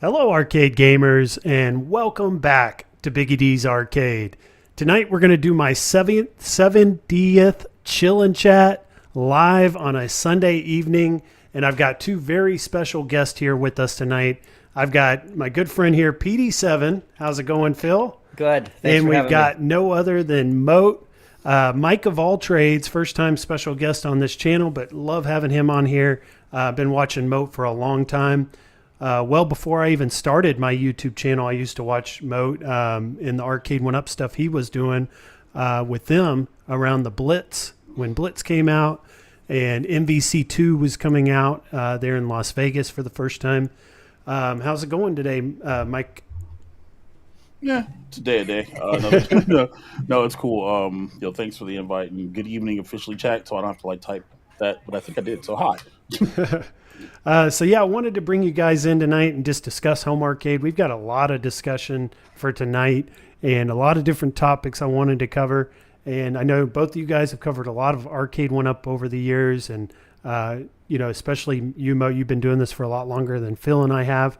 Hello, arcade gamers, and welcome back to Biggie D's Arcade. Tonight, we're going to do my 70th Chill and Chat live on a Sunday evening, and I've got two very special guests here with us tonight. I've got my good friend here, PD7. How's it going, Phil? Good. Thanks And for we've having got me. no other than Moat, Mike of All Trades, first time special guest on this channel, but love having him on here. I've been watching Moat for a long time. Well, before I even started my YouTube channel, I used to watch Moat in the Arcade One Up stuff he was doing with them around the Blitz, when Blitz came out, and MVC2 was coming out there in Las Vegas for the first time. How's it going today, Mike? Yeah, it's a day. No, it's cool. Thanks for the invite and good evening officially chat. So I don't have to type that, but I think I did. So hi. So yeah, I wanted to bring you guys in tonight and just discuss home arcade. We've got a lot of discussion for tonight and a lot of different topics I wanted to cover. And I know both of you guys have covered a lot of Arcade One Up over the years, and especially you, Mo, you've been doing this for a lot longer than Phil and I have.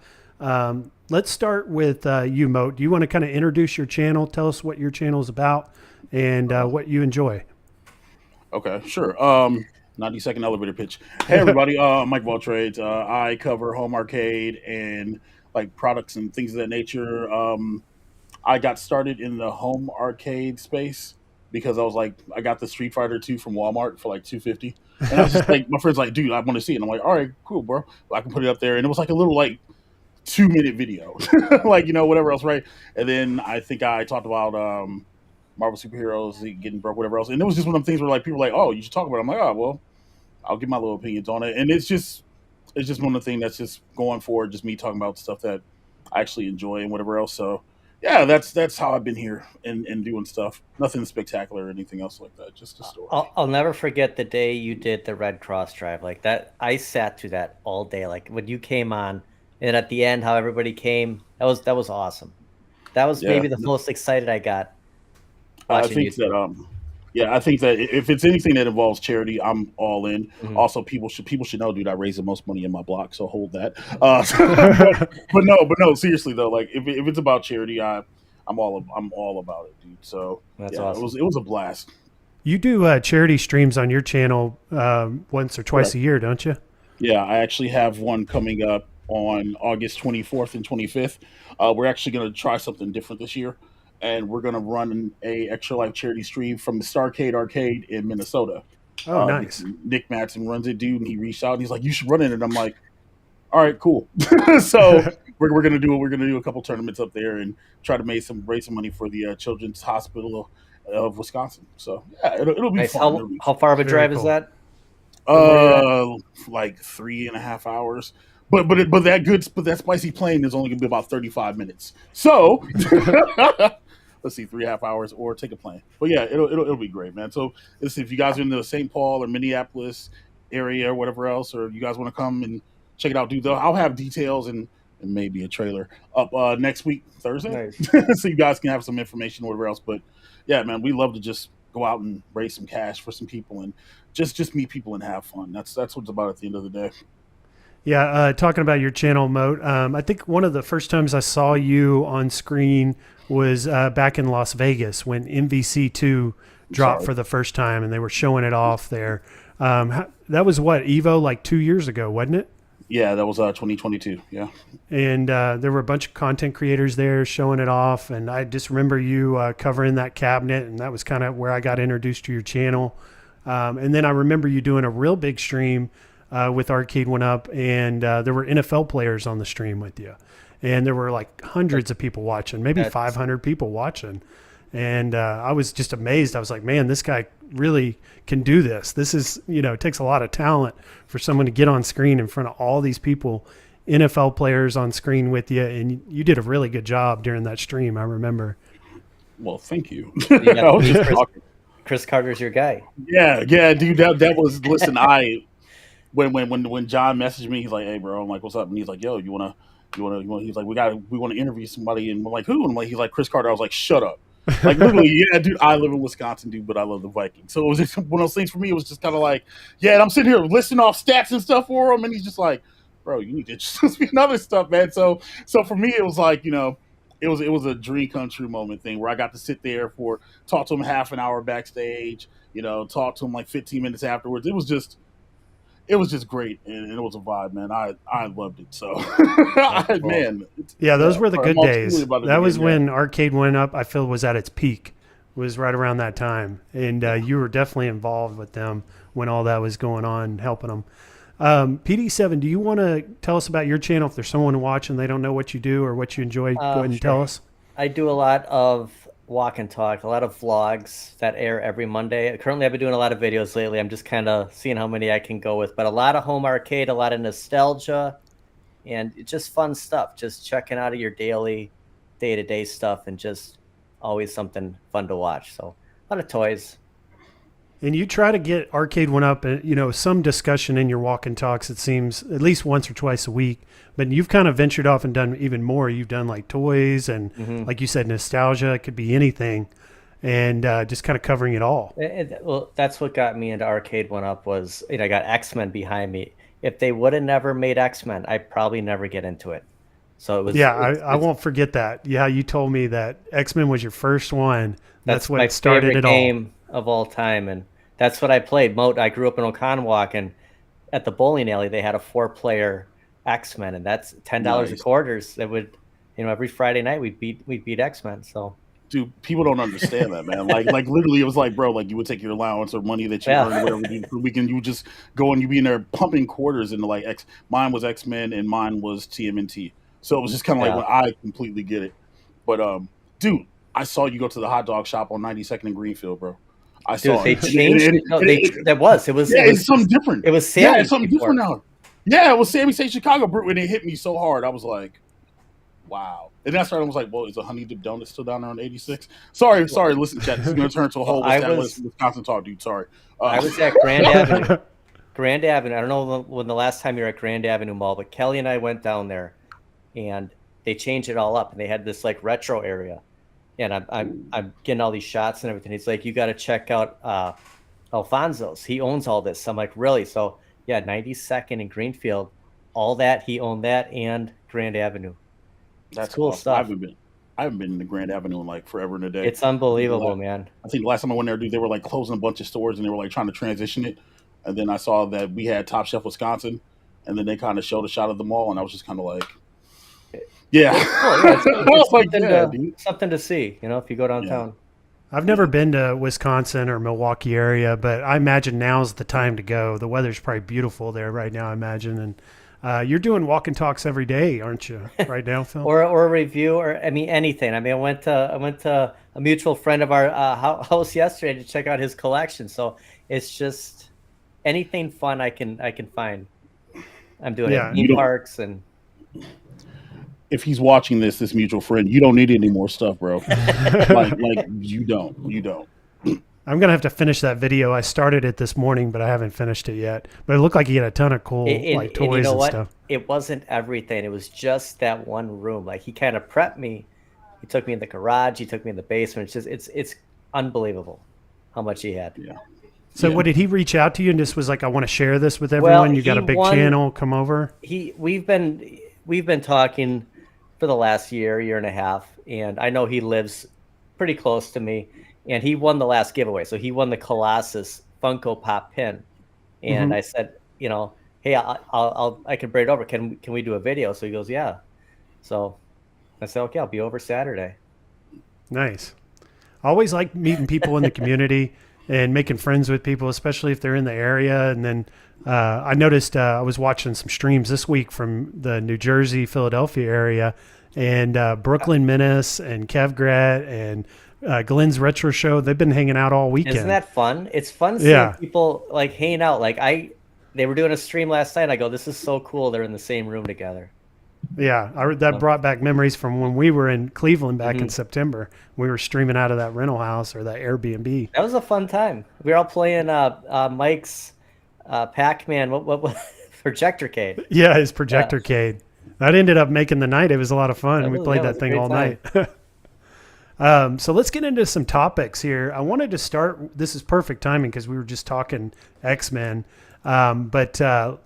Let's start with you, Mo. Do you want to kind of introduce your channel? Tell us what your channel is about and what you enjoy. Okay, sure. 90-second elevator pitch. Hey everybody, Mike OfAllTrades. I cover home arcade and products and things of that nature. I got started in the home arcade space because I got the Street Fighter 2 from Walmart for $250, and I was just my friend's like, dude, I want to see it. And I'm like, all right, cool, bro. I can put it up there, and it was a little 2-minute video, whatever else, right? And then I think I talked about Marvel superheroes getting broke, whatever else, and it was just one of them things where people were like, oh, you should talk about it. I'm like, oh, well, I'll give my little opinions on it, and it's just one of the things that's just going forward, just me talking about stuff that I actually enjoy and whatever else. So yeah, that's how I've been here and doing stuff. Nothing spectacular or anything else like that. Just a story. I'll never forget the day you did the Red Cross drive like that. I sat through that all day. When you came on, and at the end, how everybody came. That was awesome. That was maybe the most excited I got watching I think I think that if it's anything that involves charity, I'm all in. Mm-hmm. Also, people should know, dude, I raise the most money in my block, so hold that. But no, seriously though, if it's about charity, I'm all about it, dude. So that's awesome. It was a blast. You do charity streams on your channel once or twice a year, don't you? Yeah, I actually have one coming up on August 24th and 25th. We're actually going to try something different this year, and we're going to run a Extra Life charity stream from the Starcade Arcade in Minnesota. Oh, nice. Nick Matson runs it, dude, and he reached out and he's like, you should run it. And I'm like, all right, cool. So we're going to do a couple tournaments up there and try to raise some money for the Children's Hospital of Wisconsin. So yeah, it'll be nice. fun. How far of a drive is that? 3.5 hours. But that spicy plane is only gonna be about 35 minutes. So let's see, 3.5 hours or take a plane. But yeah, it'll be great, man. So listen, if you guys are in the St. Paul or Minneapolis area or whatever else, or you guys want to come and check it out, dude, I'll have details and maybe a trailer up next week, Thursday. Nice. So you guys can have some information or whatever else. But yeah, man, we love to just go out and raise some cash for some people and just meet people and have fun. That's what it's about at the end of the day. Yeah, talking about your channel, Moat, I think one of the first times I saw you on screen was back in Las Vegas when MVC2 dropped for the first time, and they were showing it off there. That was what, Evo, 2 years ago, wasn't it? Yeah, that was 2022, yeah. And there were a bunch of content creators there showing it off, and I just remember you covering that cabinet, and that was kind of where I got introduced to your channel. And then I remember you doing a real big stream with Arcade One Up, and there were NFL players on the stream with you. And there were hundreds of people watching, maybe 500 people watching. And I was just amazed. I was like, man, this guy really can do this. This is, it takes a lot of talent for someone to get on screen in front of all these people, NFL players on screen with you. And you did a really good job during that stream, I remember. Well, thank you. Chris Carter's your guy. Yeah, dude. That was. Listen, when John messaged me, he's like, "Hey, bro," I'm like, "What's up?" And he's like, "Yo, you wanna?" He's like, "We want to interview somebody," and I'm like, "Who?" And he's like, "Chris Carter." I was like, "Shut up." Literally, yeah, dude. I live in Wisconsin, dude, but I love the Vikings. So it was just one of those things for me. It was just kind of and I'm sitting here listing off stats and stuff for him, and he's just like, bro, you need to introduce me to other stuff, man. So for me, it was like, it was a dream come true moment thing where I got to sit there talk to him half an hour backstage, talk to him like 15 minutes afterwards. It was just great, and it was a vibe, man. I loved it. So, That's cool. man, Yeah, those were the sorry, good days. That was game, when Arcade Went Up, I feel, was at its peak. Was right around that time, and you were definitely involved with them when all that was going on, helping them. PD7, do you want to tell us about your channel? If there's someone watching, they don't know what you do or what you enjoy, go ahead and Sure. tell us. I do a lot of walk and talk, a lot of vlogs that air every Monday. Currently, I've been doing a lot of videos lately. I'm just kind of seeing how many I can go with, but a lot of home arcade, a lot of nostalgia, and just fun stuff. Just checking out of your daily, day-to-day stuff, and just always something fun to watch. So a lot of toys. And you try to get Arcade Went Up, some discussion in your walk and talks, it seems, at least once or twice a week. But you've kind of ventured off and done even more. You've done like toys and, like you said, nostalgia. It could be anything. And just kind of covering it all. Well, that's what got me into Arcade Went Up was, I got X-Men behind me. If they would have never made X-Men, I'd probably never get into it. So it was. Yeah, I won't forget that. Yeah, you told me that X-Men was your first one. That's what my started it all. Game of all time, and that's what I played. I grew up in Oconomowoc, and at the bowling alley they had a 4-player X-Men, and that's $10 a quarters. That would, every Friday night we'd beat X-Men. So, dude, people don't understand that, man. Like literally, it was like, bro, like you would take your allowance or money that you earned or whatever you do for the weekend. You would just go and you'd be in there pumping quarters into like Mine was X-Men and mine was TMNT. So it was just kind of like when I completely get it. But dude, I saw you go to the hot dog shop on 92nd and Greenfield, bro. I saw they it. changed it. No, it was it's something different. It was Sammy. It's something different now. Yeah, it was Sammy State Chicago Brew, and it hit me so hard. I was like, wow. And that's why I was like, well, is a honey dip donut still down there on 86? Sorry, listen, chat. This is going to turn to a whole Wisconsin talk, dude. Sorry. I was at Grand Avenue. Grand Avenue. I don't know when the last time you were at Grand Avenue Mall, but Kelly and I went down there, and they changed it all up, and they had this like retro area. And I'm getting all these shots and everything. He's like, you got to check out Alfonso's. He owns all this. I'm like, really? So yeah, 92nd and Greenfield, all that, he owned that, and Grand Avenue. That's cool stuff. I haven't been in the Grand Avenue in like forever and a day. It's unbelievable, man. I think the last time I went there, dude, they were like closing a bunch of stores and they were like trying to transition it. And then I saw that we had Top Chef Wisconsin, and then they kind of showed a shot of the mall, and I was just kind of like, yeah. It's something to see, if you go downtown. Yeah. I've never been to Wisconsin or Milwaukee area, but I imagine now's the time to go. The weather's probably beautiful there right now, I imagine. And you're doing walk and talks every day, aren't you, right now, Phil? or a review, or anything. I went to a mutual friend of our house yesterday to check out his collection. So it's just anything fun I can find. I'm doing it. Theme parks and. If he's watching this mutual friend, you don't need any more stuff, bro. like you don't. I'm gonna have to finish that video. I started it this morning, but I haven't finished it yet. But it looked like he had a ton of cool toys and stuff. It wasn't everything. It was just that one room. Like he kind of prepped me. He took me in the garage. He took me in the basement. It's unbelievable how much he had. Yeah. So what, did he reach out to you and just was like, I want to share this with everyone? You got a big channel. Come over. We've been talking for the last year and a half, and I know he lives pretty close to me, and he won the last giveaway. So he won the Colossus Funko Pop pin, and I said, hey, I can bring it over. Can we do a video? So he goes, yeah. So I said, okay, I'll be over Saturday. Nice. I always like meeting people in the community and making friends with people, especially if they're in the area. And then I noticed I was watching some streams this week from the New Jersey, Philadelphia area, and Brooklyn Menace and Kevgrat and Glenn's Retro Show. They've been hanging out all weekend. Isn't that fun? It's fun seeing people like hanging out. Like they were doing a stream last night. I go, this is so cool. They're in the same room together. Yeah, that brought back memories from when we were in Cleveland back in September. We were streaming out of that rental house or that Airbnb. That was a fun time. We were all playing Mike's Pac-Man. What Projectorcade? Yeah, his Projectorcade. That ended up making the night. It was a lot of fun. We played that thing all night. So let's get into some topics here. I wanted to start. This is perfect timing because we were just talking X-Men. But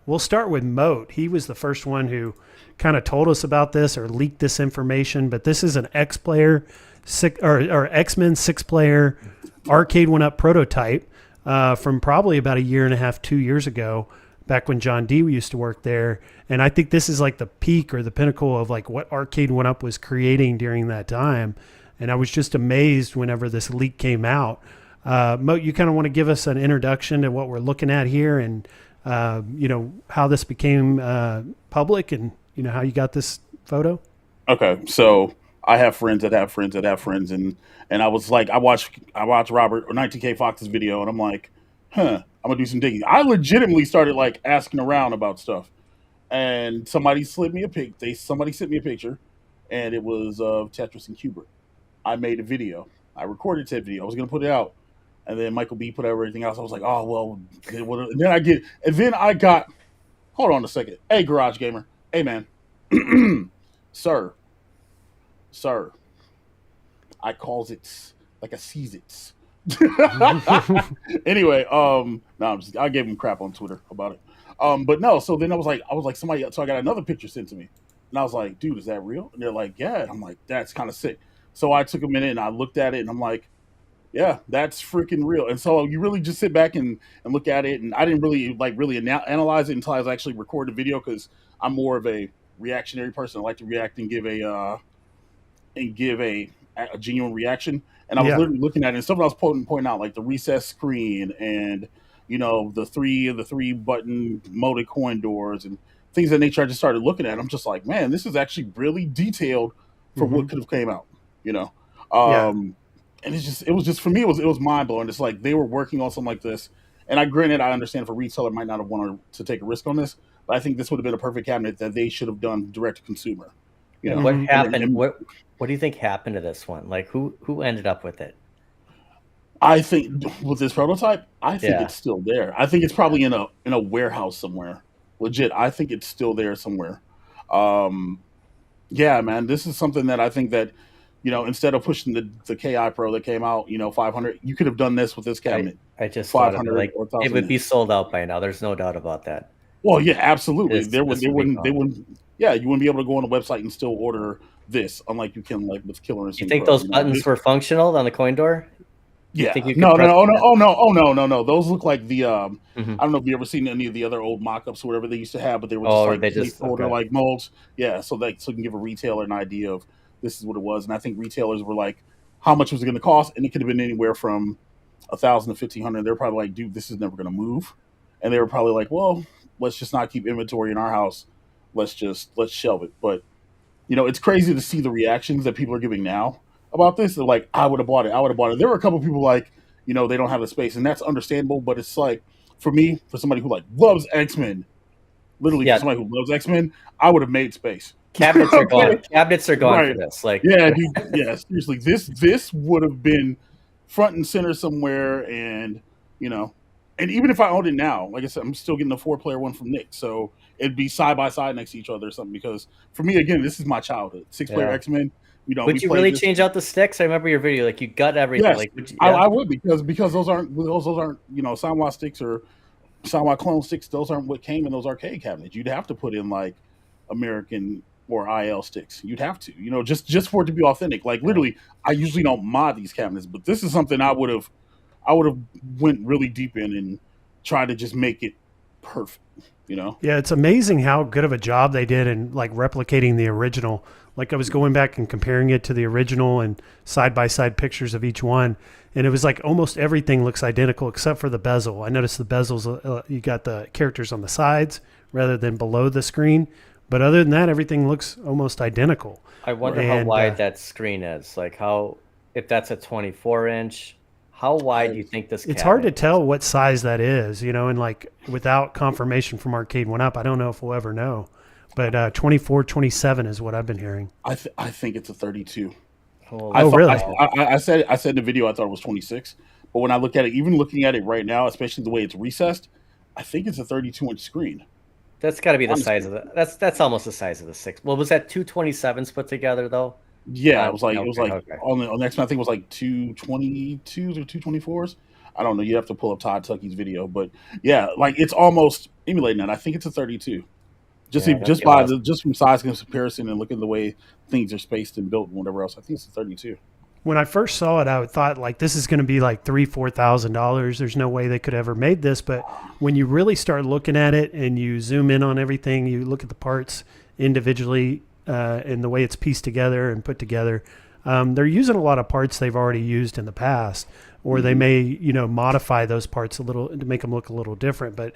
we'll start with Moat. He was the first one who kind of told us about this or leaked this information. But this is an X-Player, or X-Men 6-player arcade 1-up prototype from probably about 1.5 2 years ago, back when John D used to work there. And I think this is like the peak or the pinnacle of like what arcade 1-up was creating during that time. And I was just amazed whenever this leak came out. Mo, you kind of want to give us an introduction to what we're looking at here and, how this became public and, how you got this photo? Okay, so I have friends that have friends that have friends, and I was like, I watched Robert or 19K Fox's video, and I'm like, I'm gonna do some digging. I legitimately started like asking around about stuff, and somebody sent me a picture, and it was of Tetris and Cubert. I made a video. I recorded that video. I was gonna put it out, and then Michael B put everything else. I was like, oh well. And then I got. Hold on a second. Hey, Garage Gamer. Hey, man. Sir. I calls it like I sees it. Anyway, no, I gave him crap on Twitter about it. But no, so then I was like somebody. So I got another picture sent to me, and I was like, dude, is that real? And they're like, yeah. And I'm like, that's kind of sick. So I took a minute and I looked at it, and I'm like, yeah, that's freaking real. And so you really just sit back and look at it. And I didn't really analyze it until I was actually recording the video, because I'm more of a reactionary person. I like to react and give a genuine reaction. And I was literally looking at it, and something I was pointing out, like the recessed screen and the three button molded coin doors and things of that nature. I just started looking at it. I'm just like, man, this is actually really detailed for what could have came out. And it was just for me, it was mind blowing. It's like they were working on something like this. And I understand if a retailer might not have wanted to take a risk on this, but I think this would have been a perfect cabinet that they should have done direct to consumer. What happened? What do you think happened to this one? Like who ended up with it? I think with this prototype, I think it's still there. I think it's probably in a warehouse somewhere. Legit, I think it's still there somewhere. Yeah, man, this is something that I think that instead of pushing the KI Pro that came out, 500, you could have done this with this cabinet. I just 500, like it would be sold out by now. There's no doubt about that. Well, yeah, absolutely. They wouldn't. Yeah, you wouldn't be able to go on the website and still order this, unlike you can like with Killer Instinct. You think those buttons were functional on the coin door? Yeah. No. Those look like the I don't know if you ever seen any of the other old mock-ups or whatever they used to have, but they were just like molds. Yeah, so you can give a retailer an idea of this is what it was. And I think retailers were like, how much was it going to cost? And it could have been anywhere from $1,000 to $1,500. They're probably like, dude, this is never going to move. And they were probably like, well, let's just not keep inventory in our house. Let's shelve it. But it's crazy to see the reactions that people are giving now about this. They're like, I would have bought it. There were a couple of people like, they don't have the space, and that's understandable. But it's like, for me, for somebody who like loves X-Men, literally for somebody who loves X-Men, I would have made space. Cabinets are gone. Cabinets are gone for this. Like, yeah, dude, yeah, seriously, this would have been front and center somewhere, and and even if I owned it now, like I said, I'm still getting a 4-player one from Nick, so it'd be side by side next to each other or something. Because for me, again, this is my childhood. 6-player X-Men. Would you really change out the sticks? I remember your video. Like you gut everything. Yes, like I would, because those aren't Sanwa sticks or Sanwa clone sticks. Those aren't what came in those arcade cabinets. You'd have to put in like American or IL sticks. You'd have to, just for it to be authentic. Like literally, I usually don't mod these cabinets, but this is something I would have went really deep in and tried to just make it perfect. Yeah, it's amazing how good of a job they did in like replicating the original. Like I was going back and comparing it to the original and side by side pictures of each one, and it was like almost everything looks identical except for the bezel. I noticed the bezels, you got the characters on the sides rather than below the screen. But other than that, everything looks almost identical. I wonder how wide that screen is. Like if that's a 24-inch, how wide do you think this It's hard to tell what size that is, and like without confirmation from Arcade 1-Up, I don't know if we'll ever know. But 24, 27 is what I've been hearing. I think it's a 32. Really? I said in the video I thought it was 26. But when I look at it, even looking at it right now, especially the way it's recessed, I think it's a 32-inch screen. That's got to be the size of the. That's almost the size of the 6. Well, was that 2 27s put together though? Yeah, it was like Okay. on the X-Men. I think it was like 222s or 224s. I don't know. You have to pull up Todd Tucky's video, but yeah, like it's almost emulating that. I think it's a 32. Yeah, that'd Just be by awesome. just from size comparison and looking at the way things are spaced and built and whatever else. I think it's a 32. When I first saw it, I thought like this is going to be like $3,000-4,000. There's no way they could ever made this. But when you really start looking at it and you zoom in on everything, you look at the parts individually and the way it's pieced together and put together. They're using a lot of parts they've already used in the past, or they may modify those parts a little to make them look a little different. But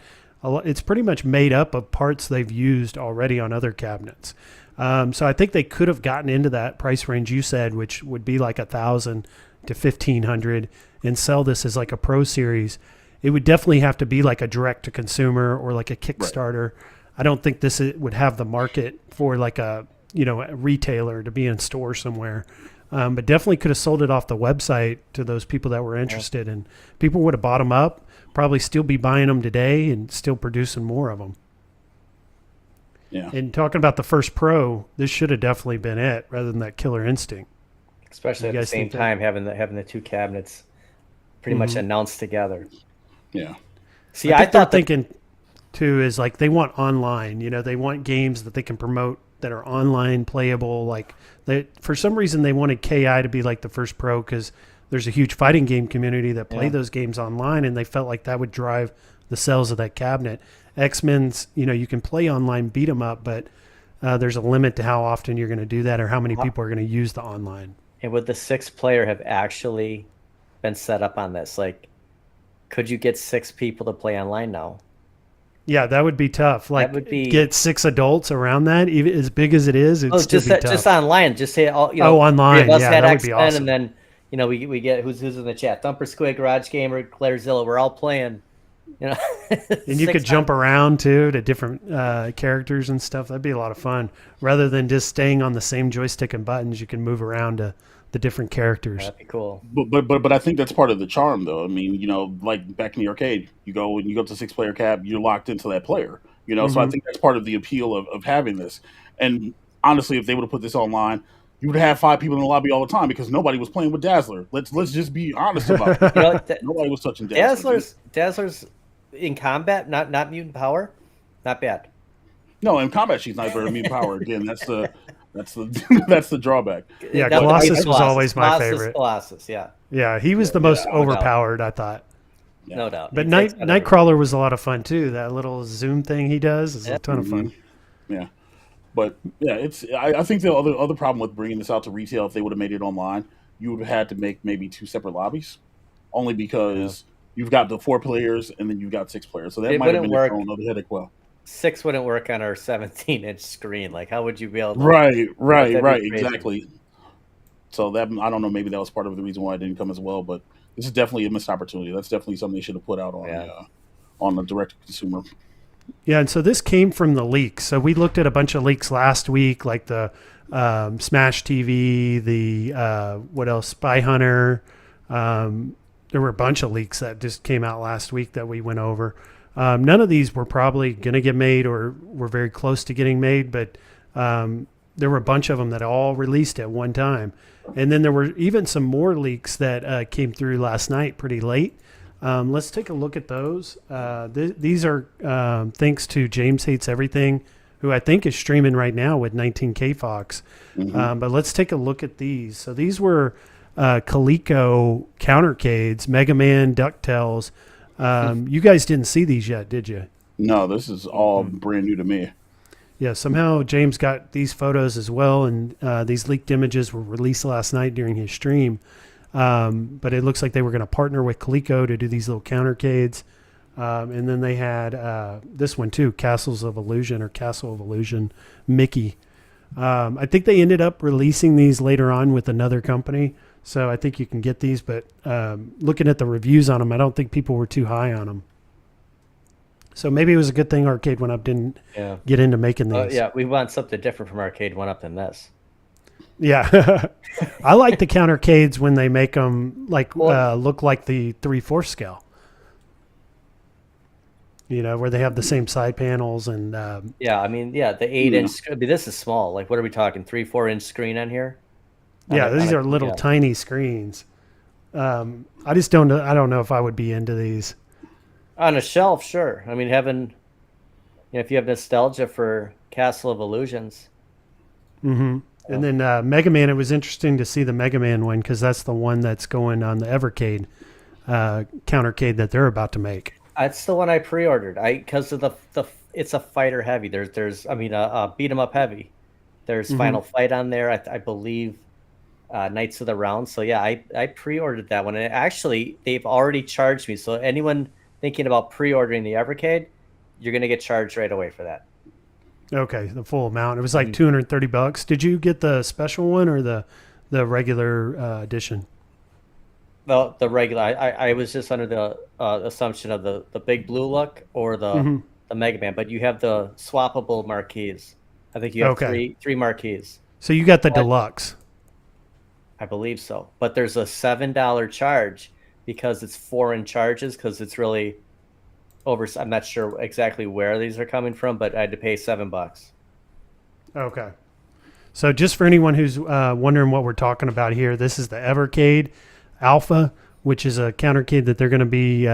it's pretty much made up of parts they've used already on other cabinets. So I think they could have gotten into that price range you said, which would be like $1,000 to $1,500, and sell this as like a Pro Series. It would definitely have to be like a direct to consumer or like a Kickstarter. Right. I don't think this would have the market for like a retailer to be in store somewhere. But definitely could have sold it off the website to those people that were interested, and people would have bought them up, probably still be buying them today and still producing more of them. Yeah. And talking about the first Pro, this should have definitely been it rather than that Killer Instinct. Especially at the same time, having the two cabinets pretty much announced together. Yeah. See, I thought thinking too is like they want online. They want games that they can promote that are online playable. Like for some reason they wanted KI to be like the first Pro because there's a huge fighting game community that play those games online, and they felt like that would drive the sales of that cabinet. X-Men's, you can play online beat 'em up, but there's a limit to how often you're going to do that or how many people are going to use the online. And would the 6-player have actually been set up on this? Like, could you get 6 people to play online now? Yeah, that would be tough. Like, get 6 adults around that, even as big as it is. It's just online. Just say all. Online. Us yeah, had that X-Men, would be awesome. And then we get who's in the chat? Thumper Squid, Garage Gamer, Clairzilla. We're all playing. And you could jump around too to different characters and stuff. That'd be a lot of fun. Rather than just staying on the same joystick and buttons, you can move around to the different characters. That'd be cool. But I think that's part of the charm, though. I mean, like back in the arcade, you go to 6-player cab, you're locked into that player. So I think that's part of the appeal of having this. And honestly, if they would have put this online, you would have 5 people in the lobby all the time because nobody was playing with Dazzler. Let's just be honest about it. Nobody was touching Dazzler. Dazzler's in combat, not mutant power, not bad. No, in combat she's not very mutant power. Again, that's the drawback. Yeah, Colossus was always my favorite. Colossus, yeah. Yeah, he was the most overpowered, I thought. Yeah. No doubt. But Nightcrawler was a lot of fun too. That little zoom thing he does is a ton of fun. Yeah. But yeah, I think the other problem with bringing this out to retail, if they would have made it online, you would have had to make maybe 2 separate lobbies, only because you've got the 4 players and then you've got 6 players. So that might have been its own other headache. Well, 6 wouldn't work on our 17-inch screen. Like, how would you be able to? Right, exactly. So that, I don't know, maybe that was part of the reason why it didn't come as well. But this is definitely a missed opportunity. That's definitely something they should have put out on the direct consumer. Yeah, and so this came from the leaks. So we looked at a bunch of leaks last week, like the Smash TV, the what else, Spy Hunter. There were a bunch of leaks that just came out last week that we went over. None of these were probably going to get made or were very close to getting made, but there were a bunch of them that all released at one time. And then there were even some more leaks that came through last night pretty late. Let's take a look at those. These are thanks to James Hates Everything, who I think is streaming right now with 19K Fox. But let's take a look at these. So these were Coleco Countercades, Mega Man, DuckTales. You guys didn't see these yet, did you? No, this is all brand new to me. Yeah, somehow James got these photos as well, and these leaked images were released last night during his stream. But it looks like they were going to partner with Coleco to do these little countercades. And then they had this one too, Castles of Illusion or Castle of Illusion, Mickey. I think they ended up releasing these later on with another company. So I think you can get these, but looking at the reviews on them, I don't think people were too high on them. So maybe it was a good thing Arcade 1UP didn't get into making these. Yeah, we want something different from Arcade 1UP than this. Yeah. I like the countercades when they make them like look like the 3/4 scale. Where they have the same side panels and the 8-inch. I mean, this is small. Like, what are we talking? 3-4 inch screen on here? Yeah, these are little tiny screens. I just don't know. I don't know if I would be into these. On a shelf, sure. I mean, if you have nostalgia for Castle of Illusions. Mm-hmm. And then Mega Man, it was interesting to see the Mega Man one because that's the one that's going on the Evercade countercade that they're about to make. That's the one I pre-ordered. Because of the it's a fighter heavy. There's beat 'em up heavy. There's Final Fight on there. I believe Knights of the Round. So yeah, I pre-ordered that one, and actually they've already charged me. So anyone thinking about pre-ordering the Evercade, you're gonna get charged right away for that. Okay, the full amount. It was like $230. Did you get the special one or the regular edition? The regular. I was just under the assumption of the big blue look or the Mega Man, but you have the swappable marquees. I think you have three marquees. So you got the deluxe. I believe so, but there's a $7 charge because it's foreign charges because it's really over. I'm not sure exactly where these are coming from, but I had to pay $7. Okay. So just for anyone who's wondering what we're talking about here, this is the Evercade Alpha, which is a countercade that they're going to be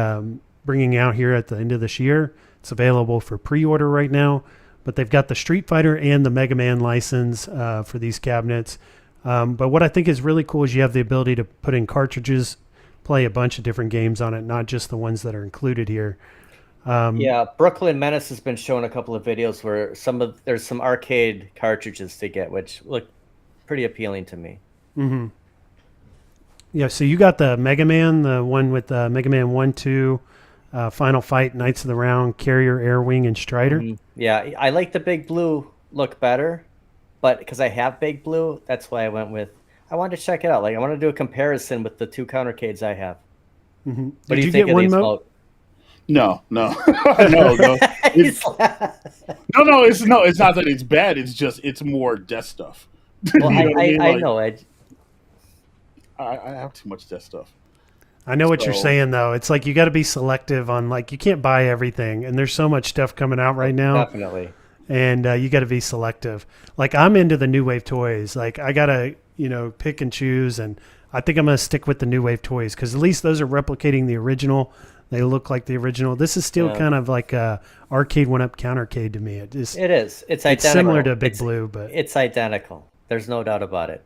bringing out here at the end of this year. It's available for pre-order right now, but they've got the Street Fighter and the Mega Man license for these cabinets. But what I think is really cool is you have the ability to put in cartridges, play a bunch of different games on it, not just the ones that are included here. Yeah, Brooklyn Menace has been showing a couple of videos where there's some arcade cartridges to get, which look pretty appealing to me. Mm-hmm. Yeah, so you got the Mega Man, the one with Mega Man 1, 2, Final Fight, Knights of the Round, Carrier, Air Wing, and Strider. Yeah, I like the big blue look better, but because I have big blue, that's why I went with. I wanted to check it out. Like I want to do a comparison with the two countercades I have. Mm-hmm. What do you think of these? No. no. It's not that it's bad. It's just it's more death stuff. Well, I know. I have too much death stuff. I know what you're saying, though. It's like you got to be selective on, like, you can't buy everything, and there's so much stuff coming out right now. Definitely. And you got to be selective. Like, I'm into the New Wave toys. Like, I got to, pick and choose, and I think I'm going to stick with the New Wave toys because at least those are replicating the original. They look like the original. This is still kind of like a arcade one-up countercade to me. It is. It's identical. It's similar to Big Blue, but it's identical. There's no doubt about it.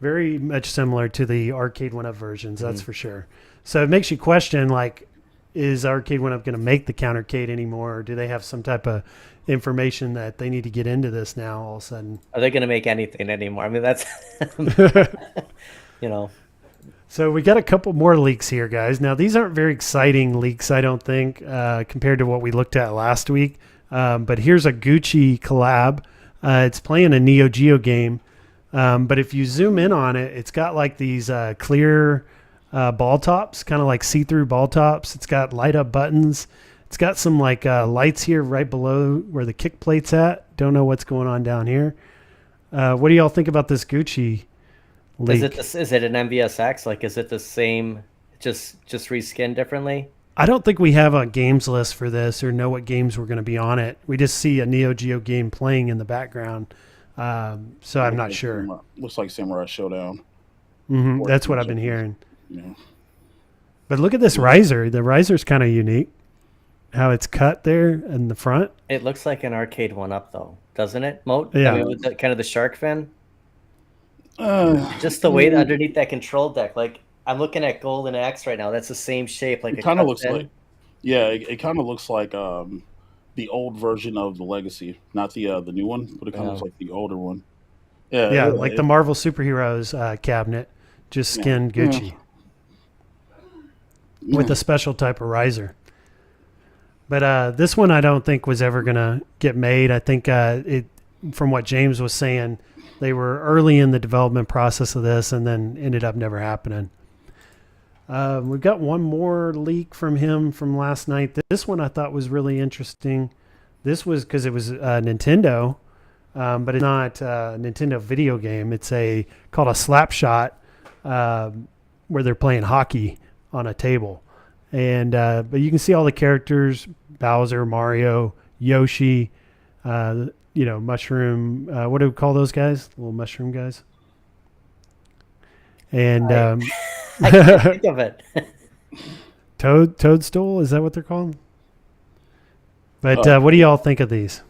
Very much similar to the arcade one-up versions, that's for sure. So it makes you question, like, is arcade one-up going to make the countercade anymore, or do they have some type of information that they need to get into this now all of a sudden? Are they going to make anything anymore? I mean, that's, So we got a couple more leaks here, guys. Now, these aren't very exciting leaks, I don't think, compared to what we looked at last week. But here's a Gucci collab. It's playing a Neo Geo game. But if you zoom in on it, it's got like these clear ball tops, kind of like see-through ball tops. It's got light-up buttons. It's got some like lights here right below where the kick plate's at. Don't know what's going on down here. What do y'all think about this Gucci leak? Is it an MVSX? Like, is it the same, just reskinned differently? I don't think we have a games list for this or know what games were going to be on it. We just see a Neo Geo game playing in the background. So I'm not sure. Looks like Samurai Showdown. Mm-hmm. That's what I've been hearing. Yeah. But look at this riser. The riser's kind of unique. How it's cut there in the front. It looks like an arcade one-up, though, doesn't it, Moat? Yeah. I mean, with kind of the shark fin. Just the weight underneath that control deck. Like, I'm looking at Golden Axe right now. That's the same shape. Like it kind of looks like. Yeah, it kind of looks like the old version of the Legacy, not the new one, but it kind of looks like the older one. Yeah, like the Marvel Superheroes cabinet, just skinned Gucci with a special type of riser. But this one I don't think was ever going to get made. I think from what James was saying, they were early in the development process of this and then ended up never happening. We've got one more leak from him from last night. This one I thought was really interesting. This was because it was Nintendo, but it's not a Nintendo video game. It's called a Slapshot, where they're playing hockey on a table. And but you can see all the characters: Bowser, Mario, Yoshi, Mushroom. What do we call those guys? Little mushroom guys. And I can't think of it. Toadstool, is that what they're called? But what do y'all think of these?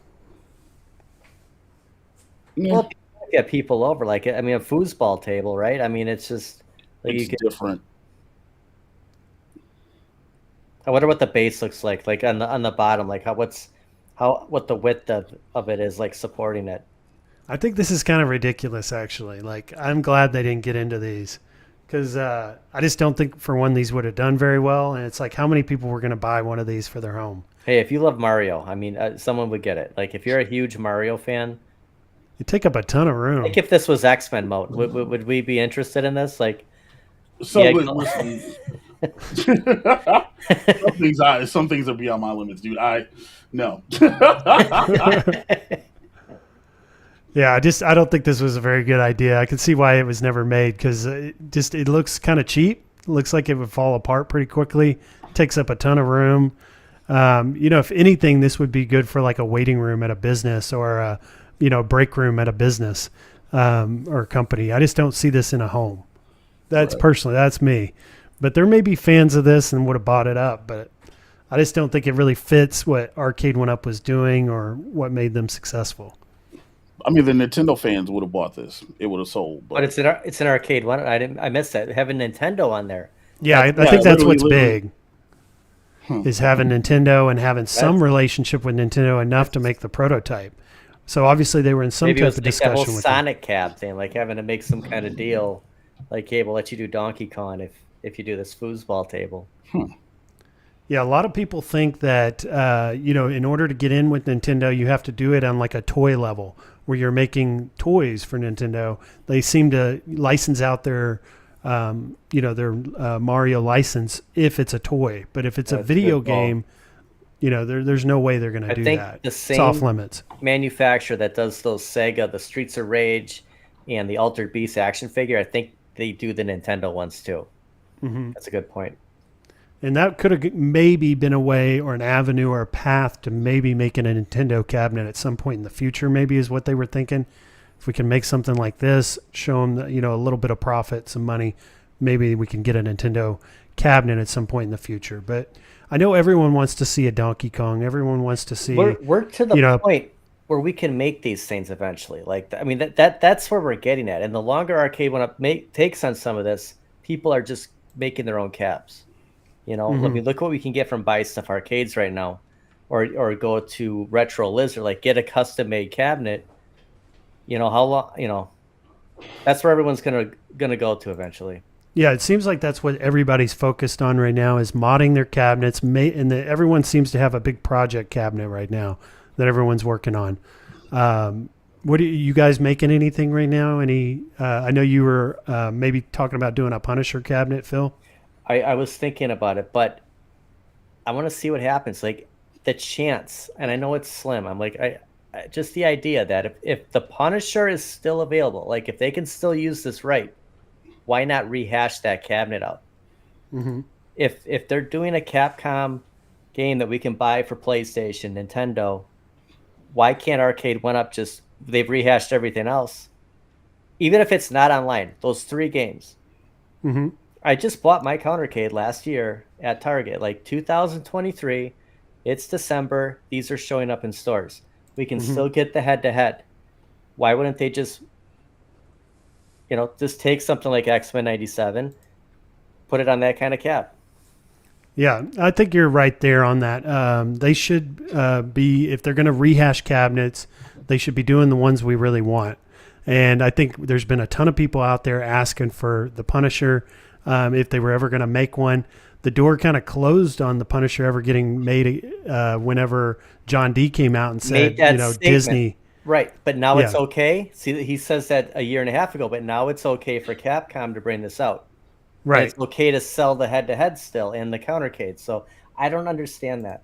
Well, get people over, like, I mean, a foosball table, right? I mean, it's just like It's different. I wonder what the base looks like on the bottom, like what the width of it is, like supporting it. I think this is kind of ridiculous, actually. Like, I'm glad they didn't get into these because I just don't think, for one, these would have done very well. And it's like, how many people were going to buy one of these for their home? Hey, if you love Mario, I mean, someone would get it. Like, if you're a huge Mario fan, You take up a ton of room. like if this was X-Men mode, would we be interested in this? Like, So yeah, listen, some things are beyond my limits, dude. No. Yeah, I don't think this was a very good idea. I can see why it was never made because it looks kind of cheap. It looks like it would fall apart pretty quickly. Takes up a ton of room. If anything, this would be good for like a waiting room at a business or a break room at a business or a company. I just don't see this in a home. That's personally, that's me. But there may be fans of this and would have bought it up, but I just don't think it really fits what Arcade 1-Up was doing or what made them successful. I mean, the Nintendo fans would have bought this. It would have sold. but it's an arcade one. I missed that. Having Nintendo on there. Yeah, I think that's what's literally. big, is having Nintendo and having some relationship with Nintendo enough to make the prototype. So obviously they were in some Maybe it type was of like that whole discussion with them. Sonic cab thing, like having to make some kind of deal, like, hey, we'll let you do Donkey Kong if you do this foosball table. Yeah, a lot of people think that, in order to get in with Nintendo, you have to do it on like a toy level where you're making toys for Nintendo. They seem to license out their Mario license if it's a toy. But if it's a video game, there's no way they're going to do that. The same it's off limits. Manufacturer that does those Sega, the Streets of Rage, and the Altered Beast action figure, I think they do the Nintendo ones too. Mm-hmm. That's a good point. And that could have maybe been a way or an avenue or a path to maybe making a Nintendo cabinet at some point in the future, maybe is what they were thinking. If we can make something like this, show them that, a little bit of profit, some money, maybe we can get a Nintendo cabinet at some point in the future. But I know everyone wants to see a Donkey Kong. Everyone wants to see. We're to the point where we can make these things eventually. Like, I mean, that's where we're getting at. And the longer Arcade 1-Up takes on some of this, people are just making their own cabs. Mm-hmm. I mean, look what we can get from Buy Stuff Arcades right now, or go to Retro Lizard, like get a custom made cabinet. How long? That's where everyone's gonna go to eventually. Yeah, it seems like that's what everybody's focused on right now is modding their cabinets. Everyone seems to have a big project cabinet right now that everyone's working on. What are you guys making anything right now? I know you were maybe talking about doing a Punisher cabinet, Phil. I was thinking about it, but I want to see what happens. Like the chance, and I know it's slim. I'm like, I just the idea that if the Punisher is still available, like if they can still use this right, why not rehash that cabinet out? Mm-hmm. If they're doing a Capcom game that we can buy for PlayStation, Nintendo, why can't Arcade 1-Up they've rehashed everything else, even if it's not online? Those 3 games. Mm-hmm. I just bought my Countercade last year at Target, like 2023. It's December. These are showing up in stores. We can still get the head-to-head. Why wouldn't they just take something like X-Men 97, put it on that kind of cap? Yeah, I think you're right there on that. They should be, if they're going to rehash cabinets, they should be doing the ones we really want. And I think there's been a ton of people out there asking for the Punisher. If they were ever going to make one, the door kind of closed on the Punisher ever getting made whenever John D came out and said, Disney. Right, but now it's okay. See, he says that a year and a half ago, but now it's okay for Capcom to bring this out. Right. And it's okay to sell the head-to-head still and the Countercade. So I don't understand that.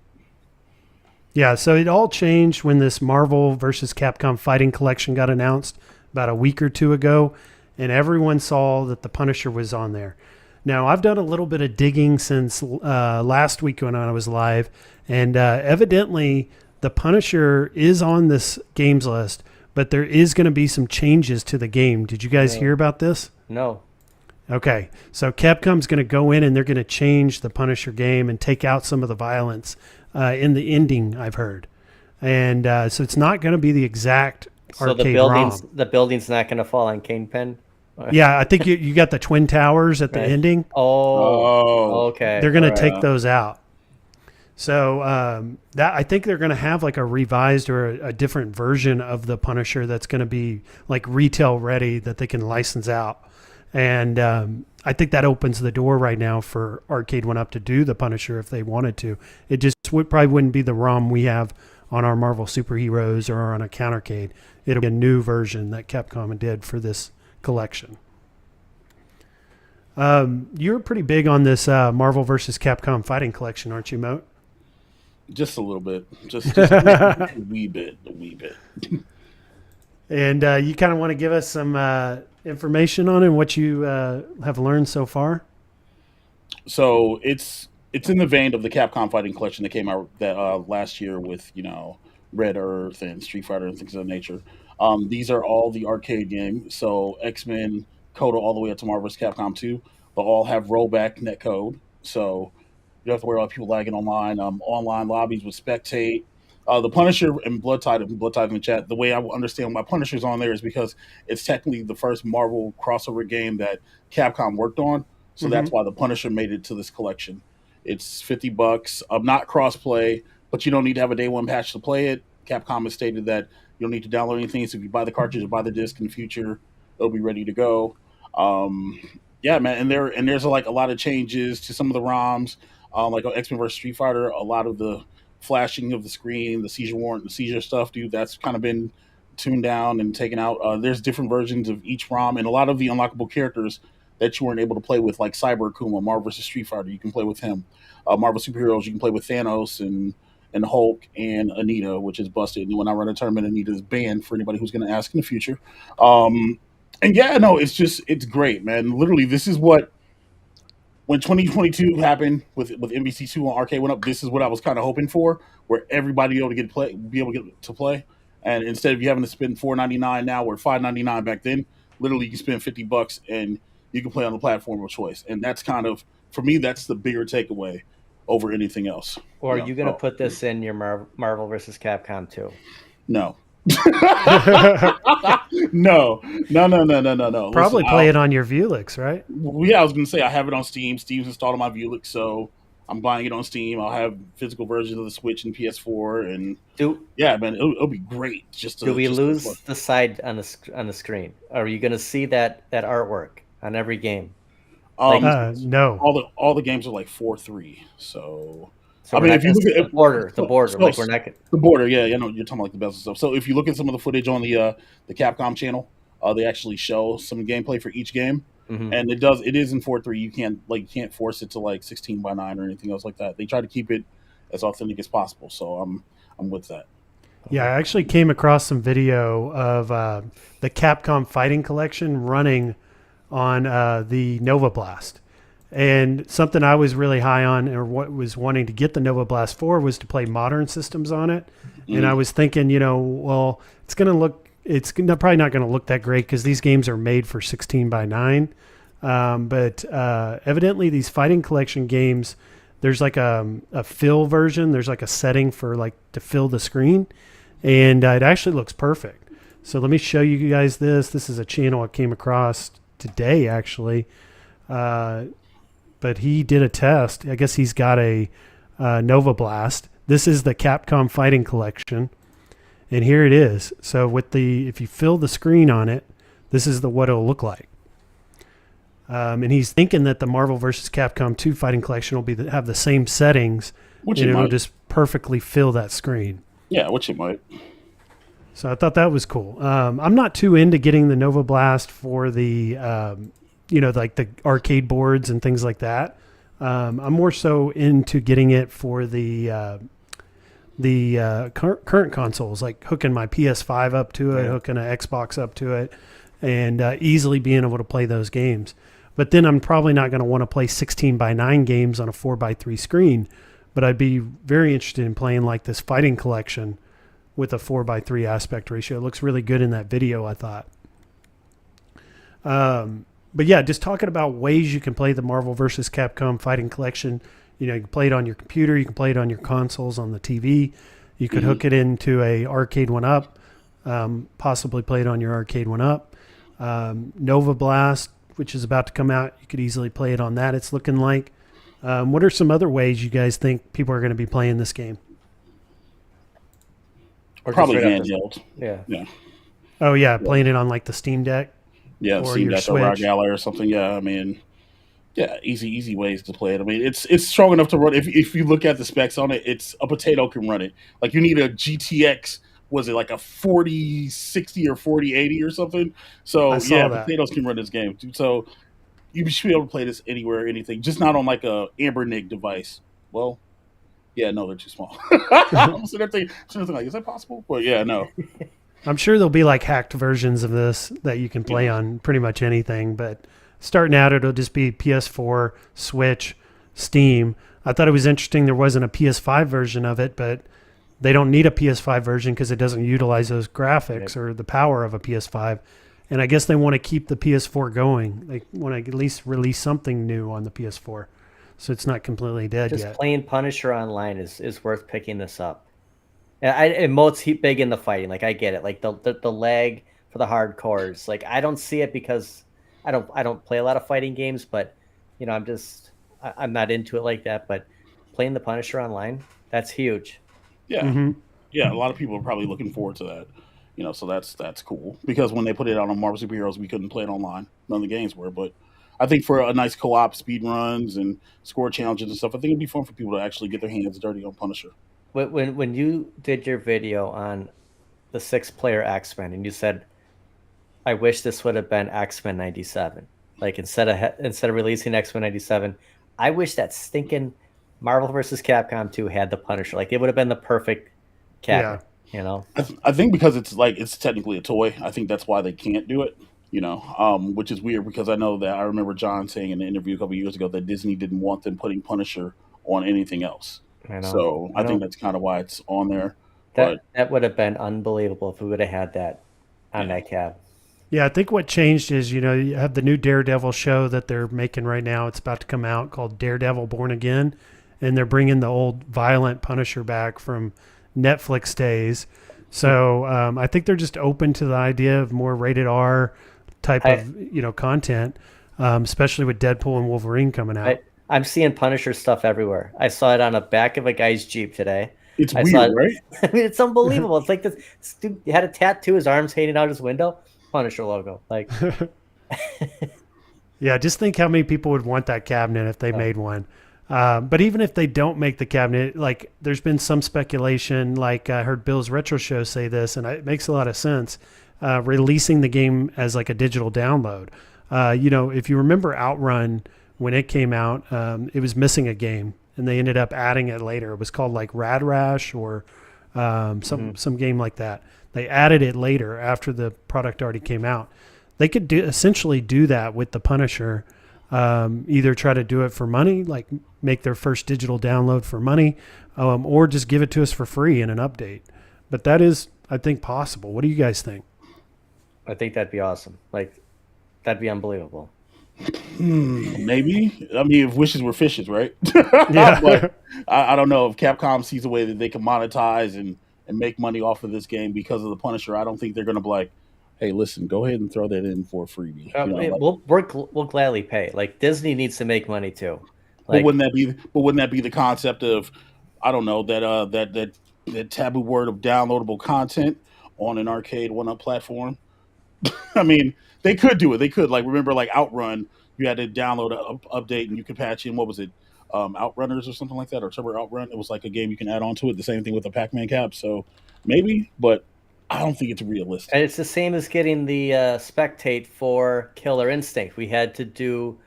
Yeah, so it all changed when this Marvel versus Capcom Fighting Collection got announced about a week or 2 ago, and everyone saw that the Punisher was on there. Now, I've done a little bit of digging since last week when I was live, and evidently the Punisher is on this games list, but there is going to be some changes to the game. Did you guys hear about this? No. Okay, so Capcom's going to go in and they're going to change the Punisher game and take out some of the violence in the ending, I've heard. And so it's not going to be the exact arcade ROM. The building's not going to fall on Kingpin? Yeah, I think you got the Twin Towers at the ending. Oh, okay. They're going to take those out. So that I think they're going to have like a revised or a different version of the Punisher that's going to be like retail ready that they can license out. And I think that opens the door right now for Arcade 1-Up to do the Punisher if they wanted to. It just probably wouldn't be the ROM we have on our Marvel Superheroes or on a Countercade. It'll be a new version that Capcom did for this collection. You're pretty big on this Marvel versus Capcom fighting collection, aren't you, Moat? Just a little bit. Just a wee bit. And you kind of want to give us some information on it and what you have learned so far? So it's in the vein of the Capcom fighting collection that came out that last year with, Red Earth and Street Fighter and things of that nature. These are all the arcade games. So X-Men, Koda, all the way up to Marvel vs. Capcom 2, but all have rollback netcode. So you don't have to worry about people lagging online. Online lobbies with Spectate. The Punisher and Blood Tide in the chat, the way I understand why Punisher's on there is because it's technically the first Marvel crossover game that Capcom worked on. So that's why the Punisher made it to this collection. It's $50. Not cross-play, but you don't need to have a day one patch to play it. Capcom has stated that you don't need to download anything. So if you buy the cartridge or buy the disc in the future, it'll be ready to go. Yeah, man. And there's like a lot of changes to some of the ROMs. Like on X-Men vs. Street Fighter, a lot of the flashing of the screen, the seizure warrant, the seizure stuff, dude, that's kind of been tuned down and taken out. There's different versions of each ROM, and a lot of the unlockable characters that you weren't able to play with, like Cyber Akuma, Marvel vs. Street Fighter, you can play with him. Marvel Superheroes, you can play with Thanos and Hulk and Anita, which is busted. And when I run a tournament, Anita is banned for anybody who's going to ask in the future. And yeah, no, it's great, man. Literally, this is what, when 2022 happened with MVC2 on Arcade 1-Up, this is what I was kind of hoping for, where everybody be able to get to play. And instead of you having to spend $4.99 now or $5.99 back then, literally you can spend $50 and you can play on the platform of choice. And that's kind of, for me, that's the bigger takeaway over anything else. Or are you going to put this in your Marvel versus Capcom 2? No. No. Probably play it on your Vuelix, right? Yeah, I was going to say I have it on Steam. Steam's installed on my Vuelix, so I'm buying it on Steam. I'll have physical versions of the Switch and PS4, and yeah, man, it'll be great. Do we lose the side on the screen? Are you going to see that artwork on every game? No. All the games are like 4:3, so. I mean, if you look at the border, like we're not the border, yeah, you're talking about like the bells and stuff. So if you look at some of the footage on the Capcom channel, they actually show some gameplay for each game, and it is in 4:3. You can't force it to like 16:9 or anything else like that. They try to keep it as authentic as possible. So I'm with that. Yeah, I actually came across some video of the Capcom Fighting Collection running on the Nova Blast. And something I was really high on, or what was wanting to get the Nova Blast for, was to play modern systems on it. And I was thinking, well, it's probably not going to look that great because these games are made for 16:9. But evidently these fighting collection games, there's like a fill version. There's like a setting for like to fill the screen, and it actually looks perfect. So let me show you guys this. This is a channel I came across today, actually. But he did a test. I guess he's got a Nova Blast. This is the Capcom Fighting Collection, and here it is. So if you fill the screen on it, this is what it'll look like. And he's thinking that the Marvel vs. Capcom 2 Fighting Collection will have the same settings, and it'll just perfectly fill that screen. Yeah, which it might. So I thought that was cool. I'm not too into getting the Nova Blast for the like the arcade boards and things like that. I'm more so into getting it for the current consoles, like hooking my PS5 up to it, hooking an Xbox up to it, and easily being able to play those games. But then I'm probably not going to want to play 16:9 games on a 4:3 screen, but I'd be very interested in playing like this fighting collection with a 4:3 aspect ratio. It looks really good in that video, I thought. But yeah, just talking about ways you can play the Marvel vs. Capcom Fighting Collection. You know, you can play it on your computer, you can play it on your consoles, on the TV. You could hook it into a arcade 1-up, possibly play it on your arcade 1-up. Nova Blast, which is about to come out, you could easily play it on that. It's looking like. What are some other ways you guys think people are going to be playing this game? Or Probably just right handheld. Yeah. Oh yeah, playing it on like the Steam Deck. Yeah, or Steam your Deck or Rock Switch. Gallery or something. Yeah, I mean, yeah, easy ways to play it. I mean, it's strong enough to run. If you look at the specs on it, it's a potato can run it. Like you need a GTX. Was it like a 4060 or 4080 or something? So I saw yeah, that. potatoes can run this game. So you should be able to play this anywhere, anything. Just not on like a Ambernic device. Well, yeah, no, they're too small. I'm sitting there thinking, like, is that possible? But yeah, no. I'm sure there'll be like hacked versions of this that you can play on pretty much anything, but starting out, it'll just be PS4, Switch, Steam. I thought it was interesting there wasn't a PS5 version of it, but they don't need a PS5 version because it doesn't utilize those graphics or the power of a PS5. And I guess they want to keep the PS4 going. They want to at least release something new on the PS4, so it's not completely dead Just yet. playing Punisher online is worth picking this up. And Mo's big in the fighting. Like I get it. Like the lag for the hardcores. Like I don't see it because I don't play a lot of fighting games, but you know I'm not into it like that. But playing the Punisher online, that's huge. Yeah, yeah. A lot of people are probably looking forward to that. You know, so that's cool because when they put it out on Marvel Superheroes, we couldn't play it online. None of the games were, but I think for a nice co-op speed runs and score challenges and stuff, I think it'd be fun for people to actually get their hands dirty on Punisher. When you did your video on the 6-player X-Men and you said, I wish this would have been X-Men 97. Like instead of releasing X-Men 97, I wish that stinking Marvel vs. Capcom 2 had the Punisher. Like it would have been the perfect cabinet, you know? I think because it's technically a toy, I think that's why they can't do it. You know, which is weird because I know that I remember John saying in an interview a couple years ago that Disney didn't want them putting Punisher on anything else. I know. So I think that's kind of why it's on there. That would have been unbelievable if we would have had that on that cab. Yeah, I think what changed is, you have the new Daredevil show that they're making right now. It's about to come out called Daredevil Born Again. And they're bringing the old violent Punisher back from Netflix days. So I think they're just open to the idea of more rated R type of, content, especially with Deadpool and Wolverine coming out. I'm seeing Punisher stuff everywhere. I saw it on the back of a guy's Jeep today. It's weird, right? I mean, it's unbelievable. It's like this dude had a tattoo, his arms hanging out his window, Punisher logo. Like, yeah, just think how many people would want that cabinet if they made one. But even if they don't make the cabinet, like there's been some speculation, like I heard Bill's Retro Show say this, and it makes a lot of sense, releasing the game as like a digital download. If you remember Outrun, when it came out, it was missing a game, and they ended up adding it later. It was called like Rad Rash or some game like that. They added it later after the product already came out. They could essentially do that with the Punisher. Either try to do it for money, like make their first digital download for money, or just give it to us for free in an update. But that is, I think, possible. What do you guys think? I think that'd be awesome. Like, that'd be unbelievable. Maybe. I mean, if wishes were fishes, right? Yeah. But I don't know if Capcom sees a way that they can monetize and make money off of this game because of the Punisher. I don't think they're going to be like, hey, listen, go ahead and throw that in for a freebie. We'll gladly pay. Like Disney needs to make money too. Like, but wouldn't that be the concept of, I don't know, that taboo word of downloadable content on an arcade 1-up platform? I mean, they could do it. They could, like, remember, like Outrun, you had to download an update and you could patch in, what was it, Outrunners or something like that, or Turbo Outrun. It was like a game you can add on to it. The same thing with the Pac-Man cap. So maybe, but I don't think it's realistic. And it's the same as getting the Spectate for Killer Instinct. We had to do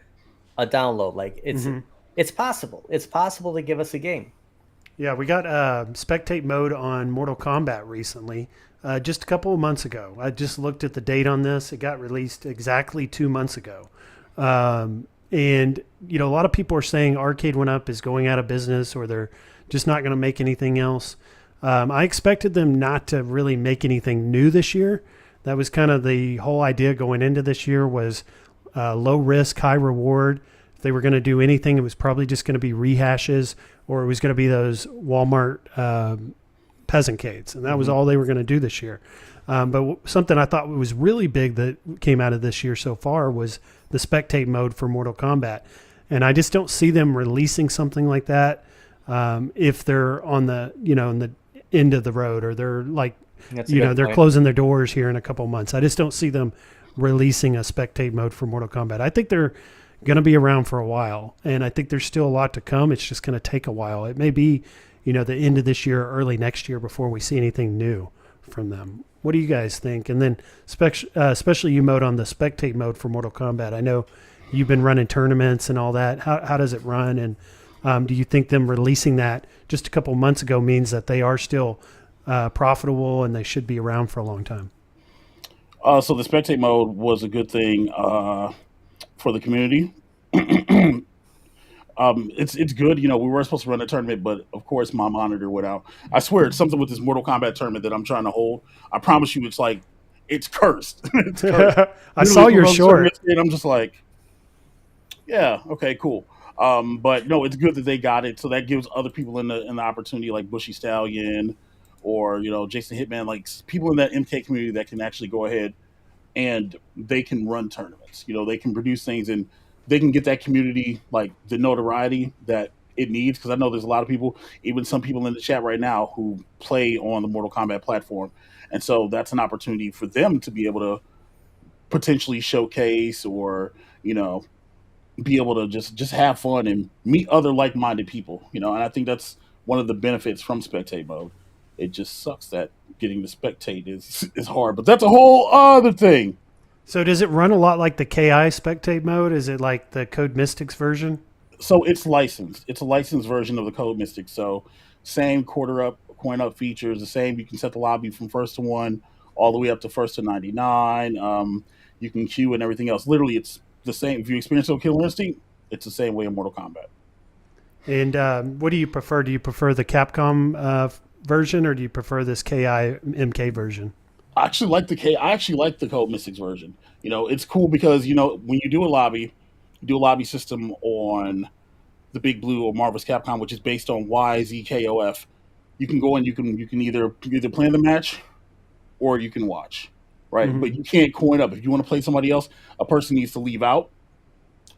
a download. Like it's possible. It's possible to give us a game. Yeah, we got Spectate mode on Mortal Kombat recently, just a couple of months ago. I just looked at the date on this. It got released exactly 2 months ago. And, a lot of people are saying Arcade 1-Up is going out of business or they're just not going to make anything else. I expected them not to really make anything new this year. That was kind of the whole idea going into this year was low risk, high reward. If they were going to do anything, it was probably just going to be rehashes, or it was going to be those Walmart peasantcades, and that was all they were going to do this year. But something I thought was really big that came out of this year so far was the Spectate mode for Mortal Kombat. And I just don't see them releasing something like that if they're on the, in the end of the road, or they're like, they're closing their doors here in a couple months. I just don't see them releasing a Spectate mode for Mortal Kombat. I think they're going to be around for a while, and I think there's still a lot to come. It's just going to take a while. It may be, the end of this year or early next year before we see anything new from them. What do you guys think? And then especially you mode on the Spectate mode for Mortal Kombat. I know you've been running tournaments and all that. How does it run? And do you think them releasing that just a couple months ago means that they are still profitable and they should be around for a long time? So the Spectate mode was a good thing for the community. It's good. We were supposed to run a tournament, but of course my monitor went out. I swear it's something with this Mortal Kombat tournament that I'm trying to hold. I promise you, it's cursed. It's cursed. I saw your short. And I'm just like, yeah, okay, cool. But no, it's good that they got it. So that gives other people in the opportunity, like Bushy Stallion or, Jason Hitman, like people in that MK community that can actually go ahead and they can run tournaments. They can produce things and they can get that community like the notoriety that it needs. Because I know there's a lot of people, even some people in the chat right now, who play on the Mortal Kombat platform. And so that's an opportunity for them to be able to potentially showcase or, be able to just have fun and meet other like-minded people, and I think that's one of the benefits from Spectate mode. It just sucks that getting to Spectate is hard, but that's a whole other thing. So does it run a lot like the KI Spectate mode? Is it like the Code Mystics version? So it's licensed. It's a licensed version of the Code Mystics. So same quarter up, coin up features, the same. You can set the lobby from first to 1 all the way up to first to 99. You can queue and everything else. Literally, it's the same. If you experience Killer Instinct, it's the same way in Mortal Kombat. And what do you prefer? Do you prefer the Capcom version, or do you prefer this KI MK version? I actually like the Code Mystics version. It's cool because when you do a lobby, you do a lobby system on the Big Blue or Marvel's Capcom, which is based on YZKOF. You can go and you can either plan the match or you can watch. Right, but you can't coin up. If you want to play somebody else, a person needs to leave out,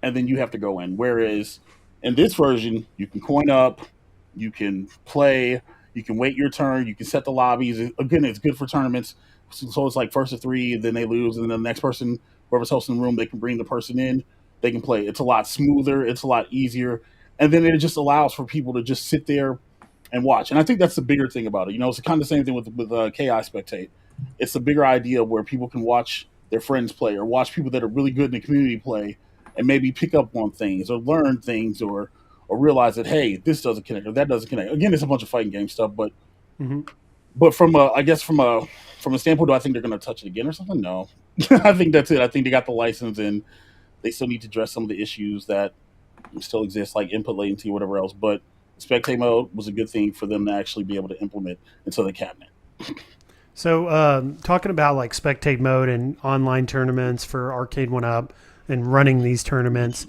and then you have to go in. Whereas in this version, you can coin up, you can play, you can wait your turn, you can set the lobbies. Again, it's good for tournaments. So it's like first to 3, then they lose, and then the next person, whoever's hosting the room, they can bring the person in, they can play. It's a lot smoother, it's a lot easier, and then it just allows for people to just sit there and watch. And I think that's the bigger thing about it. It's kind of the same thing with KI Spectate. It's a bigger idea where people can watch their friends play or watch people that are really good in the community play and maybe pick up on things or learn things or realize that, hey, this doesn't connect or that doesn't connect. Again, it's a bunch of fighting game stuff, but from a standpoint, do I think they're going to touch it again or something? No. I think that's it. I think they got the license and they still need to address some of the issues that still exist, like input latency or whatever else. But Spectate mode was a good thing for them to actually be able to implement into the cabinet. So talking about like Spectate mode and online tournaments for Arcade 1-Up and running these tournaments,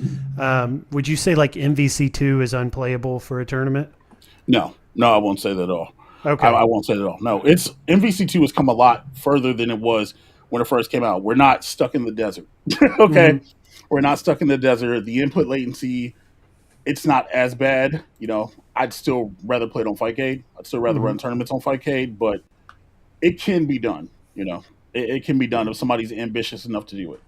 would you say like MVC2 is unplayable for a tournament? No, I won't say that at all. Okay. I won't say that at all. No, it's MVC2 has come a lot further than it was when it first came out. We're not stuck in the desert. Okay. We're not stuck in the desert. The input latency, it's not as bad. I'd still rather play it on Fightcade. I'd still rather run tournaments on Fightcade, but it can be done. It can be done if somebody's ambitious enough to do it.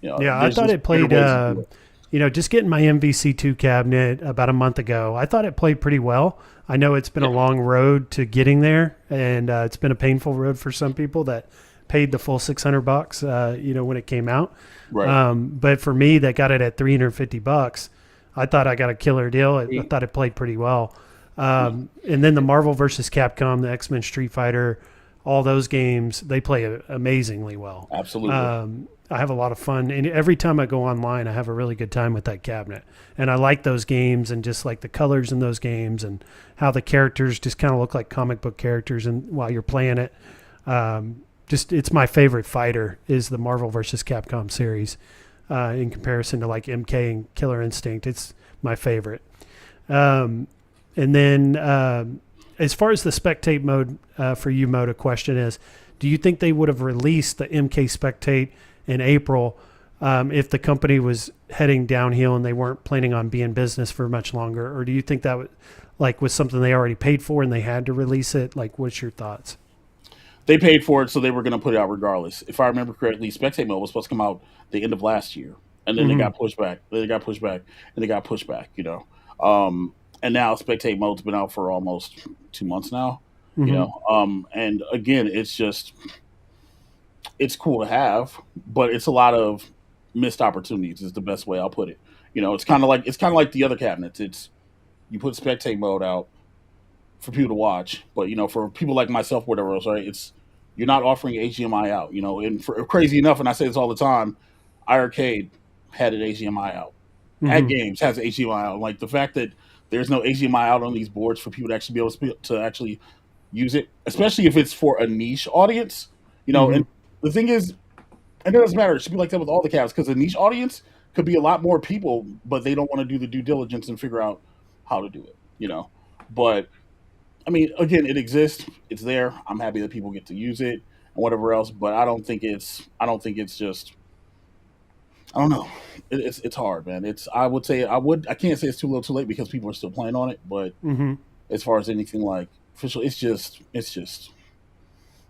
I thought it played, just getting my MVC2 cabinet about a month ago, I thought it played pretty well. I know it's been a long road to getting there, and it's been a painful road for some people that paid the full $600, when it came out. Right. But for me, that got it at $350. I thought I got a killer deal. I thought it played pretty well. And then the Marvel versus Capcom, the X-Men Street Fighter, all those games, they play amazingly well. Absolutely. I have a lot of fun. And every time I go online, I have a really good time with that cabinet. And I like those games and just like the colors in those games and how the characters just kind of look like comic book characters and while you're playing it. It's my favorite fighter is the Marvel versus Capcom series. in comparison to like MK and Killer Instinct. It's my favorite. And then as far as the spectate mode for you, Moda, question is, do you think they would have released the MK Spectate in April if the company was heading downhill and they weren't planning on being business for much longer? Or do you think that was something they already paid for and they had to release it? Like, what's your thoughts? They paid for it, so they were going to put it out regardless. If I remember correctly, Spectate mode was supposed to come out the end of last year, and then they got pushed back. They got pushed back, and they got pushed back. And now Spectate mode's been out for almost 2 months now. And again, it's cool to have, but it's a lot of missed opportunities. Is the best way I'll put it. It's kind of like the other cabinets. It's you put Spectate mode out for people to watch, but for people like myself, whatever else, right? You're not offering HDMI out, and for crazy enough, and I say this all the time, iArcade had an HDMI out. AtGames has an HDMI out. Like the fact that there's no HDMI out on these boards for people to actually be able to actually use it, especially if it's for a niche audience, and the thing is, and it doesn't matter, it should be like that with all the cabs, because a niche audience could be a lot more people, but they don't want to do the due diligence and figure out how to do it, but I mean, again, it exists. It's there. I'm happy that people get to use it and whatever else. But I don't think it's just. I don't know. It's hard, man. I can't say it's too little, too late because people are still playing on it. But as far as anything like official, it's just,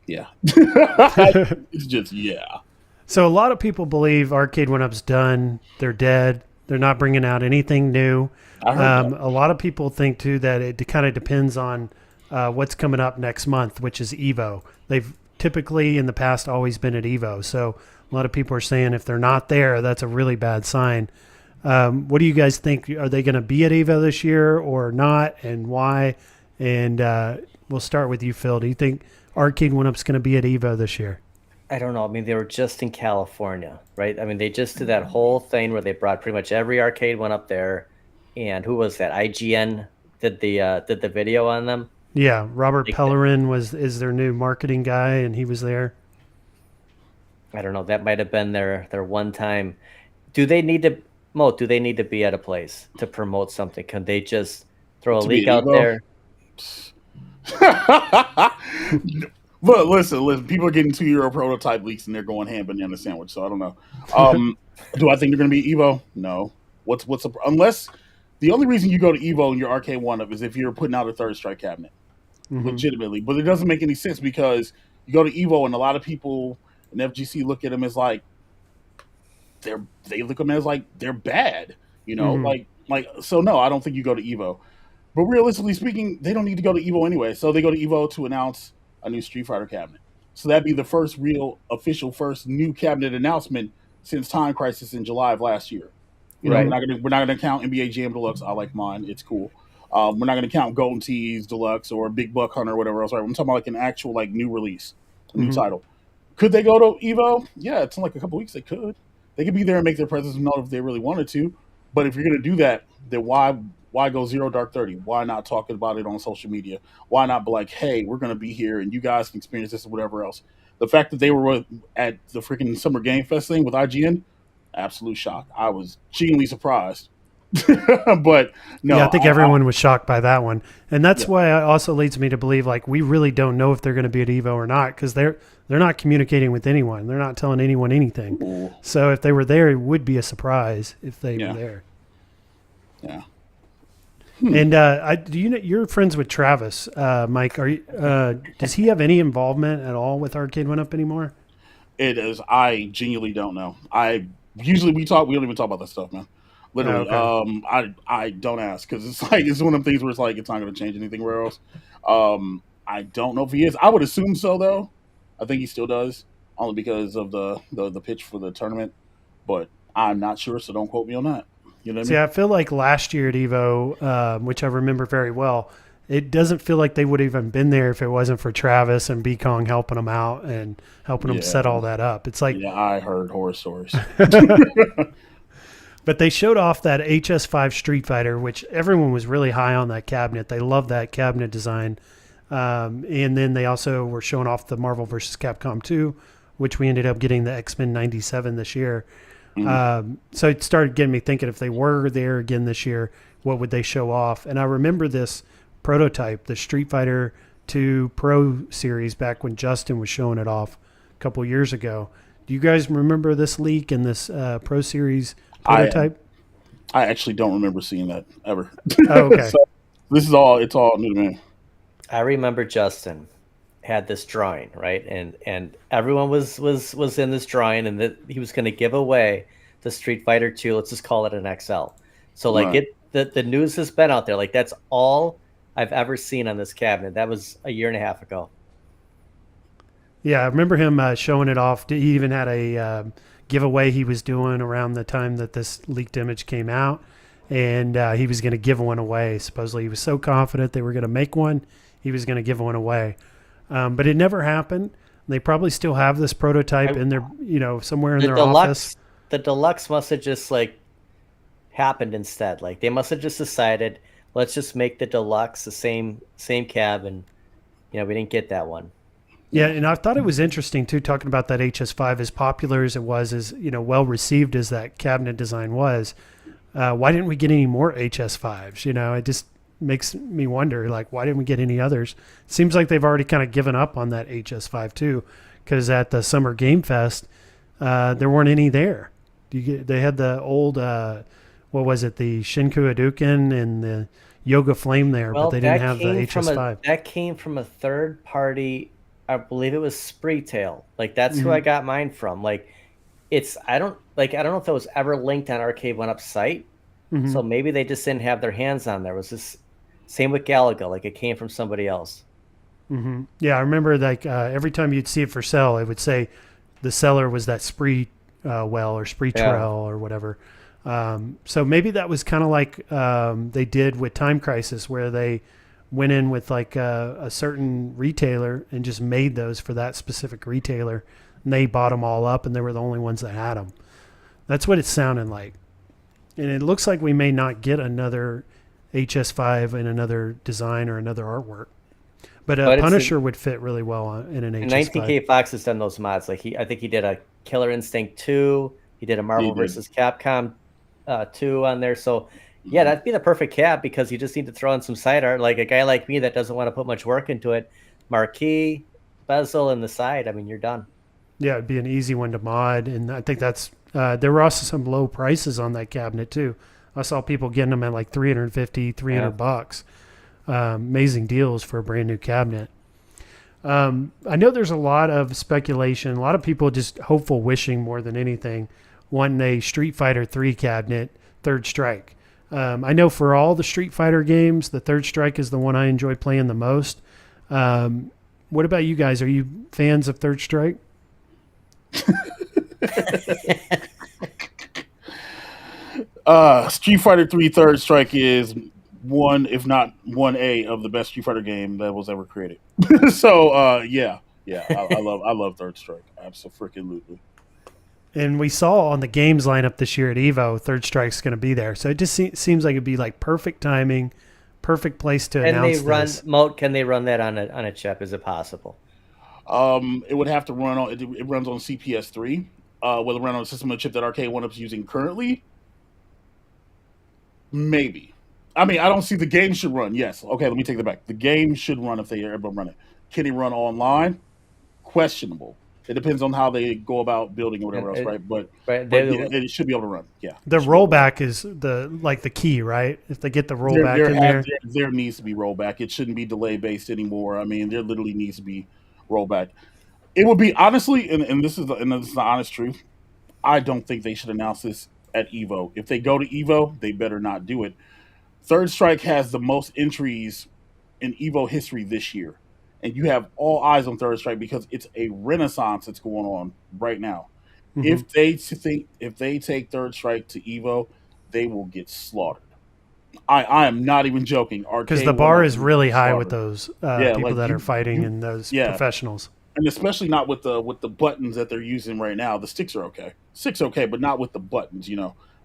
yeah. It's just, yeah. So a lot of people believe Arcade 1-Up's done. They're dead. They're not bringing out anything new. I heard that. A lot of people think too that it kind of depends on what's coming up next month, which is Evo. They've typically in the past always been at Evo. So a lot of people are saying if they're not there, that's a really bad sign. What do you guys think? Are they going to be at Evo this year or not, and why? And we'll start with you, Phil. Do you think Arcade 1-Up's going to be at Evo this year? I don't know. I mean, they were just in California, right? I mean, they just did that whole thing where they brought pretty much every arcade one up there. And who was that? IGN did the video on them. Yeah, Robert Pellerin is their new marketing guy, and he was there. I don't know. That might have been their one time. Do they need to be at a place to promote something? Can they just throw a leak out there? But listen, people are getting €2 prototype leaks and they're going ham banana sandwich. So I don't know. Do I think they're going to be Evo? No. Unless the only reason you go to Evo in your Arcade 1-Up is if you're putting out a third strike cabinet, legitimately. But it doesn't make any sense because you go to Evo and a lot of people in FGC look at them as like they look at them as like they're bad, So no, I don't think you go to Evo. But realistically speaking, they don't need to go to Evo anyway. So they go to Evo to announce a new Street Fighter cabinet. So that'd be the first real official new cabinet announcement since Time Crisis in July of last year. We're not gonna count NBA Jam Deluxe. I like mine; it's cool. We're not gonna count Golden Tees Deluxe or Big Buck Hunter or whatever else. Right? I'm talking about like an actual new release, a new title. Could they go to Evo? Yeah, it's in like a couple weeks. They could. They could be there and make their presence known if they really wanted to. But if you're gonna do that, then why go Zero Dark 30? Why not talk about it on social media? Why not be like, hey, we're gonna be here and you guys can experience this or whatever else? The fact that they were at the freaking Summer Game Fest thing with IGN. Absolute shock. I was genuinely surprised. But no. Yeah, I think everyone was shocked by that one. And that's why it also leads me to believe we really don't know if they're going to be at Evo or not because they're not communicating with anyone. They're not telling anyone anything. Ooh. So if they were there, it would be a surprise if they were there. Yeah. And you're friends with Travis, Mike. Does he have any involvement at all with Arcade 1-Up anymore? It is. I genuinely don't know. We don't even talk about that stuff, man. Literally. Oh, okay. I don't ask because it's one of the things where it's like it's not going to change anything where else. I don't know if he is. I would assume so though. I think he still does, only because of the pitch for the tournament. But I'm not sure, so don't quote me on that. You know what I mean? I feel like last year at Evo, which I remember very well, it doesn't feel like they would have even been there if it wasn't for Travis and B-Kong helping them out and helping them set all that up. It's like I heard horror stories. But they showed off that HS5 Street Fighter, which everyone was really high on that cabinet. They loved that cabinet design. And then they also were showing off the Marvel vs. Capcom 2, which we ended up getting the X-Men 97 this year. So it started getting me thinking, if they were there again this year, what would they show off? And I remember this prototype, the Street Fighter 2 Pro series, back when Justin was showing it off a couple years ago. Do you guys remember this leak and this Pro Series prototype? I actually don't remember seeing that ever. Oh, okay. So it's all new to me. I remember Justin had this drawing, right? And everyone was in this drawing, and that he was going to give away the Street Fighter 2. Let's just call it an XL. So like Right. the news has been out there. Like that's all I've ever seen on this cabinet. That was a year and a half ago. Yeah, I remember him showing it off. He even had a giveaway he was doing around the time that this leaked image came out, and he was going to give one away. Supposedly, he was so confident they were going to make one, he was going to give one away. But it never happened. They probably still have this prototype in their, somewhere in their office. The deluxe must have just like happened instead. Like they must have just decided, let's just make the deluxe the same cab, and we didn't get that one. Yeah, and I thought it was interesting too, talking about that HS5, as popular as it was, as well received as that cabinet design was. Why didn't we get any more HS5s? It just makes me wonder, like, why didn't we get any others? It seems like they've already kind of given up on that HS5 too, because at the Summer Game Fest, there weren't any there. They had the old, what was it, the Shinku Hadouken and the Yoga Flame there, but they didn't have the HS5. That came from a third party. I believe it was Spreetail. Like that's who I got mine from. Like I don't know if that was ever linked on Arcade 1Up site. So maybe they just didn't have their hands on there. It was this same with Galaga, like it came from somebody else. Yeah, I remember like every time you'd see it for sale, it would say the seller was that Spree well or Spree Trail or whatever. So maybe that was kind of like they did with Time Crisis, where they went in with like a certain retailer and just made those for that specific retailer, and they bought them all up, and they were the only ones that had them. That's what it's sounding like. And it looks like we may not get another HS5 in another design or another artwork. But Punisher would fit really well in an HS5. 19K Fox has done those mods. Like I think he did a Killer Instinct 2. He did a Marvel vs. Capcom 2 on there. So yeah, that'd be the perfect cab, because you just need to throw in some side art. Like a guy like me that doesn't want to put much work into it, marquee, bezel, and the side. I mean, you're done. Yeah, it'd be an easy one to mod, and I think that's there were also some low prices on that cabinet too. I saw people getting them at like $350-$300. Amazing deals for a brand new cabinet. I know there's a lot of speculation, a lot of people just hopeful wishing more than anything, wanting a Street Fighter 3 cabinet, Third Strike. I know for all the Street Fighter games, the Third Strike is the one I enjoy playing the most. What about you guys? Are you fans of Third Strike? Street Fighter 3 Third Strike is one, if not 1A, of the best Street Fighter game that was ever created. So I love Third Strike. Absolutely. And we saw on the games lineup this year at EVO, Third Strike's going to be there. So it just seems like it'd be like perfect timing, perfect place to announce this. Can they run that on a chip? Is it possible? It would have to run on. It runs on CPS3. Will it run on a system of chip that Arcade 1Up's using currently? Maybe. I mean, I don't see the game should run. Yes. Okay, let me take that back. The game should run if they ever run it. Can it run online? Questionable. It depends on how they go about building or whatever else, right? But it should be able to run. Yeah. The rollback is the key, right? If they get the rollback in there, there needs to be rollback. It shouldn't be delay based anymore. I mean, there literally needs to be rollback. It would be honestly, and this is the honest truth. I don't think they should announce this at EVO. If they go to EVO, they better not do it. Third Strike has the most entries in EVO history this year. And you have all eyes on Third Strike because it's a renaissance that's going on right now. If they take Third Strike to EVO, they will get slaughtered. I am not even joking. Because the bar is really high with those people that are fighting and those professionals. And especially not with the buttons that they're using right now. The sticks are okay. Sticks okay, but not with the buttons.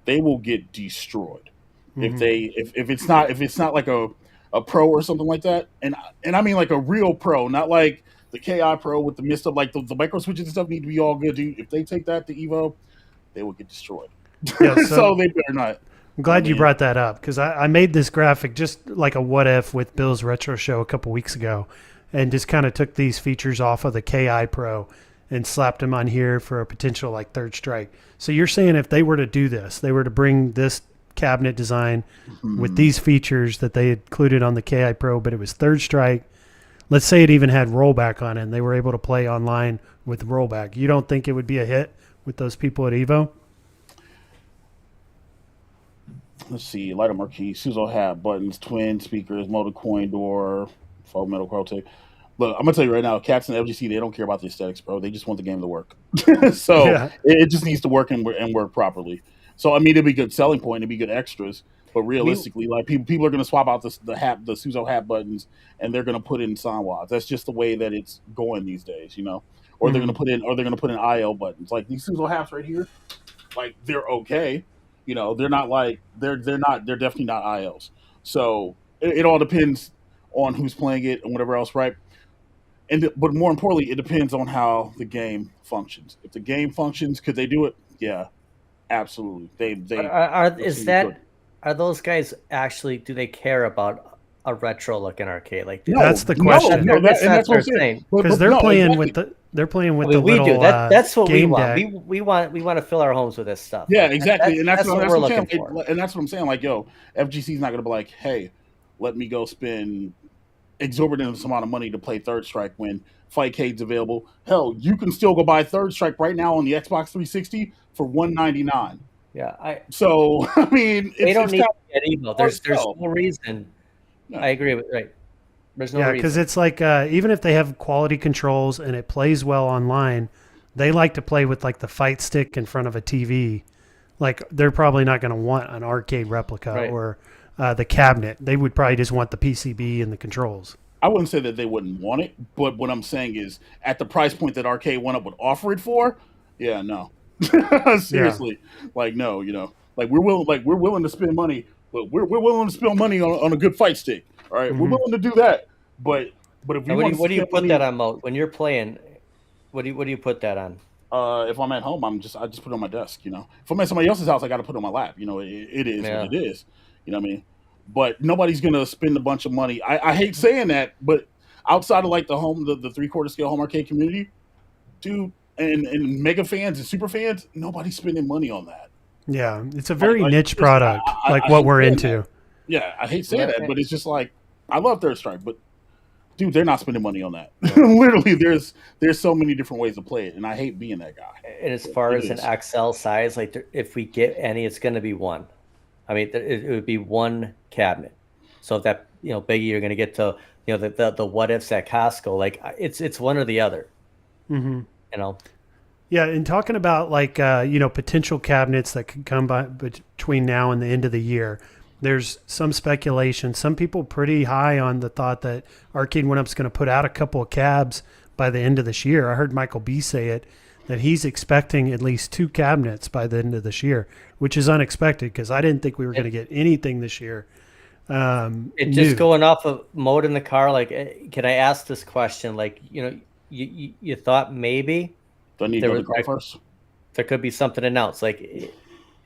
They will get destroyed if it's not like a pro or something like that, and I mean like a real pro, not like the KI Pro with the mist up, like the micro switches and stuff need to be all good, dude. If they take that to EVO, they would get destroyed. Yeah, So they better not. I'm glad you brought that up because I made this graphic just like a what if with Bill's Retro Show a couple weeks ago and just kind of took these features off of the KI Pro and slapped them on here for a potential like third strike. So you're saying if they were to do this, they were to bring this cabinet design with these features that they included on the KI Pro, but it was third strike. Let's say it even had rollback on it and they were able to play online with rollback. You don't think it would be a hit with those people at Evo? Let's see, light up marquee, Suzo hat, buttons, twin speakers, motor coin door, faux metal crow. Look, I'm gonna tell you right now, Cats and LGC, they don't care about the aesthetics, bro. They just want the game to work. So it just needs to work and work properly. So I mean, it'd be good selling point, it'd be good extras. But realistically, like people are gonna swap out the Suzo hat buttons, and they're gonna put in Sanwas. That's just the way that it's going these days, you know. Or they're gonna put in IL buttons, like these Suzo hats right here. Like they're okay. You know, they're not like they're definitely not ILs. So it all depends on who's playing it and whatever else, right? But more importantly, it depends on how the game functions. If the game functions, could they do it? Yeah, absolutely. Are those guys actually? Do they care about a retro looking arcade? Like that's the question. That's what I'm saying. Because they're playing with the little. Do. That's what we want. Deck. We want to fill our homes with this stuff. Yeah, exactly. That's what we're looking for. And that's what I'm saying. Like, yo, FGC's not gonna be like, hey, let me go spend exorbitant amount of money to play Third Strike when Fightcade's available. Hell, you can still go buy Third Strike right now on the Xbox 360 for $199. Yeah, So I mean, they don't need to get Evo. There's no reason. Yeah. I agree with right. There's no reason. Because it's like even if they have quality controls and it plays well online, they like to play with like the fight stick in front of a TV. Like they're probably not going to want an arcade replica or the cabinet. They would probably just want the PCB and the controls. I wouldn't say that they wouldn't want it, but what I'm saying is at the price point that Arcade One Up would offer it for, yeah, no. Seriously, like no, you know, like we're willing to spend money, but we're willing to spend money on a good fight stick. All right, we're willing to do that, but if we what do you put that on, Mo? When you're playing, what do you put that on? If I'm at home, I just put it on my desk. You know, if I'm at somebody else's house, I got to put it on my lap. You know, it is what it is. You know what I mean? But nobody's gonna spend a bunch of money. I hate saying that, but outside of like the 3/4 scale home arcade community, dude. And mega fans and super fans, nobody's spending money on that. Yeah, it's a very niche product, like what we're into. That. Yeah, I hate saying that, but it's just like I love Third Strike, but dude, they're not spending money on that. Literally, there's so many different ways to play it, and I hate being that guy. And as far as an XL size, like if we get any, it's going to be one. I mean, it would be one cabinet. So if that Biggie, you're going to get to the what ifs at Costco. Like it's one or the other. Mm-hmm. Yeah, and talking about like potential cabinets that could come by between now and the end of the year, there's some speculation. Some people pretty high on the thought that Arcade One Up's going to put out a couple of cabs by the end of this year. I heard Michael B say it, that he's expecting at least 2 cabinets by the end of this year, which is unexpected because I didn't think we were going to get anything this year. Just going off of mode in the car, like, can I ask this question? Like, you thought maybe do I need to go to the car first? There could be something announced, like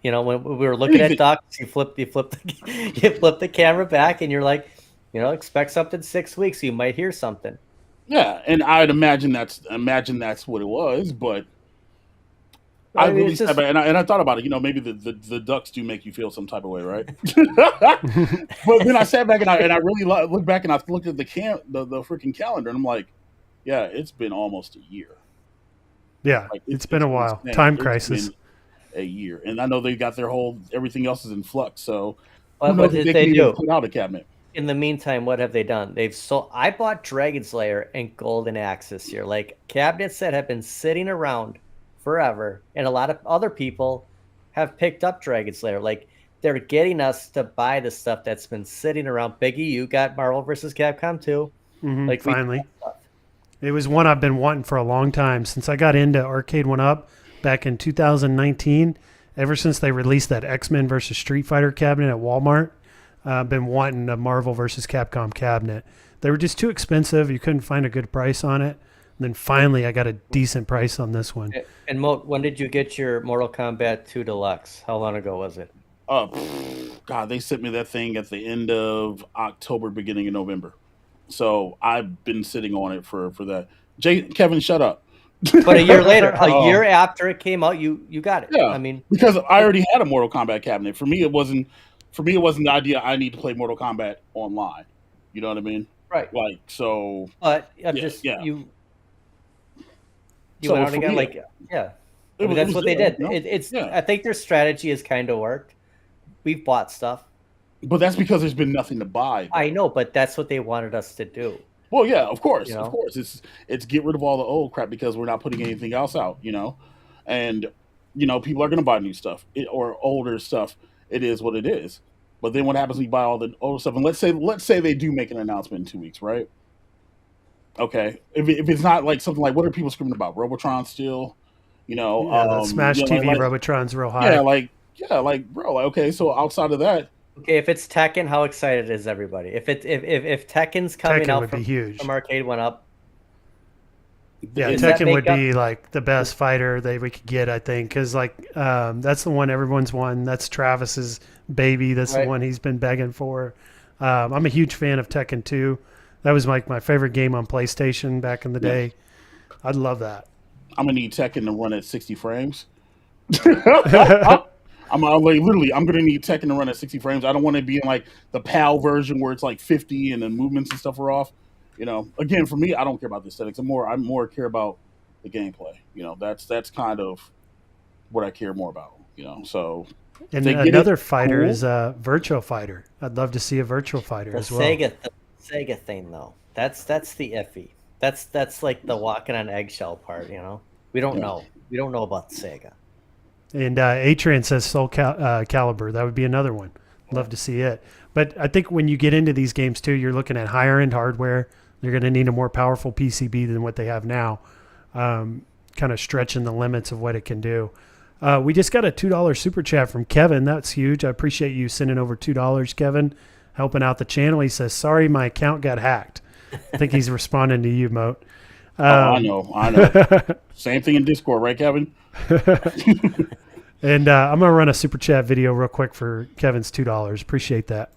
when we were looking at docs, you flip the camera back, and you're like, expect something 6 weeks. You might hear something. Yeah, and I'd imagine that's what it was, but I really just, and I thought about it. Maybe the ducks do make you feel some type of way, right? But then I sat back and I really looked back and I looked at the freaking calendar, and I'm like, yeah, it's been almost a year. Yeah, like, it's been a while. Time crisis. A year, and I know they got everything else is in flux. So, what did they do? Put out a cabinet. In the meantime, what have they done? I bought Dragon's Lair and Golden Axe this year, like cabinets that have been sitting around forever, and a lot of other people have picked up Dragon's Lair. Like they're getting us to buy the stuff that's been sitting around. Biggie, you got Marvel vs. Capcom too. Mm-hmm, like finally. It was one I've been wanting for a long time since I got into Arcade One Up back in 2019. Ever since they released that X-Men versus Street Fighter cabinet at Walmart, I've been wanting a Marvel versus Capcom cabinet. They were just too expensive. You couldn't find a good price on it. then finally I got a decent price on this one. And when did you get your Mortal Kombat 2 Deluxe? How long ago was it? God, they sent me that thing at the end of October, beginning of November. So I've been sitting on it for that. Kevin, shut up. But a year later, a year after it came out, you got it. Yeah, I mean, because I already had a Mortal Kombat cabinet. For me, it wasn't the idea I need to play Mortal Kombat online. You know what I mean? right. Like, so. But I'm Yeah, just yeah. you So went out for again, me, like yeah. I it mean, was, that's what they did. you know? It's Yeah. I think their strategy has kind of worked. We've bought stuff. But that's because there's been nothing to buy. Though. I know, but that's what they wanted us to do. Well, yeah, of course, You know? of course. It's get rid of all the old crap because we're not putting anything else out, and people are going to buy new stuff or older stuff. It is what it is. But then what happens when you buy all the old stuff? And let's say they do make an announcement in 2 weeks, right? Okay, if it's not like something like what are people screaming about? Robotron still, Smash TV like, Robotron's real high. Bro, like, okay, so outside of that. Okay, if it's Tekken, how excited is everybody? If Tekken's coming Tekken out would be huge. from Arcade went up. Yeah, Does that Tekken make would be like the best fighter that we could get, I think, because that's the one everyone's won. That's Travis's baby. That's Right. the one he's been begging for. I'm a huge fan of Tekken 2. That was like my favorite game on PlayStation back in the day. I'd love that. I'm gonna need Tekken to run at 60 frames. I'm gonna need Tekken to run at 60 frames. I don't want to be in like the PAL version where it's like 50 and the movements and stuff are off. Again, for me, I don't care about the aesthetics. I more care about the gameplay. That's kind of what I care more about. So. And another fighter is a Virtual Fighter. I'd love to see a Virtual Fighter as well. The Sega thing, though, that's the iffy. That's like the walking on eggshell part. We don't know. We don't know about Sega. And Atran says Soul Calibur. That would be another one. Love to see it. But I think when you get into these games, too, you're looking at higher-end hardware. They're going to need a more powerful PCB than what they have now, kind of stretching the limits of what it can do. We just got a $2 super chat from Kevin. That's huge. I appreciate you sending over $2, Kevin, helping out the channel. He says, sorry, my account got hacked. I think he's responding to you, Moat. I know. Same thing in Discord, right, Kevin? And I'm going to run a super chat video real quick for Kevin's $2. Appreciate that.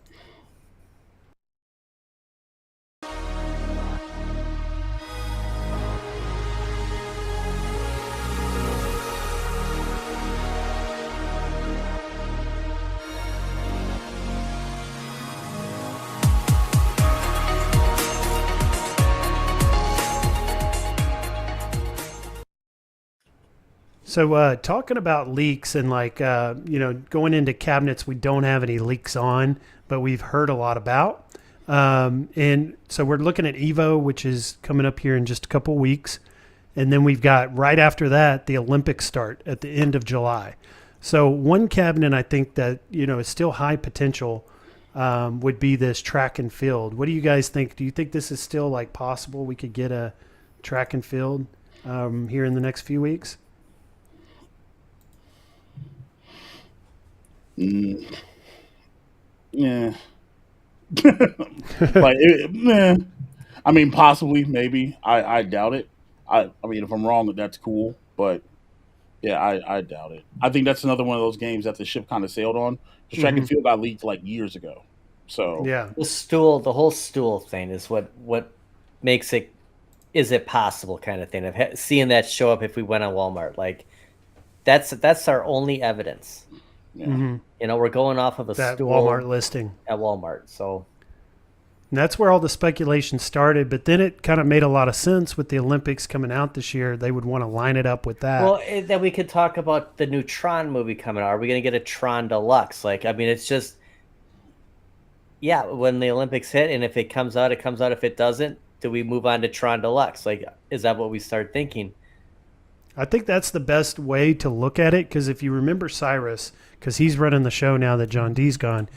So talking about leaks and going into cabinets we don't have any leaks on, but we've heard a lot about. And so we're looking at Evo, which is coming up here in just a couple weeks. And then we've got right after that, the Olympics start at the end of July. So one cabinet I think that, is still high potential would be this track and field. What do you guys think? Do you think this is still possible? We could get a track and field here in the next few weeks? Yeah. I mean, possibly, maybe. I doubt it. I mean, if I'm wrong, that's cool. But yeah, I doubt it. I think that's another one of those games that the ship kind of sailed on. The track and field got leaked years ago. So yeah, the whole stool thing is what makes it. Is it possible kind of thing of seeing that show up if we went on Walmart? That's our only evidence. Yeah. Mm-hmm. We're going off of that stool Walmart listing at Walmart. So and that's where all the speculation started. But then it kind of made a lot of sense with the Olympics coming out this year. They would want to line it up with that. Well, then we could talk about the new Tron movie coming out. Are we going to get a Tron Deluxe? It's just, when the Olympics hit, and if it comes out, it comes out. If it doesn't, do we move on to Tron Deluxe? Is that what we start thinking? I think that's the best way to look at it, because if you remember Cyrus, because he's running the show now that John D's gone,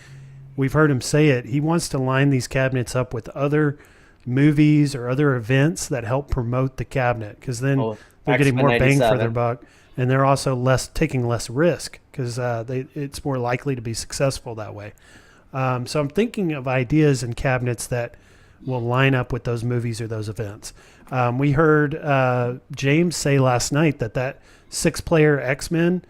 we've heard him say it. He wants to line these cabinets up with other movies or other events that help promote the cabinet, because then they're getting more bang for their buck, and they're also taking less risk because it's more likely to be successful that way. So I'm thinking of ideas and cabinets that will line up with those movies or those events. We heard James say last night that 6-player X-Men,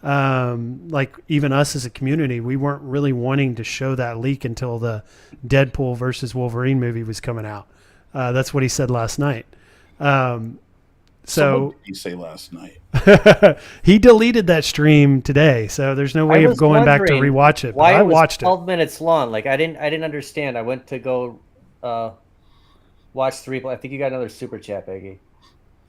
like even us as a community, we weren't really wanting to show that leak until the Deadpool versus Wolverine movie was coming out. That's what he said last night. So what did he say last night? He deleted that stream today, so there's no way of going back to rewatch it. But why I it was watched 12 minutes long. Like I didn't understand. I went to go watch the replay. I think you got another super chat, Peggy.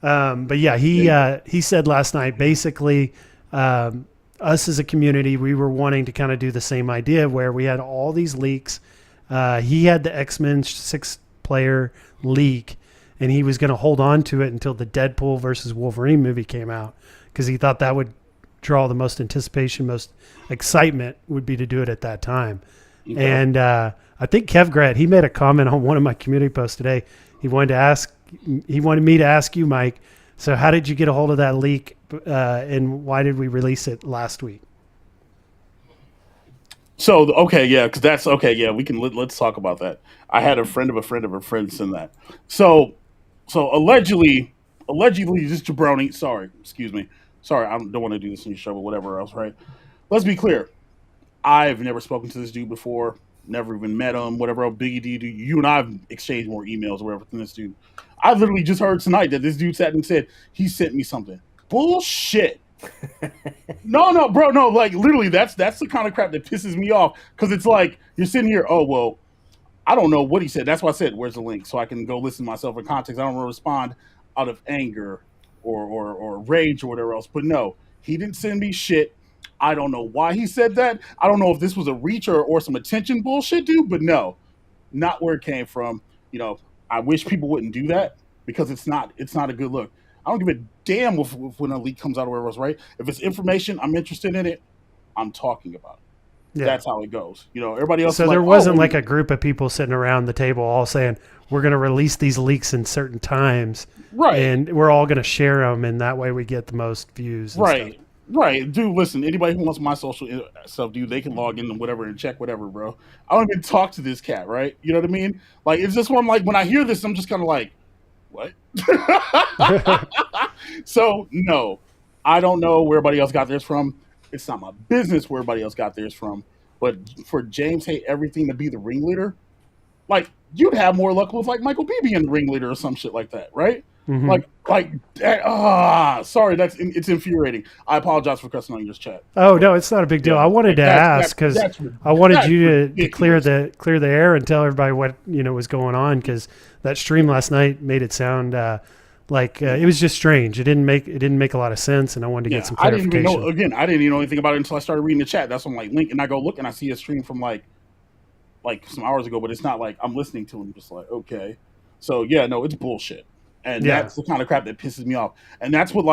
But yeah, he said last night basically, us as a community, we were wanting to kind of do the same idea where we had all these leaks. He had the X-Men 6-player leak, and he was going to hold on to it until the Deadpool versus Wolverine movie came out because he thought that would draw the most anticipation, most excitement would be to do it at that time. Okay. And I think Kev Gret, he made a comment on one of my community posts today. He wanted me to ask you, Mike, so how did you get a hold of that leak and why did we release it last week? So, okay, yeah, because that's okay. Yeah, let's talk about that. I had a friend of a friend of a friend send that. So allegedly, this jabroni. Sorry, excuse me. Sorry, I don't want to do this in your show, but whatever else, right? Let's be clear. I've never spoken to this dude before. Never even met him. Whatever else, Biggie D. You and I have exchanged more emails or whatever than this dude. I literally just heard tonight that this dude sat and said he sent me something. Bullshit. No, bro, no. Like literally, that's the kind of crap that pisses me off because it's like you're sitting here. Oh well. I don't know what he said. That's why I said, where's the link? So I can go listen to myself in context. I don't want to respond out of anger or rage or whatever else. But no, he didn't send me shit. I don't know why he said that. I don't know if this was a reach or some attention bullshit, dude. But no, not where it came from. You know, I wish people wouldn't do that because it's not a good look. I don't give a damn when a leak comes out or whatever else, right? If it's information, I'm interested in it. I'm talking about it. Yeah. That's how it goes. You know, everybody else. So there wasn't like a group of people sitting around the table all saying, we're going to release these leaks in certain times. Right. And we're all going to share them. And that way we get the most views. And right. Stuff. Right. Dude, listen, anybody who wants my social stuff, dude, they can log in and whatever and check whatever, bro. I don't even talk to this cat, right? You know what I mean? Like, it's just one, like, when I hear this, I'm just kind of like, what? So, no, I don't know where everybody else got theirs from. It's not my business where everybody else got theirs from. But for James Hate Everything to be the ringleader, like, you'd have more luck with, like, Michael B being the ringleader or some shit like that, right? Mm-hmm. Sorry, it's infuriating. I apologize for cussing on your chat. Oh, no, it's not a big deal. I wanted to ask because I wanted you to clear the air and tell everybody what, was going on because that stream last night made it sound like it was just strange. It didn't make a lot of sense, and I wanted to get some clarification. I didn't even know anything about it until I started reading the chat. That's when I'm like, link, and I go look and I see a stream from like some hours ago, but it's not like I'm listening to it. Just like, okay. So yeah, no, it's bullshit. And that's the kind of crap that pisses me off. And that's what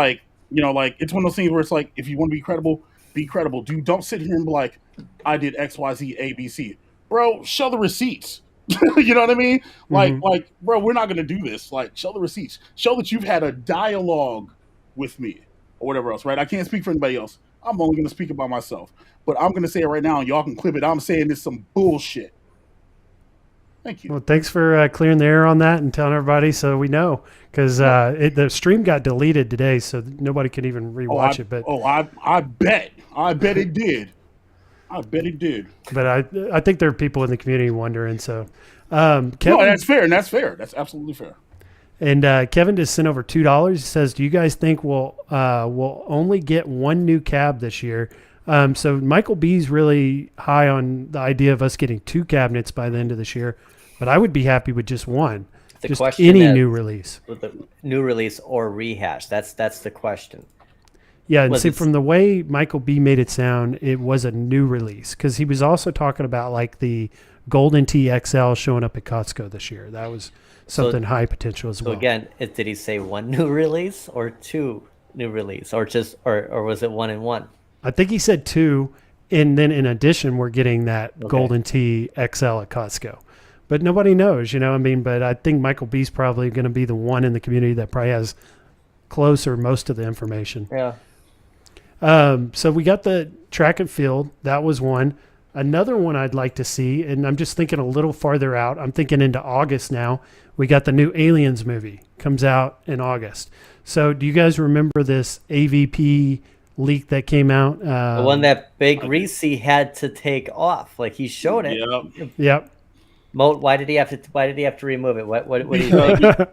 it's one of those things where it's like, if you want to be credible, be credible. Dude, don't sit here and be like, I did X, Y, Z, A, B, C. Bro, show the receipts. You know what I mean? Like, bro, we're not going to do this. Like, show the receipts. Show that you've had a dialogue with me or whatever else, right? I can't speak for anybody else. I'm only going to speak about myself. But I'm going to say it right now, and y'all can clip it. I'm saying this some bullshit. Thank you. Well, thanks for clearing the air on that and telling everybody so we know. Because the stream got deleted today, so nobody can even rewatch it. But I bet it did. I bet it did. But I think there are people in the community wondering. So, Kevin, no, that's fair, and that's fair. That's absolutely fair. And Kevin just sent over $2. He says, "Do you guys think we'll only get one new cab this year?" So Michael B's really high on the idea of us getting 2 cabinets by the end of this year, but I would be happy with just one. Just any new release. With the new release or rehash. That's the question. Yeah, and see, from the way Michael B made it sound, it was a new release because he was also talking about like the Golden Tee XL showing up at Costco this year. That was something high potential as well. So again, did he say 1 new release or 2 new release or just or was it 1 and 1? I think he said 2, and then in addition, we're getting that Golden Tee XL at Costco. But nobody knows, but I think Michael B's probably going to be the one in the community that probably has closer most of the information. Yeah. So we got the track and field. That was one. Another one I'd like to see, and I'm just thinking a little farther out. I'm thinking into August now. We got the new Aliens movie comes out in August. So do you guys remember this AVP leak that came out? The one that Big Reese had to take off. Like he showed it. Yep. Mo, why did he have to remove it? What do you think?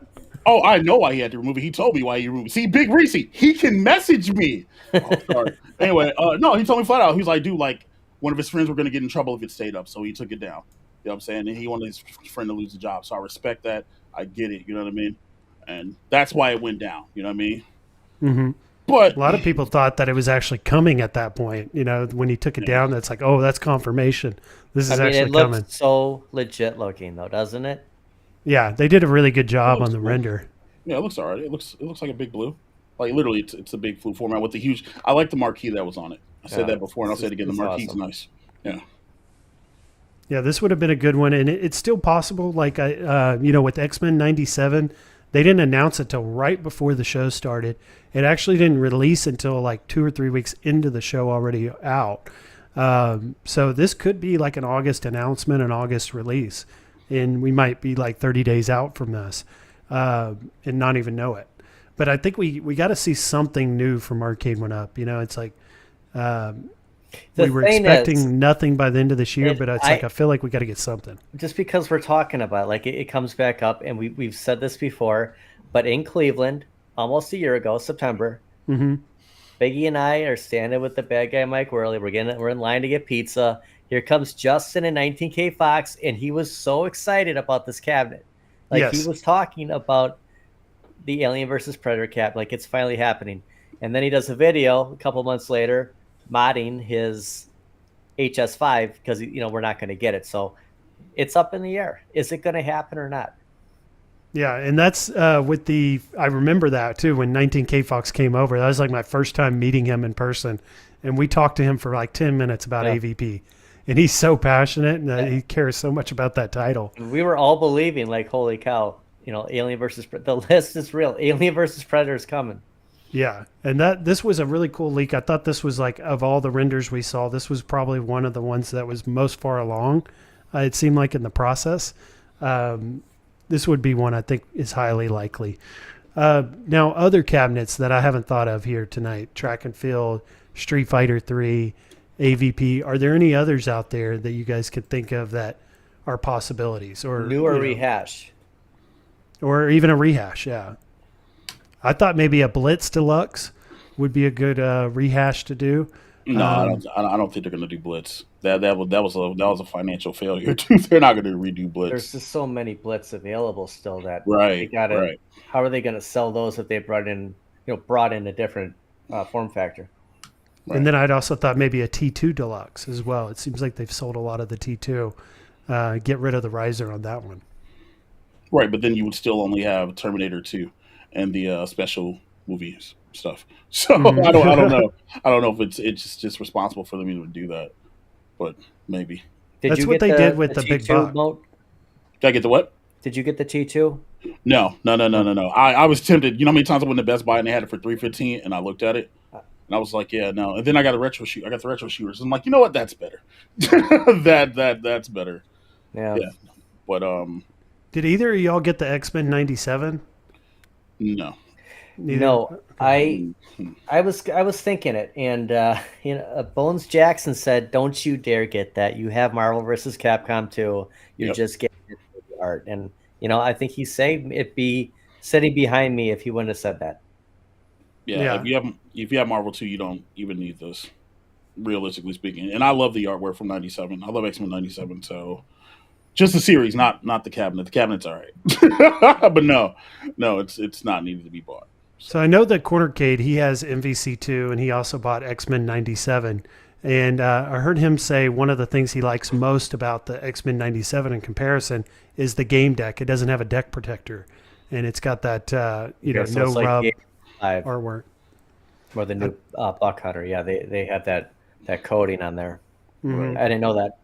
Oh, I know why he had to remove it. He told me why he removed it. See, Big Reese, he can message me. Oh, sorry. Anyway, no, he told me flat out. He was like, dude, like, one of his friends were going to get in trouble if it stayed up, so he took it down. You know what I'm saying? And he wanted his friend to lose the job. So I respect that. I get it. You know what I mean? And that's why it went down. You know what I mean? Mm-hmm. But a lot of people thought that it was actually coming at that point. You know, when he took it down, that's like, oh, that's confirmation. This is actually coming. It looks so legit looking, though, doesn't it? Yeah, they did a really good job on the render. Yeah, it looks all right. It looks like a big blue. Like literally, it's a big blue format with the huge. I like the marquee that was on it. I said that before, and I'll say it again. The marquee's awesome. Nice. Yeah. Yeah, this would have been a good one, and it's still possible. Like with X-Men '97, they didn't announce it till right before the show started. It actually didn't release until like 2 or 3 weeks into the show already out. So this could be like an August announcement, an August release, and we might be like 30 days out from this and not even know it. But I think we got to see something new from Arcade One Up. You know, it's like we were expecting nothing by the end of this year, but I feel like we got to get something. Just because we're talking about like it comes back up, and we've said this before, but in Cleveland, almost a year ago, September, Biggie and I are standing with the bad guy Mike Worley. We're in line to get pizza. Here comes Justin and 19K Fox, and he was so excited about this cabinet. Like he was talking about the Alien versus Predator cap, like it's finally happening. And then he does a video a couple months later modding his HS5 because we're not going to get it. So it's up in the air. Is it going to happen or not? Yeah, and that's I remember that too when 19K Fox came over. That was like my first time meeting him in person, and we talked to him for like 10 minutes about AVP. And he's so passionate, and he cares so much about that title. And we were all believing, like, holy cow, Alien versus the list is real. Alien versus Predator is coming. Yeah, and this was a really cool leak. I thought this was like, of all the renders we saw, this was probably one of the ones that was most far along. It seemed like in the process. This would be one I think is highly likely. Now, other cabinets that I haven't thought of here tonight: Track and Field, Street Fighter 3, AVP. Are there any others out there that you guys could think of that are possibilities, or new or rehash, or even a rehash? Yeah, I thought maybe a Blitz Deluxe would be a good rehash to do. No, I don't think they're going to do Blitz. That was a financial failure too. They're not going to redo Blitz. There's just so many Blitz available still that right. How are they going to sell those if they brought in a different form factor? Right. And then I'd also thought maybe a T2 Deluxe as well. It seems like they've sold a lot of the T2. Get rid of the riser on that one. Right, but then you would still only have Terminator 2 and the special movies stuff. So I don't know. I don't know if it's just responsible for them to do that, but maybe. That's what they did with the big buck. Did I get the what? Did you get the T2? No. I was tempted. You know how many times I went to Best Buy and they had it for $315, and I looked at it. And I was like, yeah, no. And then I got a retro shoot. I got the retro shooters. I'm like, you know what? That's better. That's better. Yeah. But did either of y'all get the X-Men '97? No. Neither? No. I was thinking it, and Bones Jackson said, "Don't you dare get that. You have Marvel versus Capcom 2. You're just getting it for the art." And I think he's saying it'd be sitting behind me if he wouldn't have said that. Yeah. If you have Marvel 2, you don't even need this, realistically speaking. And I love the artwork from '97. I love X-Men '97. So just the series, not the cabinet. The cabinet's all right, but no, it's not needed to be bought. So I know that Countercade, he has MVC2, and he also bought X-Men '97. And I heard him say one of the things he likes most about the X-Men '97 in comparison is the game deck. It doesn't have a deck protector, and it's got that so no rub artwork. Or the new Buck Hunter. Yeah, they have that coating on there. Mm-hmm. I didn't know that.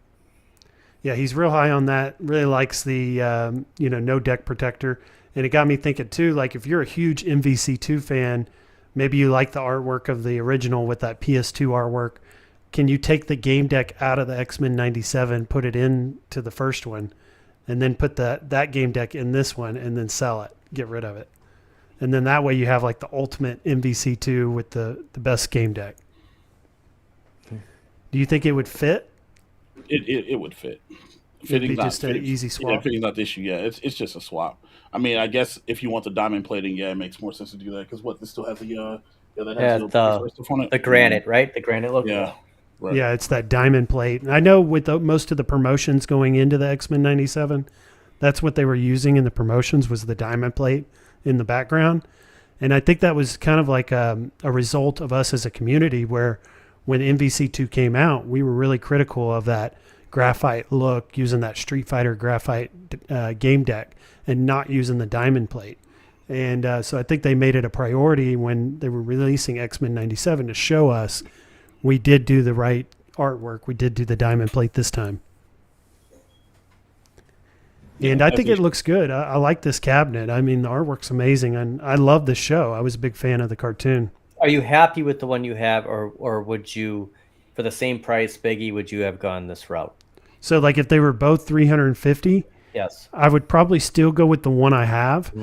Yeah, he's real high on that. Really likes the no deck protector. And it got me thinking too, like if you're a huge MVC2 fan, maybe you like the artwork of the original with that PS2 artwork. can you take the game deck out of the X-Men 97, put it into the first one, and then put that game deck in this one and then sell it, get rid of it. And then that way you have like the ultimate MVC2 with the best game deck. Do you think it would fit? It would fit. It'd be just an easy swap. Yeah, fitting's not the issue. Yeah, it's just a swap. I mean, I guess if you want the diamond plating, yeah, it makes more sense to do that because this still has the the granite, right? The granite look. Yeah. Right. Yeah, it's that diamond plate. And I know with most of the promotions going into the X-Men 97, that's what they were using in the promotions was the diamond plate in the background. And I think that was kind of like a result of us as a community where when MVC2 came out, we were really critical of that graphite look using that Street Fighter graphite game deck and not using the diamond plate. And so I think they made it a priority when they were releasing X-Men 97 to show us we did do the right artwork. We did do the diamond plate this time. And I think it looks good. I like this cabinet. I mean, the artwork's amazing. And I love the show. I was a big fan of the cartoon. Are you happy with the one you have, or would you, for the same price, Biggie, would you have gone this route? So, like, if they were both $350, yes, I would probably still go with the one I have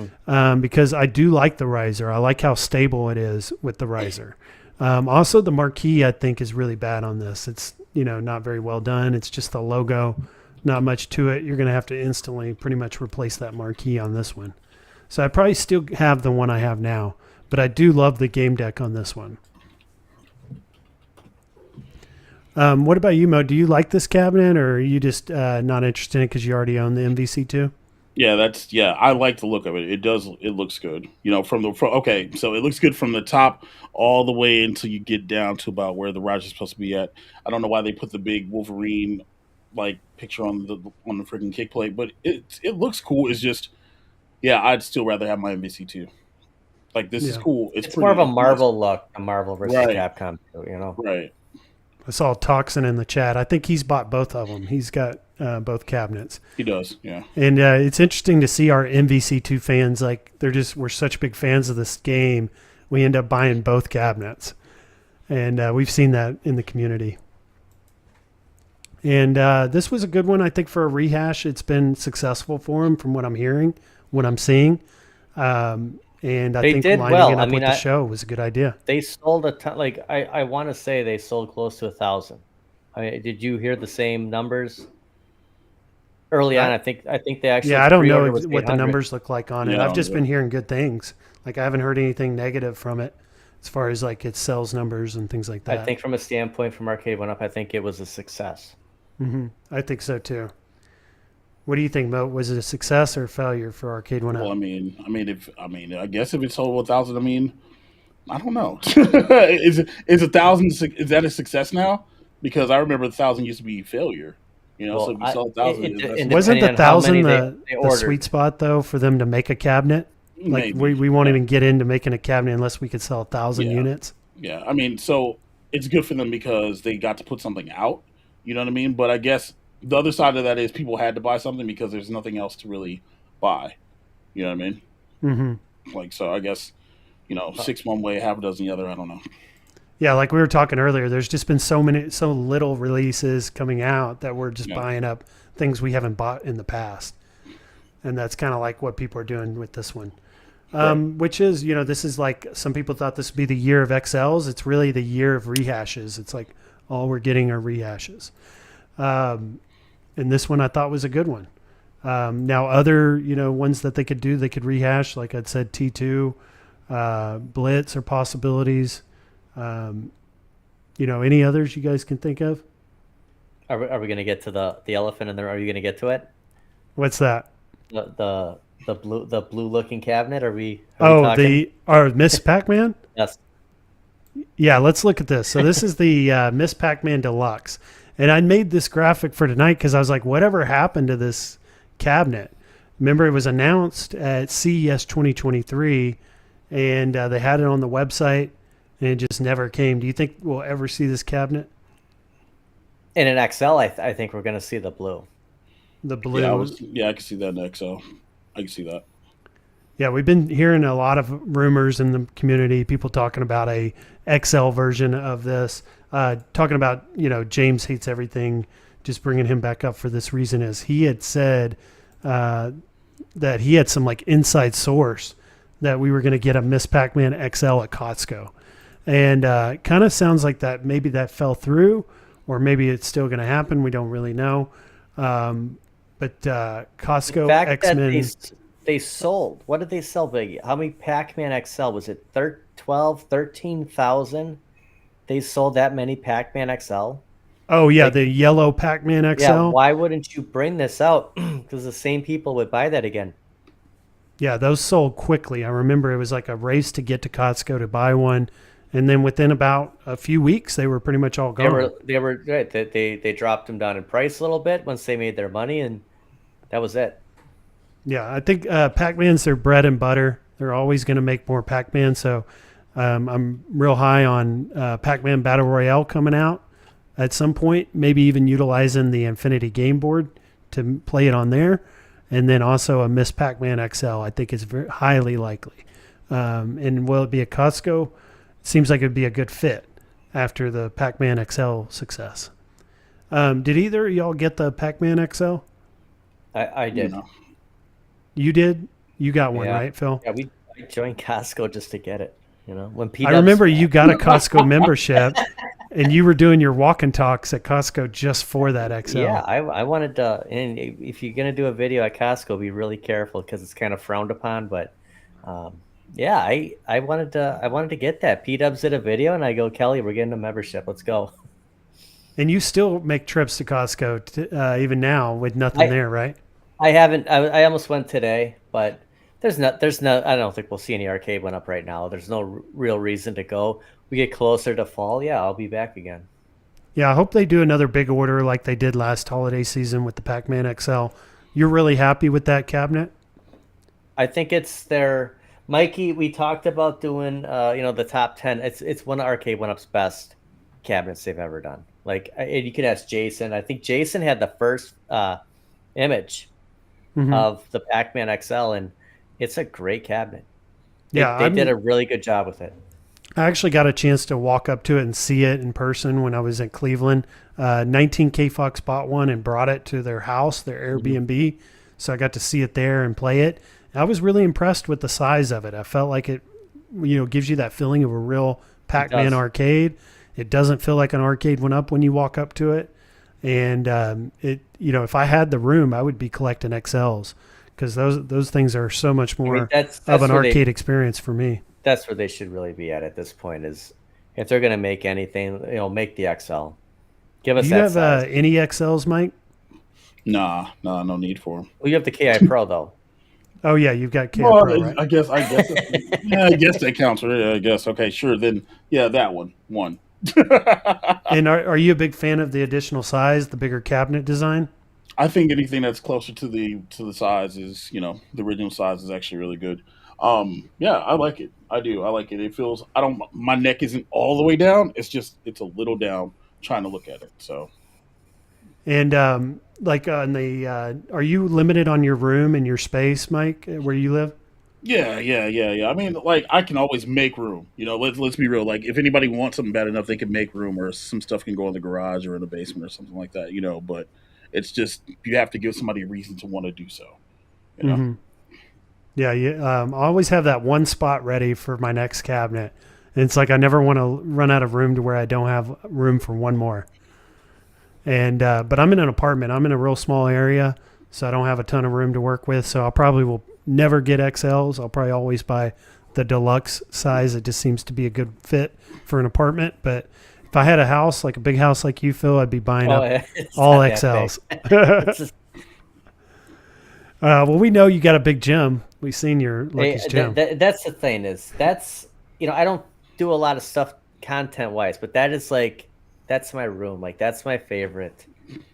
because I do like the riser. I like how stable it is with the riser. Also, the marquee, I think, is really bad on this. It's, not very well done. It's just the logo, not much to it. You're going to have to instantly pretty much replace that marquee on this one. So I probably still have the one I have now, but I do love the game deck on this one. What about you, Mo? Do you like this cabinet, or are you just not interested in it because you already own the MVC2? Yeah, I like the look of it. It looks good. Okay, so it looks good from the top all the way until you get down to about where the riser's supposed to be at. I don't know why they put the big Wolverine like picture on the freaking kick plate, but it looks cool. It's just, yeah, I'd still rather have my MVC2. Like, this is cool. It's more of a Marvel look, a Marvel versus Capcom, Right. I saw Toxin in the chat. I think he's bought both of them. He's got both cabinets. He does, yeah. And it's interesting to see our MVC2 fans. Like, we're such big fans of this game. We end up buying both cabinets. And we've seen that in the community. And this was a good one, I think, for a rehash. It's been successful for him from what I'm hearing, what I'm seeing. And I think lining it up with the show was a good idea. They sold a ton. Like, I want to say they sold close to 1,000. I mean, did you hear the same numbers early on? I think they actually. Yeah, I don't know what the numbers look like on it. I've just been hearing good things. Like, I haven't heard anything negative from it as far as like its sales numbers and things like that. I think from a standpoint from Arcade One Up, I think it was a success. Mm-hmm. I think so too. What do you think, Mo? Was it a success or a failure for Arcade One Up? Well, I guess if it sold 1,000, I don't know. Is 1,000? Is that a success now? Because I remember 1,000 used to be failure. So if you sold 1,000, wasn't the 1,000 the sweet spot though for them to make a cabinet? Like, we won't even get into making a cabinet unless we could sell 1,000 units. Yeah, so it's good for them because they got to put something out. You know what I mean? But I guess the other side of that is people had to buy something because there's nothing else to really buy. You know what I mean? Mm-hmm. Like, so I guess, 6 one way, half a dozen the other. I don't know. Yeah, like we were talking earlier, there's just been so little releases coming out that we're just buying up things we haven't bought in the past. And that's kind of like what people are doing with this one. Which is, this is like, some people thought this would be the year of XLs. It's really the year of rehashes. It's like all we're getting are rehashes. And this one I thought was a good one. Now other, ones that they could rehash, like I'd said, T2, Blitz are possibilities. Any others you guys can think of? Are we going to get to the elephant in there? Are you going to get to it? What's that? The blue looking cabinet? Are we our Miss Pac-Man? Yes. Yeah, let's look at this. So this is the Miss Pac-Man Deluxe. And I made this graphic for tonight because I was like, whatever happened to this cabinet? Remember, it was announced at CES 2023, and they had it on the website, and it just never came. Do you think we'll ever see this cabinet? In an XL, I think we're going to see the blue. The blue? Yeah, I can see that in XL. I can see that. Yeah, we've been hearing a lot of rumors in the community, people talking about a XL version of this, talking about, James hates everything, just bringing him back up for this reason is he had said that he had some like inside source that we were going to get a Miss Pac-Man XL at Costco. And kind of sounds like that maybe that fell through, or maybe it's still going to happen. We don't really know. But Costco The fact X-Men... that they sold. What did they sell, Biggie? How many Pac-Man XL? Was it 13,000? They sold that many Pac-Man XL? Oh, yeah, the yellow Pac-Man XL. Yeah, why wouldn't you bring this out? Because the same people would buy that again. Yeah, those sold quickly. I remember it was like a race to get to Costco to buy one. And then within about a few weeks, they were pretty much all gone. They were right. They dropped them down in price a little bit once they made their money, and that was it. Yeah, I think Pac-Man's their bread and butter. They're always going to make more Pac-Man. So I'm real high on Pac-Man Battle Royale coming out at some point, maybe even utilizing the Infinity Game Board to play it on there. And then also a Miss Pac-Man XL, I think is very highly likely. And will it be a Costco? Seems like it'd be a good fit after the Pac-Man XL success. Did either of y'all get the Pac-Man XL? I did. No. You did? You got one, right, Phil? Yeah, I joined Costco just to get it. When I remember you got a Costco membership, and you were doing your walk and talks at Costco just for that XL. Yeah, I wanted to. And if you're gonna do a video at Costco, be really careful because it's kind of frowned upon. But yeah, I wanted to get that. P-Dubs did a video, and I go, Kelly, we're getting a membership. Let's go. And you still make trips to Costco even now with nothing there, right? I haven't. I almost went today, but there's no. I don't think we'll see any arcade one up right now. There's no real reason to go. We get closer to fall. Yeah, I'll be back again. Yeah, I hope they do another big order like they did last holiday season with the Pac-Man XL. You're really happy with that cabinet? I think it's their Mikey. We talked about doing, the top 10. It's one of Arcade One Up's best cabinets they've ever done. Like, you could ask Jason. I think Jason had the first image of the Pac-Man XL, and it's a great cabinet. They did a really good job with it. I actually got a chance to walk up to it and see it in person when I was in Cleveland. 19K Fox bought one and brought it to their house, their Airbnb. So I got to see it there and play it. I was really impressed with the size of it. I felt like it, gives you that feeling of a real Pac-Man arcade. It doesn't feel like an arcade one up when you walk up to it. And if I had the room, I would be collecting XLs because those things are so much more of an arcade experience for me. That's where they should really be at this point. Is if they're going to make anything, make the XL. Give us. Do you have any XLs, Mike? Nah, no need for them. Well, you have the KI Pro though. Oh yeah, you've got KI Pro. Right? I guess. Yeah, I guess that counts. Yeah, I guess. Okay, sure. Then yeah, that one. And are you a big fan of the additional size, the bigger cabinet design? I think anything that's closer to the size is, the original size is actually really good. Yeah, I like it. I do. I like it. It feels, my neck isn't all the way down. It's a little down trying to look at it. So. And, like on are you limited on your room and your space, Mike, where you live? Yeah. I mean, like, I can always make room. Let's be real. Like, if anybody wants something bad enough, they can make room, or some stuff can go in the garage or in the basement or something like that. But it's just you have to give somebody a reason to want to do so. Yeah, I always have that one spot ready for my next cabinet. And it's like I never want to run out of room to where I don't have room for one more. And but I'm in an apartment. I'm in a real small area, so I don't have a ton of room to work with. So I probably will never get XLs. I'll probably always buy the deluxe size. It just seems to be a good fit for an apartment. But if I had a house, like a big house like you, Phil, I'd be buying all XLs. Well, we know you got a big gym. We've seen your Lucky's gym. That's the thing is I don't do a lot of stuff content-wise, but that's my room. Like, that's my favorite.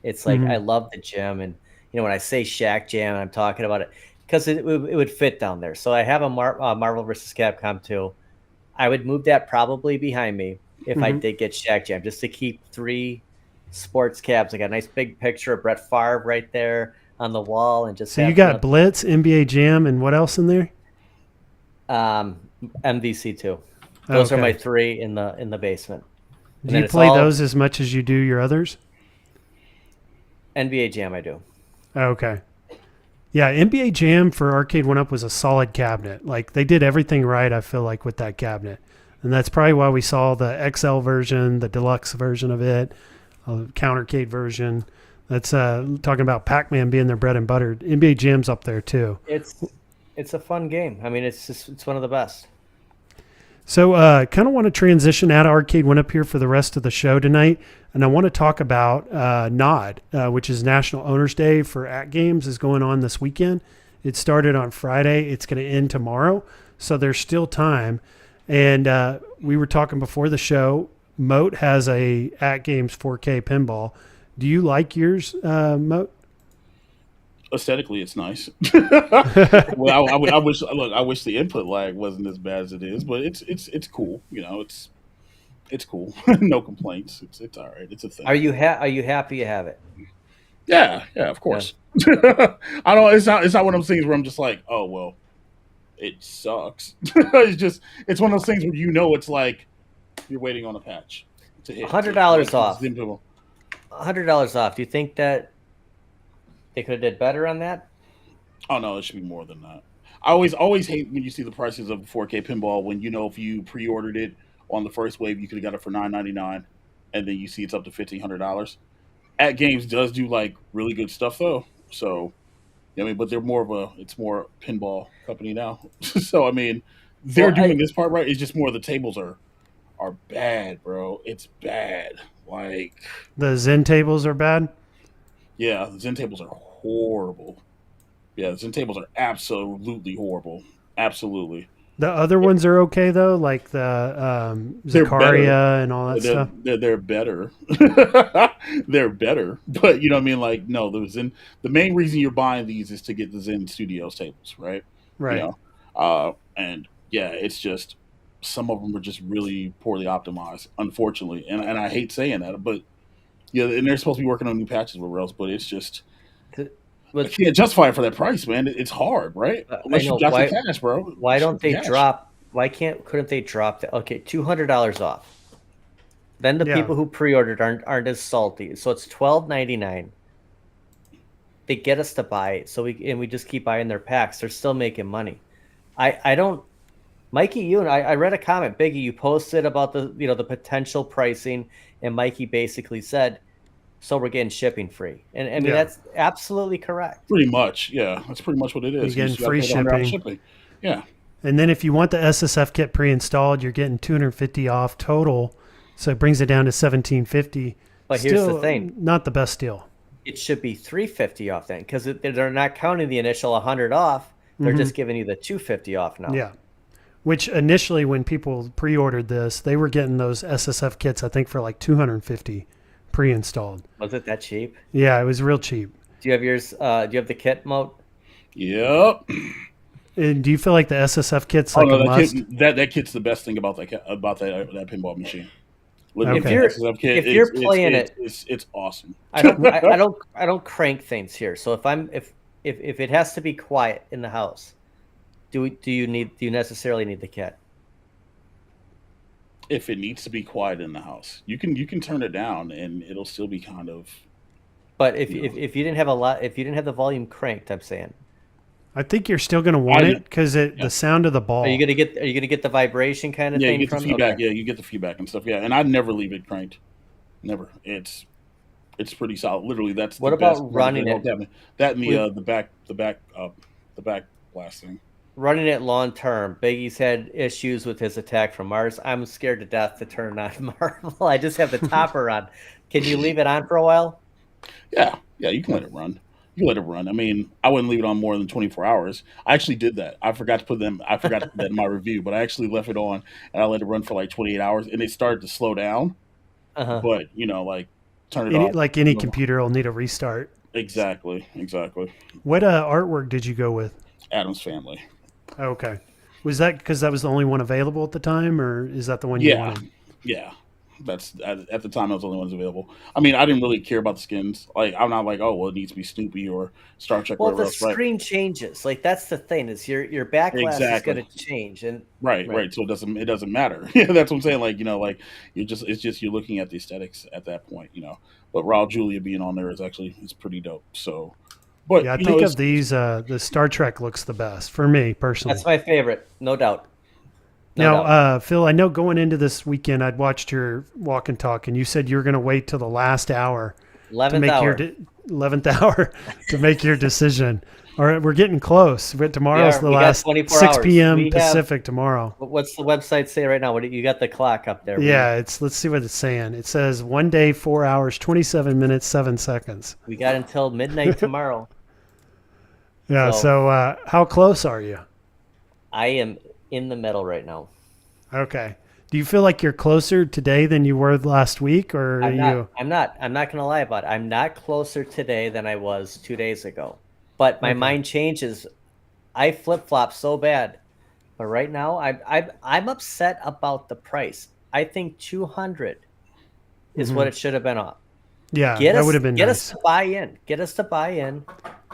It's like I love the gym. And, when I say Shack Jam, I'm talking about it because it would fit down there. So I have a Marvel vs. Capcom 2. I would move that probably behind me if I did get Shack Jam, just to keep 3 sports cabs. I got a nice big picture of Brett Favre right there on the wall. And just so you got Blitz, NBA Jam, and what else in there? MVC2. Those are Okay. my 3 in the basement. And Do then you it's play all those as much as you do your others? NBA Jam. I do. Okay. Yeah, NBA Jam for Arcade 1-Up was a solid cabinet. Like, they did everything right, I feel like, with that cabinet. And that's probably why we saw the XL version, the deluxe version of it, Countercade version. That's talking about Pac-Man being their bread and butter. NBA Jam's up there, too. It's a fun game. I mean, it's one of the best. So kind of want to transition out of Arcade 1-Up here for the rest of the show tonight. And I want to talk about NOD, which is National Owners Day for AtGames, is going on this weekend. It started on Friday. It's going to end tomorrow. So there's still time. And we were talking before the show. Moat has a AtGames 4K pinball. Do you like yours, Moat? Aesthetically, it's nice. Well, I wish. Look, I wish the input lag wasn't as bad as it is, but it's cool. You know, it's cool. No complaints. It's all right. It's a thing. Are you happy you have it? Yeah, of course. I don't. It's not one of those things where I'm just like, oh well, it sucks. It's one of those things where it's like you're waiting on a patch to hit. $100 off. $100 off. Do you think that they could have did better on that? Oh no, it should be more than that. I always hate when you see the prices of 4K pinball when if you pre-ordered it on the first wave, you could have got it for $9.99, and then you see it's up to $1,500. AtGames does do like really good stuff though, so I mean, but they're it's more pinball company now. So I mean, they're doing this part right. It's just more the tables are bad, bro. It's bad. Like The Zen tables are bad? Yeah, the Zen tables are horrible. Yeah, the Zen tables are absolutely horrible. Absolutely. The other ones are okay, though, like the Zakaria and all that stuff? They're better. They're better. But, you know what I mean? Like, no, the main reason you're buying these is to get the Zen Studios tables, right? Right. And, yeah, it's just some of them are just really poorly optimized, unfortunately. And I hate saying that, but yeah, and they're supposed to be working on new patches with Rails, but it's just I can't justify it for that price, man. It's hard, right? Unless you got the cash, bro. Why don't they drop? Couldn't they drop the $200 off? Then the people who pre-ordered aren't as salty. So it's $12.99. They get us to buy it, so we just keep buying their packs. They're still making money. I don't. Mikey, you and I read a comment, Biggie, you posted about the potential pricing, and Mikey basically said, so we're getting shipping free. And I mean, that's absolutely correct. Pretty much, yeah. That's pretty much what it is. You're getting free shipping. Yeah. And then if you want the SSF kit pre-installed, you're getting $250 off total. So it brings it down to $1,750. But here's the thing. Not the best deal. It should be $350 off then, because they're not counting the initial $100 off. They're just giving you the $250 off now. Yeah. Which initially, when people pre-ordered this, they were getting those SSF kits, I think, for like $250 pre-installed. Was it that cheap? Yeah, it was real cheap. Do you have yours? Do you have the kit mode? Yep. And do you feel like the SSF kit's like a must? That kit's the best thing about that pinball machine. Okay. If you're playing it's awesome. I don't crank things here. So if it has to be quiet in the house, do you necessarily need the kit? If it needs to be quiet in the house, you can turn it down and it'll still be kind of. But if you didn't have the volume cranked, I'm saying. I think you're still going to want it because the sound of the ball. Are you gonna get the vibration kind of thing? You get the feedback. Okay. Yeah, you get the feedback and stuff. Yeah, and I'd never leave it cranked. Never. It's pretty solid. Literally, that's what the about best running it? That and the back blasting. Running it long term. Biggie's had issues with his attack from Mars. I'm scared to death to turn on Marvel. I just have the topper on. Can you leave it on for a while? Yeah, you can let it run. You let it run. I mean, I wouldn't leave it on more than 24 hours. I actually did that. I forgot to put that in my review, but I actually left it on and I let it run for like 28 hours, and it started to slow down. But like turn it off. Like any computer will need a restart. Exactly. What artwork did you go with? Addams Family. Okay. Was that because that was the only one available at the time, or is that the one you wanted? Yeah. That's at the time that was the only ones available. I mean, I didn't really care about the skins. Like, I'm not like, oh, well, it needs to be Snoopy or Star Trek, Well, whatever the else, right? screen changes. Like that's the thing is your back glass is going Exactly. to change, and Right, right. right. So it doesn't matter. Yeah, that's what I'm saying. Like, like it's just you're looking at the aesthetics at that point. But Raul Julia being on there is pretty dope. So, but Yeah, I think of these, the Star Trek looks the best for me personally. That's my favorite, no doubt. No Now, doubt. Phil, I know going into this weekend, I'd watched your walk and talk, and you said you were going to wait till the last hour to 11th make hour. your 11th hour to make your decision. All right, we're getting close. But tomorrow's the We got last 24 6 hours. p.m. We have- Pacific tomorrow. What's the website say right now? You got the clock up there? Yeah, let's see what it's saying. It says 1 day, 4 hours, 27 minutes, 7 seconds. We got until midnight tomorrow. Yeah. So how close are you? I am in the middle right now. Okay. Do you feel like you're closer today than you were last week, or I'm not gonna lie about it. I'm not closer today than I was 2 days ago. But my mind changes. I flip flop so bad. But right now I'm upset about the price. I think 200 is what it should have been off. Yeah, that would have been Get nice. us to buy in. Get us to buy in.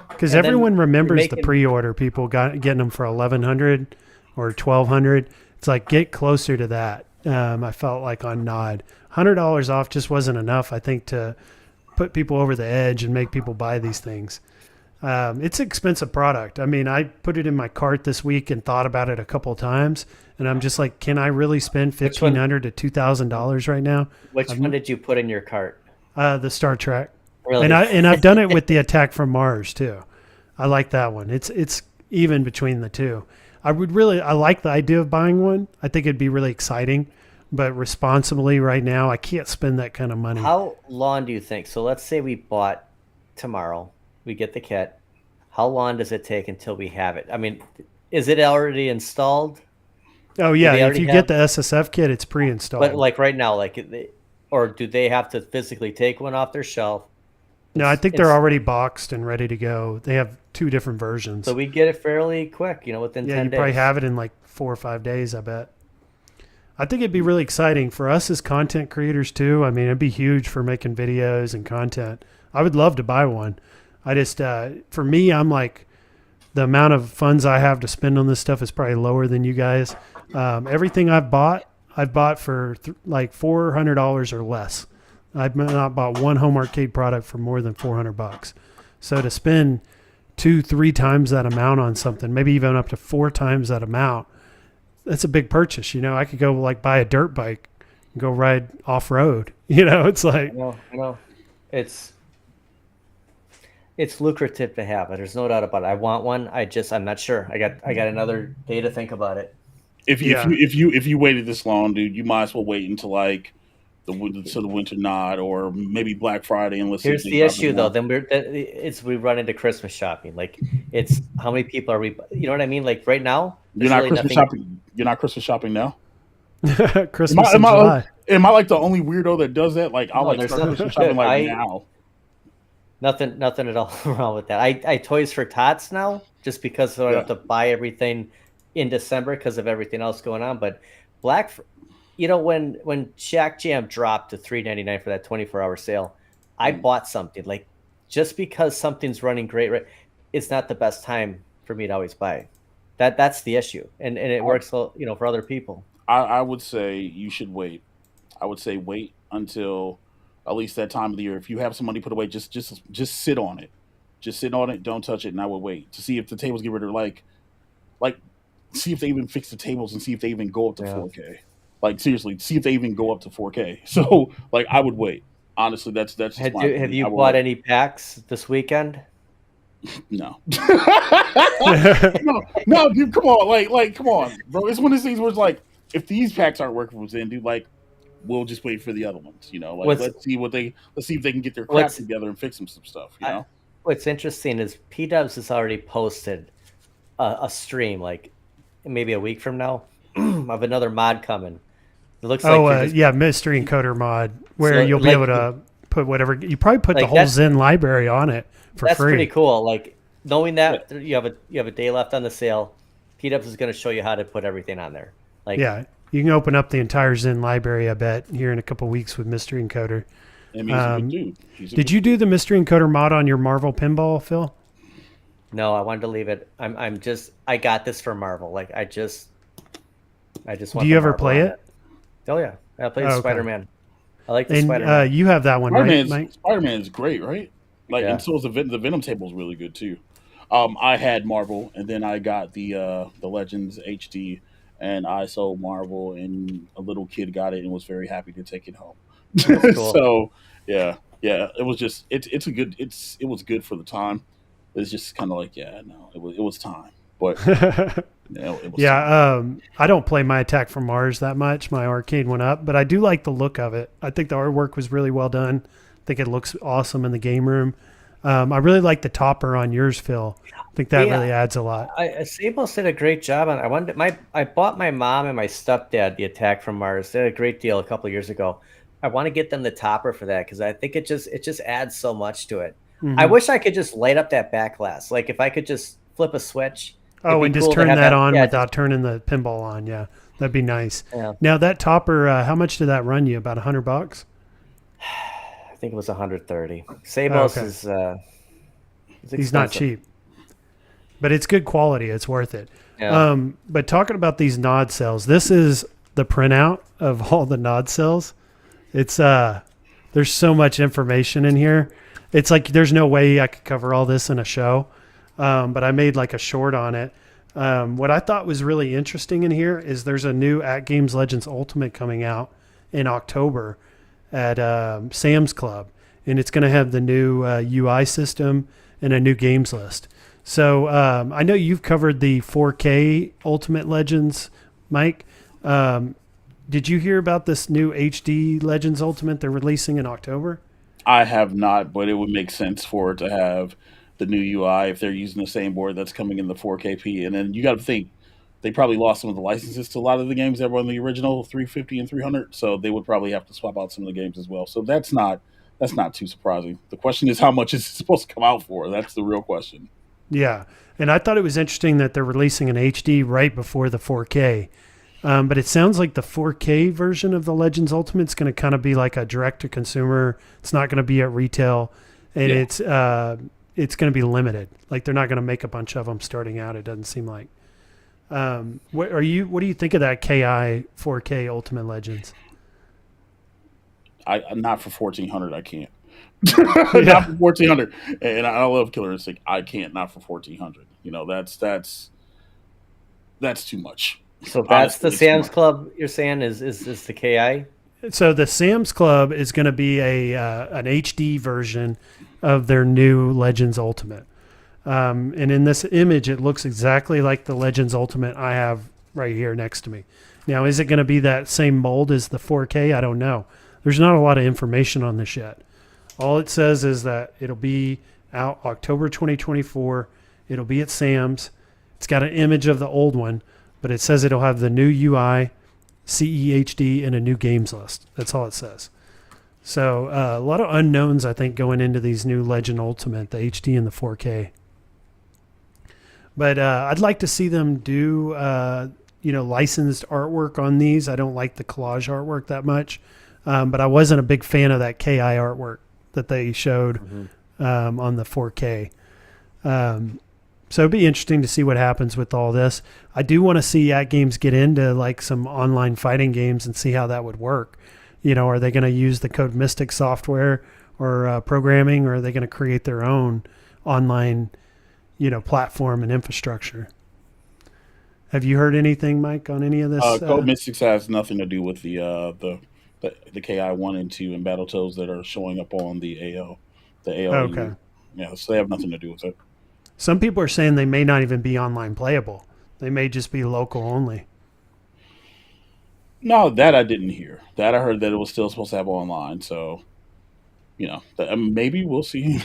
Because And then everyone remembers you're the making- pre-order. People getting them for 1,100 or 1,200. It's like get closer to that. I felt like on Nod, $100 off just wasn't enough. I think to put people over the edge and make people buy these things. It's an expensive product. I mean, I put it in my cart this week and thought about it a couple of times, and I'm just like, can I really spend $1,500 to $2,000 right now? Which one did you put in your cart? The Star Trek. Really? And I've done it with the Attack from Mars too. I like that one. It's even between the two. I like the idea of buying one. I think it'd be really exciting, but responsibly right now, I can't spend that kind of money. How long do you think? So let's say we bought tomorrow, we get the kit. How long does it take until we have it? I mean, is it already installed? Oh yeah, they if already you get the SSF kit, it's pre-installed. But like right now, or do they have to physically take one off their shelf? No, I think they're already boxed and ready to go. They have 2 different versions. So we get it fairly quick, within 10 days. Yeah, you probably have it in like 4 or 5 days, I bet. I think it'd be really exciting for us as content creators too. I mean, it'd be huge for making videos and content. I would love to buy one. I just, for me, I'm like, the amount of funds I have to spend on this stuff is probably lower than you guys. Everything I've bought for like $400 or less. I've not bought one home arcade product for more than $400. So to spend 2-3 times that amount on something, maybe even up to 4 times that amount, that's a big purchase. I could go like buy a dirt bike and go ride off road. It's like, I know. It's lucrative to have it. There's no doubt about it. I want one. I'm not sure. I got another day to think about it. If you waited this long, dude, you might as well wait until like the winter nod or maybe Black Friday. And Here's the issue, though. Then we run into Christmas shopping. Like, it's how many people are we? You know what I mean? Like right now, you're not Christmas shopping. You're not Christmas shopping now. Christmas in July. Am I like the only weirdo that does that? Like, I'll start Christmas shopping now. Nothing at all wrong with that. I Toys for Tots now just because I don't have to buy everything in December because of everything else going on. But when Shack Jam dropped to $3.99 for that 24-hour sale, I bought something. Like, just because something's running great, right, it's not the best time for me to always buy. That's the issue, and it works for other people. I would say you should wait. I would say wait until at least that time of the year. If you have some money put away, just sit on it. Just sit on it. Don't touch it. And I would wait to see if the tables get rid of like see if they even fix the tables and see if they even go up to 4K. Like, seriously, see if they even go up to 4K. So like, I would wait. Honestly, that's just have you bought any packs this weekend? No. no, dude, come on. Like, come on, bro. It's one of these things where it's like, if these packs aren't working for Zen, dude, like, we'll just wait for the other ones, let's see if they can get their crap together and fix them some stuff, What's interesting is P-Dubs has already posted a stream, like maybe a week from now, of another mod coming. It looks mystery encoder mod where you'll be able to put whatever. You probably put the whole Zen library on it for free. That's pretty cool. Like, knowing that you have a day left on the sale, P-Dubs is going to show you how to put everything on there. Like, Yeah, you can open up the entire Zen library, I bet, here in a couple weeks with Mystery Encoder. I mean, he's a good dude. Did you do the Mystery Encoder mod on your Marvel pinball, Phil? no, I wanted to leave it. I got this for Marvel. Like, I just Do want you the ever Marvel play on it? Oh yeah, I played Oh, okay. Spider-Man. I like the And Spider-Man. you have that one, right, Mike? Spider-Man is great, right? Like, Yeah. and so is the Venom table is really good too. I had Marvel, and then I got the Legends HD, and I sold Marvel, and a little kid got it and was very happy to take it home. That's cool. So yeah, it was just it was good for the time. It's just kind of like, yeah, no, it was time, but it was time. Yeah, I don't play My Attack from Mars that much. My arcade went up, but I do like the look of it. I think the artwork was really well done. I think it looks awesome in the game room. I really like the topper on yours, Phil. I think that really adds a lot. Samos did a great job on. I bought my mom and my stepdad the Attack from Mars. They had a great deal a couple of years ago. I want to get them the topper for that because I think it just adds so much to it. I wish I could just light up that back glass. Like if I could just flip a switch. Oh, and just turn that on without turning the pinball on. Yeah, that'd be nice. Yeah. Now that topper, how much did that run you? About $100? I think it was 130. Samos is he's not cheap, but it's good quality. It's worth it. Yeah. But talking about these nod cells, this is the printout of all the nod cells. It's there's so much information in here. It's like there's no way I could cover all this in a show. But I made like a short on it. What I thought was really interesting in here is there's a new AtGames Legends Ultimate coming out in October at Sam's Club, and it's going to have the new UI system and a new games list. So I know you've covered the 4K Ultimate Legends, Mike. Did you hear about this new HD Legends Ultimate they're releasing in October? I have not, but it would make sense for it to have the new UI if they're using the same board that's coming in the 4KP. And then you got to think they probably lost some of the licenses to a lot of the games that were on the original 350 and 300, so they would probably have to swap out some of the games as well. So that's not too surprising. The question is how much is it supposed to come out for? That's the real question. Yeah, and I thought it was interesting that they're releasing an HD right before the 4K. But it sounds like the 4K version of the Legends Ultimate is going to kind of be like a direct-to-consumer. It's not going to be at retail, and it's going to be limited. Like they're not going to make a bunch of them starting out. It doesn't seem like. What do you think of that KI 4K Ultimate Legends? I not for 1400. I can't. Not for 1400. And I love Killer Instinct. I can't. Not for 1400. You know that's too much. So that's the Sam's Club. You're saying is the KI? So the Sam's Club is going to be an HD version of their new Legends Ultimate. And in this image, it looks exactly like the Legends Ultimate I have right here next to me. Now, is it going to be that same mold as the 4K? I don't know. There's not a lot of information on this yet. All it says is that it'll be out October 2024. It'll be at Sam's. It's got an image of the old one, but it says it'll have the new UI, CEHD, and a new games list. That's all it says. So a lot of unknowns, I think, going into these new Legend Ultimate, the HD and the 4K. But I'd like to see them do, licensed artwork on these. I don't like the collage artwork that much, but I wasn't a big fan of that KI artwork that they showed on the 4K. So it'd be interesting to see what happens with all this. I do want to see AtGames get into like some online fighting games and see how that would work. You know, are they going to use the Code Mystic software or programming, or are they going to create their own online, platform and infrastructure? Have you heard anything, Mike, on any of this? Code Mystics has nothing to do with the KI 1 and 2 and Battletoads that are showing up on the AO. The AO. Okay. Yeah, so they have nothing to do with it. Some people are saying they may not even be online playable. They may just be local only. No, that I didn't hear. That I heard that it was still supposed to have online. So, maybe we'll see.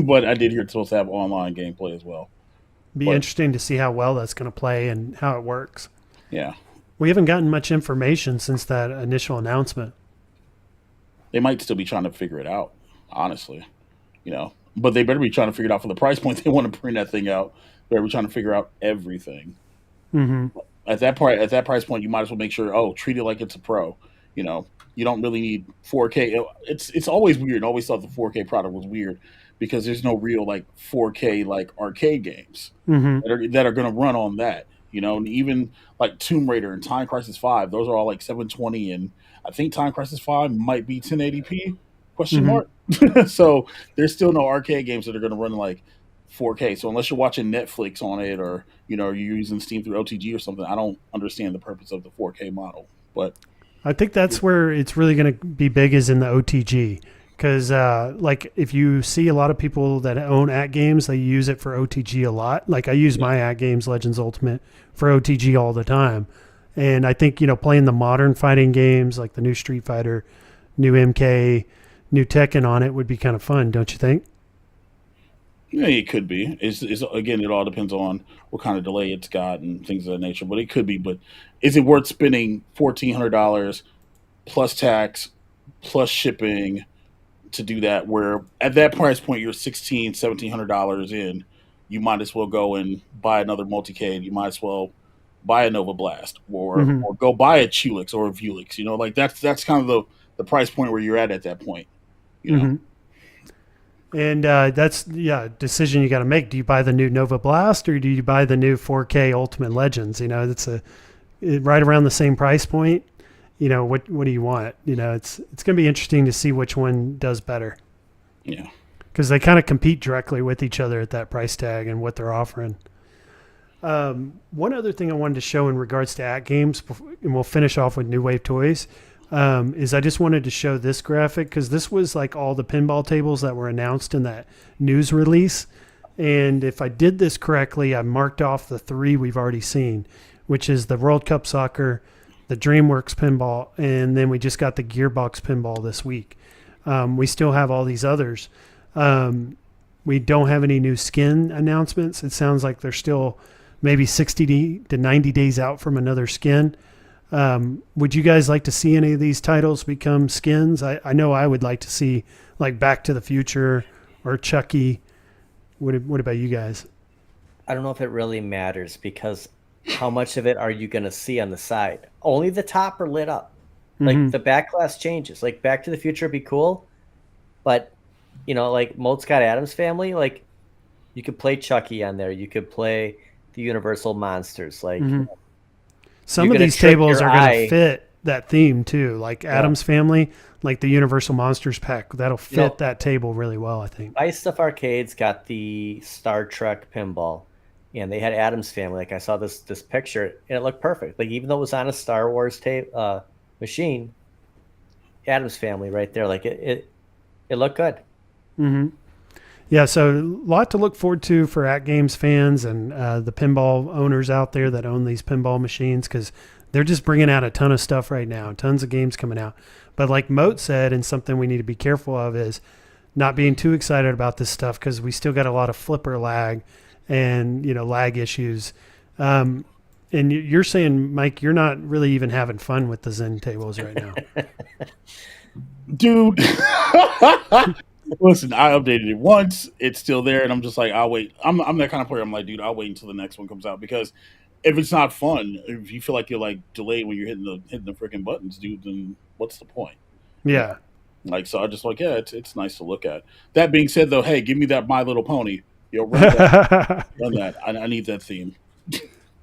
But I did hear it's supposed to have online gameplay as well. Be interesting to see how well that's going to play and how it works. Yeah. We haven't gotten much information since that initial announcement. They might still be trying to figure it out, honestly. But they better be trying to figure it out for the price point they want to bring that thing out. They better be trying to figure out everything. Mm-hmm. At that price point, you might as well make sure. Oh, treat it like it's a pro. You know, you don't really need 4K. It's always weird. I always thought the 4K product was weird because there's no real like 4K like arcade games Mm-hmm. that are going to run on that. You know, and even like Tomb Raider and Time Crisis 5, those are all like 720, and I think Time Crisis 5 might be 1080p question Mm-hmm. mark. So there's still no arcade games that are going to run like 4K. So unless you're watching Netflix on it, or you're using Steam through OTG or something, I don't understand the purpose of the 4K model. But I think that's where it's really going to be big, is in the OTG. Because like if you see a lot of people that own AtGames, they use it for OTG a lot. Like I use my AtGames Legends Ultimate for OTG all the time. And I think, playing the modern fighting games like the new Street Fighter, new MK, new Tekken on it would be kind of fun, don't you think? yeah, it could be. It's again, it all depends on what kind of delay it's got and things of that nature. But it could be. But is it worth spending $1,400 plus tax plus shipping to do that? Where at that price point you're $1,700 in, you might as well go and buy another multicade. You might as well buy a Nova Blast, Mm-hmm. or go buy a Chulix or a Vulix. Like that's kind of the price point where you're at that point. You know. Mm-hmm. And that's a decision you got to make. Do you buy the new Nova Blast or do you buy the new 4K Ultimate Legends? That's right around the same price point. What do you want? It's going to be interesting to see which one does better, Yeah. because they kind of compete directly with each other at that price tag and what they're offering. One other thing I wanted to show in regards to AtGames, and we'll finish off with New Wave Toys, is I just wanted to show this graphic because this was like all the pinball tables that were announced in that news release. And if I did this correctly, I marked off the 3 we've already seen, which is the World Cup Soccer, the DreamWorks Pinball, and then we just got the Gearbox Pinball this week. We still have all these others. We don't have any new skin announcements. It sounds like they're still maybe 60 to 90 days out from another skin. Would you guys like to see any of these titles become skins? I know I would like to see like Back to the Future or Chucky. What about you guys? I don't know if it really matters, because how much of it are you going to see on the side? Only the top are lit up. Like Mhm. the back glass changes. Like Back to the Future would be cool, but like Mold Scott Adams Family, like you could play Chucky on there. You could play the Universal Monsters. Like Mhm. you're Some of gonna these trick tables your are going eye. to fit that theme too, like Adam's Family, like the Universal Monsters pack. That'll fit that table really well, I think. Ice Stuff Arcades got the Star Trek pinball, and they had Adam's Family. Like I saw this picture, and it looked perfect. Like even though it was on a Star Wars machine, Adam's Family right there. Like it looked good. Mm-hmm. Yeah, so a lot to look forward to for AtGames fans and the pinball owners out there that own these pinball machines, because they're just bringing out a ton of stuff right now, tons of games coming out. But like Moat said, and something we need to be careful of is not being too excited about this stuff, because we still got a lot of flipper lag and lag issues. And you're saying, Mike, you're not really even having fun with the Zen tables right now. Dude. Listen, I updated it once. It's still there, and I'm just like, I'll wait. I'm that kind of player. I'm like, dude, I'll wait until the next one comes out, because if it's not fun, if you feel like you're like delayed when you're hitting the freaking buttons, dude, then what's the point? Yeah. Like, so I just like, yeah, it's nice to look at. That being said, though, hey, give me that My Little Pony. Run that. Run that. I need that theme.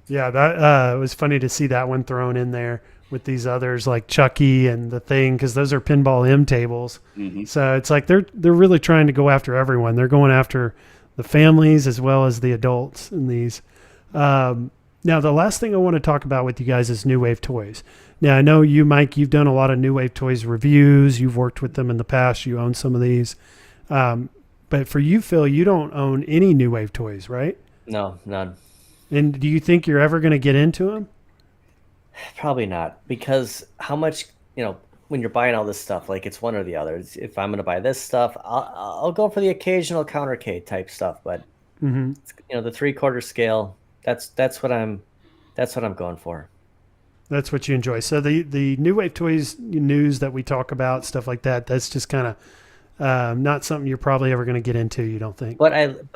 Yeah, that it was funny to see that one thrown in there with these others like Chucky and the Thing, because those are Pinball M tables. Mm-hmm. So it's like they're really trying to go after everyone. They're going after the families as well as the adults in these. Now, the last thing I want to talk about with you guys is New Wave Toys. Now, I know you, Mike, you've done a lot of New Wave Toys reviews. You've worked with them in the past. You own some of these. But for you, Phil, you don't own any New Wave Toys, right? No, none. And do you think you're ever going to get into them? Probably not, because how much, when you're buying all this stuff, like it's one or the other. If I'm going to buy this stuff, I'll go for the occasional Countercade type stuff, but Mm-hmm. the 3/4 scale, that's what I'm going for. That's what you enjoy. So the New Wave Toys news that we talk about, stuff like that, that's just kind of not something you're probably ever going to get into, you don't think? But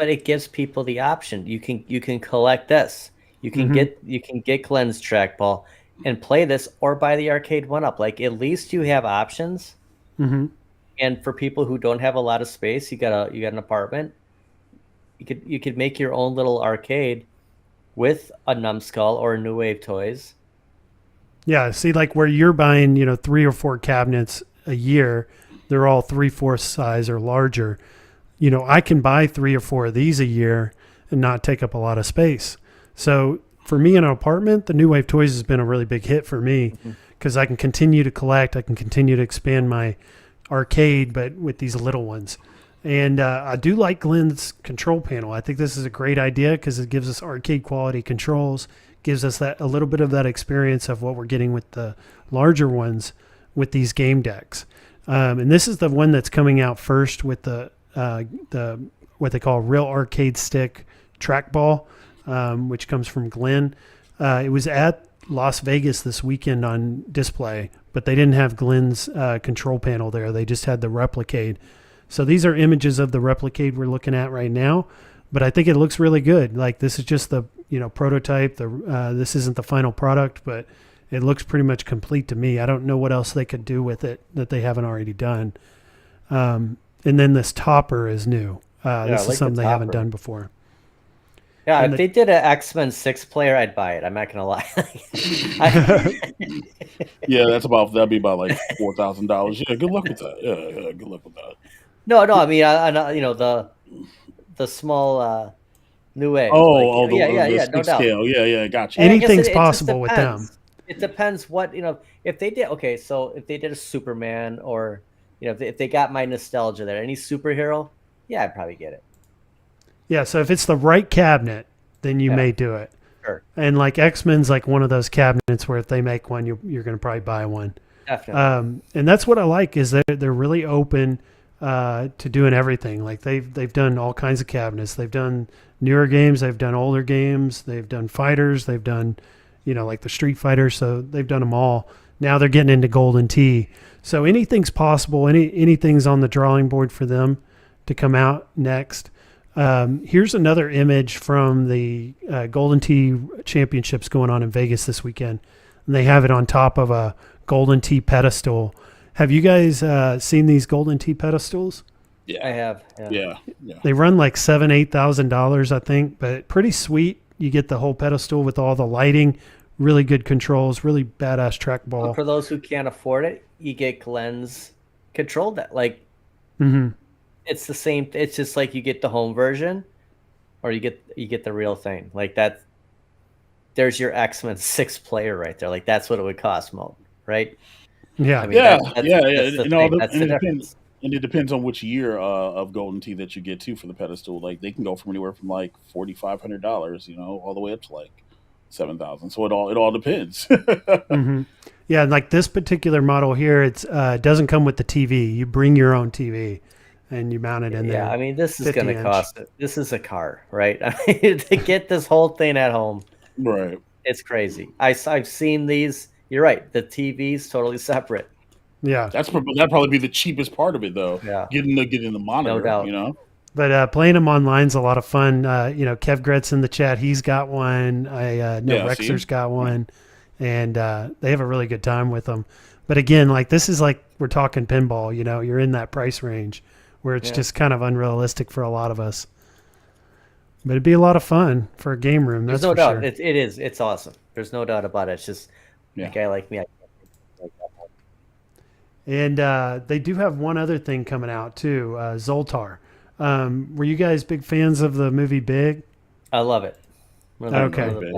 it gives people the option. You can collect this. You can get Glenn's trackball and play this, or buy the arcade one up. Like, at least you have options. Mm-hmm. And for people who don't have a lot of space, you got an apartment. You could make your own little arcade with a numbskull or New Wave toys. Yeah, see, like where you're buying, 3 or 4 cabinets a year, they're all 3/4 size or larger. I can buy 3 or 4 of these a year and not take up a lot of space. So for me in an apartment, the New Wave toys has been a really big hit for me because I can continue to collect. I can continue to expand my arcade, but with these little ones. And I do like Glenn's control panel. I think this is a great idea because it gives us arcade quality controls, gives us a little bit of that experience of what we're getting with the larger ones with these game decks. And this is the one that's coming out first with the what they call real arcade stick trackball, which comes from Glenn. It was at Las Vegas this weekend on display, but they didn't have Glenn's control panel there. They just had the Replicade. So these are images of the Replicade we're looking at right now, but I think it looks really good. Like, this is just the prototype. This isn't the final product, but it looks pretty much complete to me. I don't know what else they could do with it that they haven't already done. And then this topper is new. This is something they haven't done before. Yeah, if they did an X-Men 6-player, I'd buy it. I'm not gonna lie. Yeah, that'd be about like $4,000. Yeah, good luck with that. Yeah, good luck with that. No, I mean, the small New Wave. The no doubt. scale. Yeah, gotcha. Anything's possible with them. It depends what if they did. Okay, so if they did a Superman, or if they got my nostalgia there, any superhero, yeah, I'd probably get it. Yeah, so if it's the right cabinet, then you may do it. Sure. And like X-Men's like one of those cabinets where if they make one, you're going to probably buy one. Definitely. And that's what I like is they're really open to doing everything. Like they've done all kinds of cabinets. They've done newer games. They've done older games. They've done fighters. They've done, like the Street Fighter. So they've done them all. Now they're getting into Golden Tee. So anything's possible. Anything's on the drawing board for them to come out next. Here's another image from the Golden Tee Championships going on in Vegas this weekend. And they have it on top of a Golden Tee pedestal. Have you guys seen these Golden Tee pedestals? Yeah, I have. Yeah. They run like $7,000-8,000, I think, but pretty sweet. You get the whole pedestal with all the lighting, really good controls, really badass trackball. But for those who can't afford it, you get Glenn's control deck. Like, it's the same. It's just like you get the home version, or you get the real thing. Like that. There's your X-Men 6-player right there. Like, that's what it would cost, Mo, right? Yeah. I mean, that's the difference. And it depends on which year of Golden Tee that you get to for the pedestal. Like, they can go from anywhere from like $4,500, all the way up to like $7,000. So it all depends. Yeah, and like this particular model here, it doesn't come with the TV. You bring your own TV. And you mount it in there. Yeah, I mean, this is going to cost. This is a car, right? I mean, to get this whole thing at home, right? It's crazy. I've seen these. You're right. The TV's totally separate. Yeah, that'd probably be the cheapest part of it, though. Yeah, getting the monitor. No doubt. But playing them online's a lot of fun. Kev Gretz in the chat, he's got one. I know Rexer's got one, and they have a really good time with them. But again, like this is like we're talking pinball. You're in that price range where it's just kind of unrealistic for a lot of us. But it'd be a lot of fun for a game room. That's no doubt. Sure. It is. It's awesome. There's no doubt about it. It's just a guy like me. And they do have one other thing coming out too, Zoltar. Were you guys big fans of the movie Big? I love it. Okay.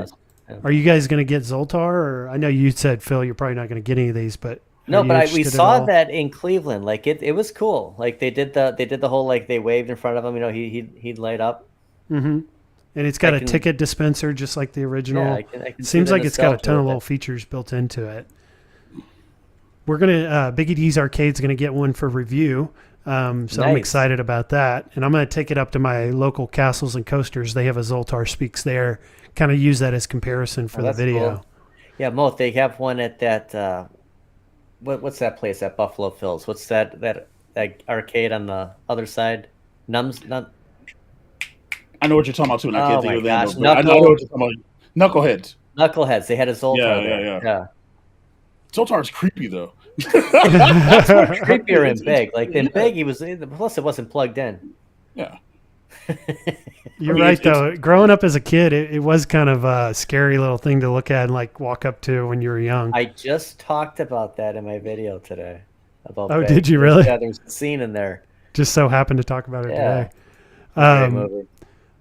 Are you guys going to get Zoltar? Or I know you said, Phil, you're probably not going to get any of these, but no, but we saw that in Cleveland. Like it was cool. Like they did the whole, like they waved in front of him. He'd light up. Mm-hmm. And it's got a ticket dispenser just like the original. Yeah, I can it seems like it's got a ton of little features built into it. We're gonna Biggie D's Arcade's gonna get one for review. So nice. I'm excited about that, and I'm gonna take it up to my local Castles and Coasters. They have a Zoltar Speaks there. Kind of use that as comparison for the video. Cool. Yeah, Mo, they have one at that. What's that place at Buffalo Phil's? What's that arcade on the other side? I know what you're talking about too, and I can't think of the name. I know what you're talking Knuckleheads. Knuckleheads. They had a Zoltar there. Yeah. Zoltar's creepy though. That's more creepier in big. Like in big, he was. Plus, it wasn't plugged in. Yeah. You're right, though. Growing up as a kid, it was kind of a scary little thing to look at and like walk up to when you were young. I just talked about that in my video today. About big. Did you really? Yeah, there's a scene in there. Just so happened to talk about it today. Great movie.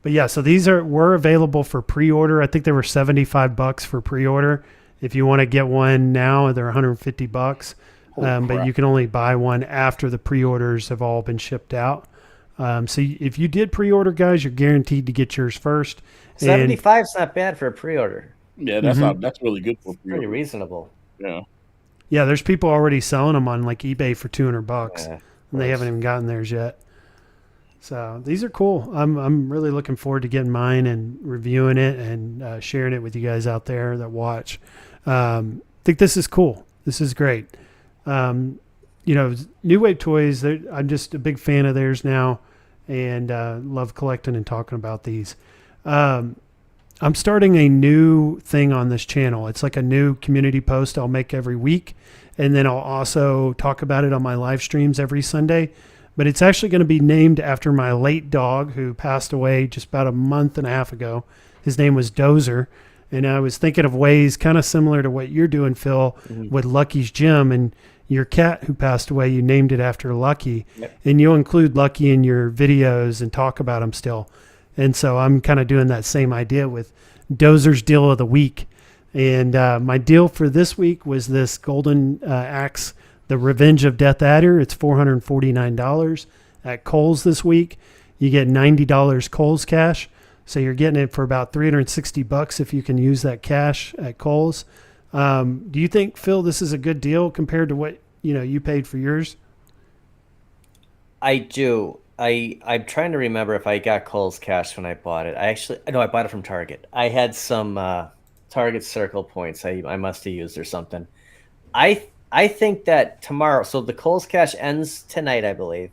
But yeah, so these were available for pre-order. I think they were $75 for pre-order. If you want to get one now, they're $150. But you can only buy one after the pre-orders have all been shipped out. So if you did pre-order, guys, you're guaranteed to get yours first. 75 is not bad for a pre-order. Yeah, that's really good for pre-order. Pretty reasonable. Yeah. Yeah, there's people already selling them on like eBay for $200, and they haven't even gotten theirs yet. So these are cool. I'm really looking forward to getting mine and reviewing it and sharing it with you guys out there that watch. I think this is cool. This is great. New Wave Toys, I'm just a big fan of theirs now and love collecting and talking about these. I'm starting a new thing on this channel. It's like a new community post I'll make every week, and then I'll also talk about it on my live streams every Sunday. But it's actually going to be named after my late dog who passed away just about a month and a half ago. His name was Dozer. And I was thinking of ways kind of similar to what you're doing, Phil, with Lucky's Gym. And your cat who passed away, you named it after Lucky. Yep. And you'll include Lucky in your videos and talk about him still. And so I'm kind of doing that same idea with Dozer's Deal of the Week. And my deal for this week was this Golden Axe, the Revenge of Death Adder. It's $449 at Kohl's this week. You get $90 Kohl's cash. So you're getting it for about $360 if you can use that cash at Kohl's. Do you think, Phil, this is a good deal compared to what you paid for yours? I do. I'm trying to remember if I got Kohl's cash when I bought it. I bought it from Target. I had some Target Circle points I must have used or something. I think that tomorrow, so the Kohl's cash ends tonight, I believe.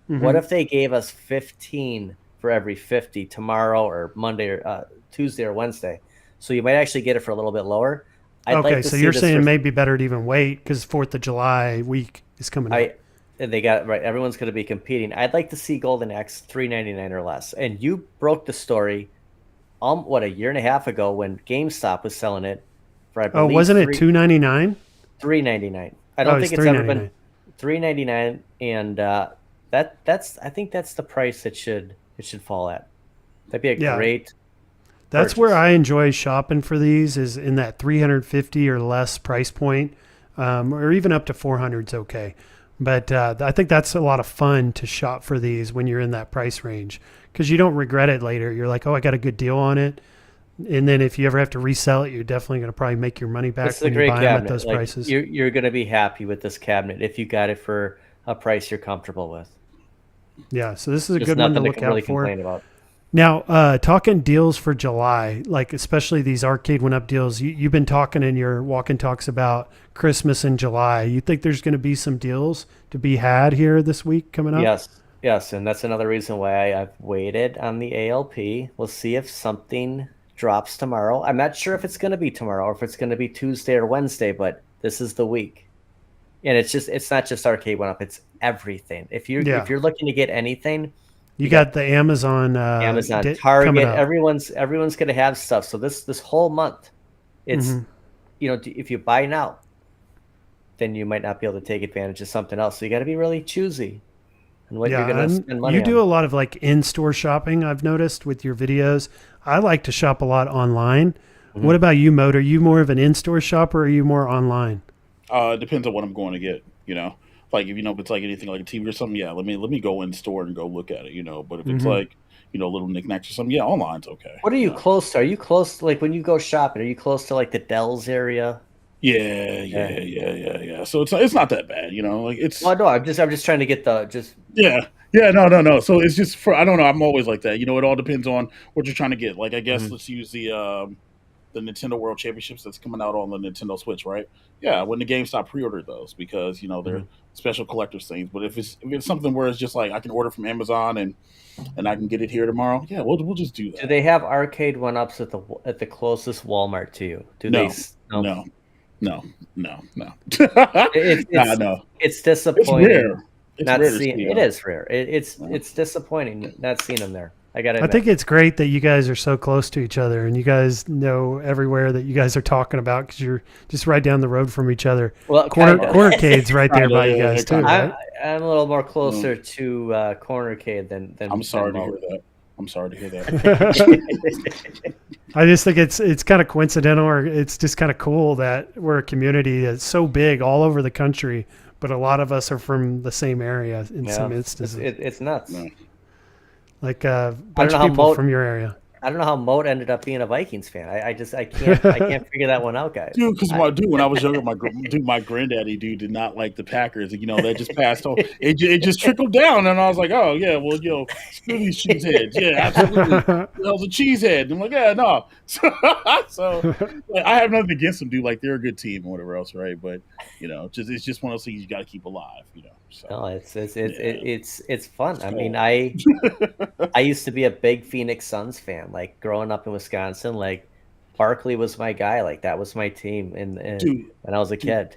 Mm-hmm. What if they gave us 15 for every 50 tomorrow or Monday or Tuesday or Wednesday? So you might actually get it for a little bit lower. So you're saying it may be better to even wait because 4th of July week is coming up. They got right. Everyone's going to be competing. I'd like to see Golden Axe $3.99 or less. And you broke the story, a year and a half ago when GameStop was selling it for, I believe, wasn't it $2.99? $3.99. I don't think it's ever been $3.99, and I think that's the price it should fall at. That'd be a great. That's where I enjoy shopping for these, is in that 350 or less price point, or even up to 400 is okay. But I think that's a lot of fun to shop for these when you're in that price range, because you don't regret it later. You're like, oh, I got a good deal on it. And then if you ever have to resell it, you're definitely going to probably make your money back when you buy them at those prices. You're going to be happy with this cabinet if you got it for a price you're comfortable with. Yeah, so this is a good one to look out for. About. Now, talking deals for July, like especially these arcade one-up deals, you've been talking in your walk and talks about Christmas in July. You think there's going to be some deals to be had here this week coming up? Yes, and that's another reason why I've waited on the ALP. We'll see if something drops tomorrow. I'm not sure if it's going to be tomorrow or if it's going to be Tuesday or Wednesday, but this is the week. And it's not just arcade one-up, it's everything. If you're looking to get anything, you got the Amazon, Target, everyone's going to have stuff. So this whole month, it's if you buy now, then you might not be able to take advantage of something else. So you got to be really choosy on what you're going to spend money on. You do a lot of like in-store shopping, I've noticed with your videos. I like to shop a lot online. Mm-hmm. What about you, Mode? Are you more of an in-store shopper or are you more online? It depends on what I'm going to get, Like if if it's like anything like a TV or something, let me go in store and go look at it, But if it's like, little knickknacks or something, online's okay. What are you close to? Are you close to, like, when you go shopping, are you close to like the Dells area? Yeah. So it's not that bad, Like it's. Well, no, I'm just trying to get the just. Yeah. No. So it's just I don't know. I'm always like that. It all depends on what you're trying to get. Like I guess let's use the the Nintendo World Championships that's coming out on the Nintendo Switch, right? Yeah, when the GameStop pre-ordered those because they're special collector's things. But if it's something where it's just like I can order from Amazon and I can get it here tomorrow, yeah, we'll just do that. Do they have arcade 1-ups at the closest Walmart to you? No. It's It's disappointing. rare. It's not rare seeing it is rare. It's disappointing not seeing them there. I think it's great that you guys are so close to each other and you guys know everywhere that you guys are talking about because you're just right down the road from each other. Well, Cornercade's right there by you guys too, right? I'm a little more closer to Cornercade than. I'm sorry to hear that. I'm sorry to hear that. I just think it's kind of coincidental, or it's just kind of cool that we're a community that's so big all over the country, but a lot of us are from the same area in some instances. It's nuts. No. Like a bunch of people from your area. I don't know how Moat ended up being a Vikings fan. I can't figure that one out, guys. Dude, because when I was younger, my granddaddy did not like the Packers. That just passed on. It just trickled down, and I was like, oh yeah, well screw these cheeseheads. Yeah, absolutely. That was a cheesehead. I'm like, yeah, no. So I have nothing against them, dude. Like they're a good team or whatever else, right? But it's just one of those things you got to keep alive. So, no, it's fun. I mean, I used to be a big Phoenix Suns fan. Like growing up in Wisconsin, like Barkley was my guy. Like that was my team. And when I was a kid,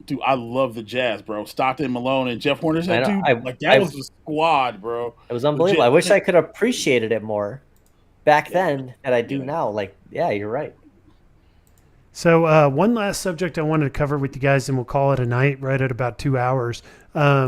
dude, I love the Jazz, bro. Stockton, Malone, and Jeff Hornacek, that was the squad, bro. It was unbelievable. I wish I could have appreciated it more back then than I do now. Like, yeah, you're right. So one last subject I wanted to cover with you guys, and we'll call it a night right at about 2 hours,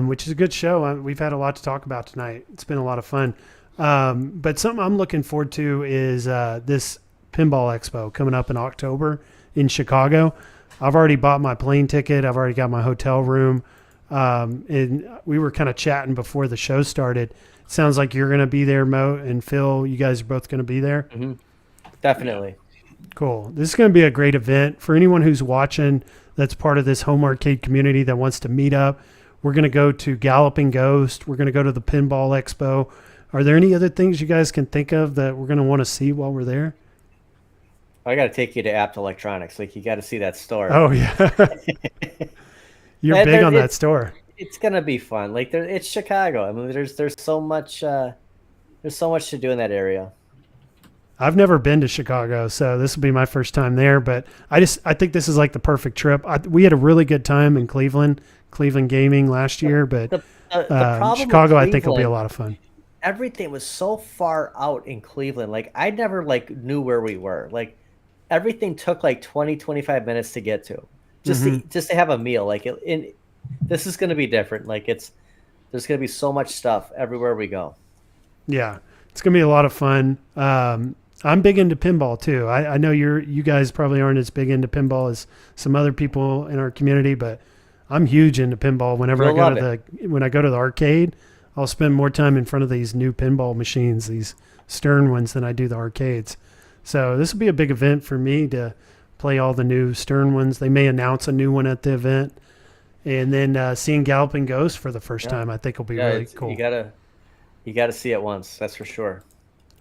which is a good show. We've had a lot to talk about tonight. It's been a lot of fun. But something I'm looking forward to is this Pinball Expo coming up in October in Chicago. I've already bought my plane ticket. I've already got my hotel room. And we were kind of chatting before the show started. It sounds like you're going to be there, Mo and Phil. You guys are both going to be there? Mm-hmm. Definitely. Cool. This is going to be a great event for anyone who's watching that's part of this home arcade community that wants to meet up. We're going to go to Galloping Ghost. We're going to go to the Pinball Expo. Are there any other things you guys can think of that we're going to want to see while we're there? I got to take you to Apt Electronics. Like you got to see that store. Oh yeah. You're big on that store. It's going to be fun. Like it's Chicago. I mean, there's so much to do in that area. I've never been to Chicago, so this will be my first time there. But I think this is like the perfect trip. We had a really good time in Cleveland Gaming last year, but the problem Chicago I think will be a lot of fun. Everything was so far out in Cleveland. Like I never knew where we were. Like everything took like 20, 25 minutes to get to, just to have a meal. Like this is going to be different. Like there's going to be so much stuff everywhere we go. Yeah, it's going to be a lot of fun. I'm big into pinball too. I know you guys probably aren't as big into pinball as some other people in our community, but I'm huge into pinball. Whenever when I go to the arcade, I'll spend more time in front of these new pinball machines, these Stern ones, than I do the arcades. So this will be a big event for me to play all the new Stern ones. They may announce a new one at the event, and then seeing Galloping Ghost for the first time, I think will be really cool. You gotta see it once, that's for sure.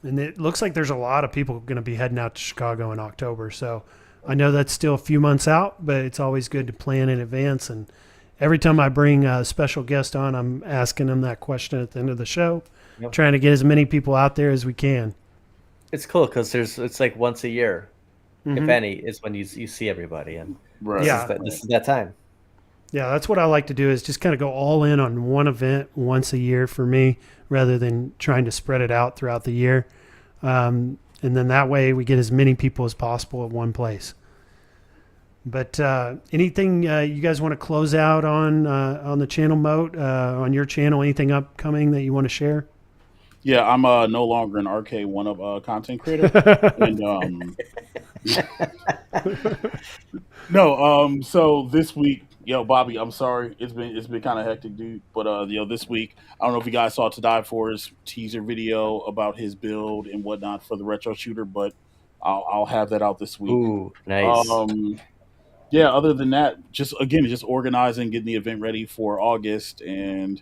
And it looks like there's a lot of people going to be heading out to Chicago in October. So I know that's still a few months out, but it's always good to plan in advance. And every time I bring a special guest on, I'm asking them that question at the end of the show, trying to get as many people out there as we can. It's cool because it's like once a year, if any, is when you see everybody. And this is that time. Yeah, that's what I like to do is just kind of go all in on one event once a year for me rather than trying to spread it out throughout the year. And then that way we get as many people as possible at one place. But anything you guys want to close out on the channel, Moat, on your channel, anything upcoming that you want to share? Yeah, I'm no longer an Arcade One-Up content creator. And, so this week, Bobby, I'm sorry. It's been kind of hectic, dude. But this week, I don't know if you guys saw To Die For's teaser video about his build and whatnot for the retro shooter, but I'll have that out this week. Ooh, nice. Other than that, just organizing, getting the event ready for August, and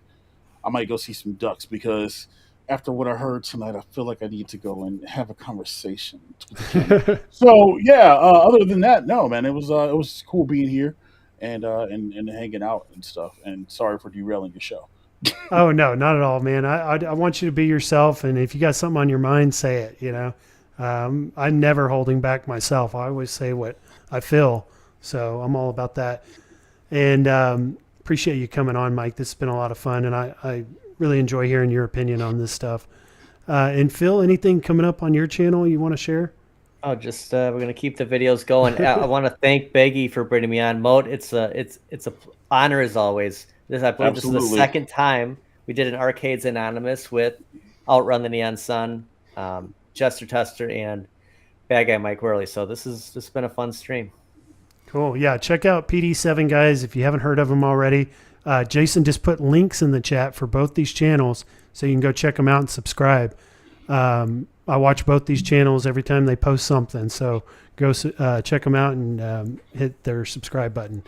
I might go see some ducks because after what I heard tonight, I feel like I need to go and have a conversation with the king. So yeah, other than that, no, man, it was cool being here and hanging out and stuff. And sorry for derailing your show. Oh no, not at all, man. I want you to be yourself, and if you got something on your mind, say it. I'm never holding back myself. I always say what I feel, so I'm all about that. And appreciate you coming on, Mike. This has been a lot of fun, and I really enjoy hearing your opinion on this stuff. And Phil, anything coming up on your channel you want to share? Oh, just we're gonna keep the videos going. I want to thank Beggy for bringing me on. Moat, it's a honor as always. I believe this is the second time we did an Arcades Anonymous with Outrun the Neon Sun, Jester Tester, and Bad Guy Mike Worley. So this has been a fun stream. Cool. Yeah, check out PD7, guys, if you haven't heard of them already. Jason just put links in the chat for both these channels, so you can go check them out and subscribe. I watch both these channels every time they post something, so go check them out and hit their subscribe button.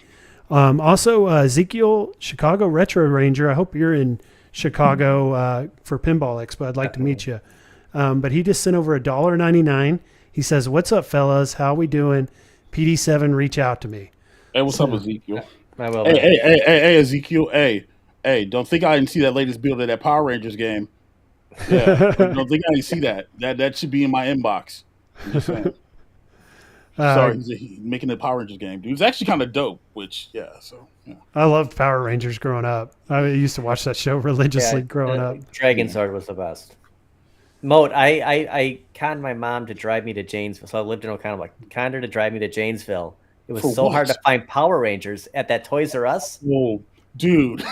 Also, Ezekiel, Chicago Retro Ranger, I hope you're in Chicago for Pinball Expo. I'd like to meet you. But he just sent over $1.99. He says, "What's up, fellas? How we doing? PD7, reach out to me." Hey, what's up, Ezekiel? I will. Hey, Ezekiel. Hey, don't think I didn't see that latest build of that Power Rangers game. Yeah, don't think I didn't see that. That should be in my inbox. I'm just saying. Sorry, he's making the Power Rangers game, dude. It's actually kind of dope. Which, yeah. So, yeah. I loved Power Rangers growing up. I used to watch that show religiously growing up. Dragon Sword was the best. Moat, I conned my mom to drive me to Janesville. So I lived in O'Connell. Like, conned her to drive me to Janesville. It was so hard to find Power Rangers at that Toys R Us. Whoa, dude.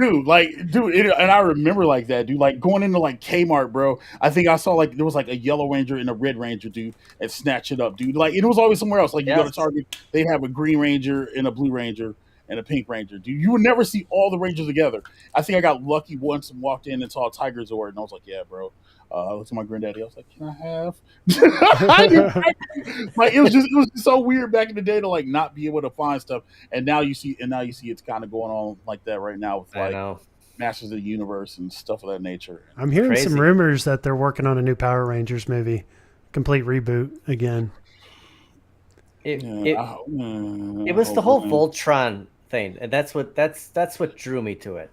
dude, and I remember like that, dude. Like going into like Kmart, bro. I think I saw like there was like a yellow Ranger and a red Ranger, dude, and snatch it up, dude. Like it was always somewhere else. Like you go to Target, they'd have a green Ranger and a blue Ranger and a pink Ranger, dude. You would never see all the Rangers together. I think I got lucky once and walked in and saw a Tiger Zord, and I was like, yeah, bro. I looked at my granddaddy. I was like, "Can I have?" Like it was just so weird back in the day to like not be able to find stuff, and now you see it's kind of going on like that right now with like Masters of the Universe and stuff of that nature. I'm hearing some rumors that they're working on a new Power Rangers movie, complete reboot again. It was the whole Voltron thing, and that's what drew me to it.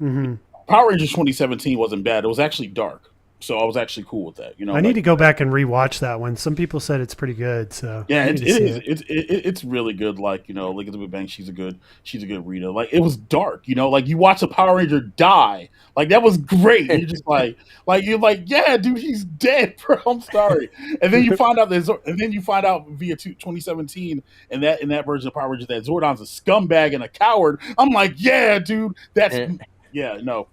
Mm-hmm. Power Rangers 2017 wasn't bad. It was actually dark. So I was actually cool with that, I need to go back and rewatch that one. Some people said it's pretty good. So yeah, it is. It's really good. Like look at the Big Bang. She's a good reader. Like it was dark. Like you watch a Power Ranger die. Like that was great. You're just you're like, yeah, dude, he's dead, bro. I'm sorry. And then you find out via 2017 and that version of Power Rangers that Zordon's a scumbag and a coward. I'm like, yeah, dude, that's. Go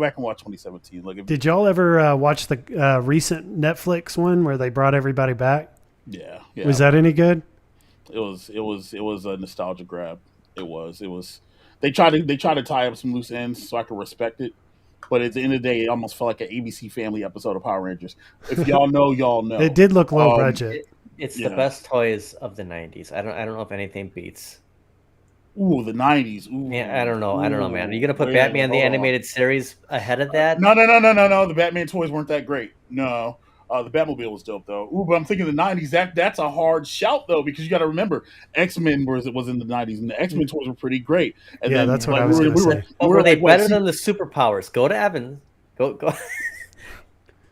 back and watch 2017. Did y'all ever watch the recent Netflix one where they brought everybody back? Yeah. Was that any good? It was a nostalgia grab. It was. They tried to tie up some loose ends so I could respect it, but at the end of the day, it almost felt like an ABC Family episode of Power Rangers. If y'all know, y'all know. It did look low budget. It's the best toys of the '90s. I don't know if anything beats. Ooh, the 90s. Ooh. Yeah, I don't know, man. Are you gonna put Batman the Animated Series ahead of that? No. The Batman toys weren't that great. No. The Batmobile was dope though. Ooh, but I'm thinking the 90s. That's a hard shout though, because you got to remember X-Men was in the 90s, and the X-Men toys were pretty great. And then, that's what I was going to say. Were they better than the Superpowers? Go to Evan. Go.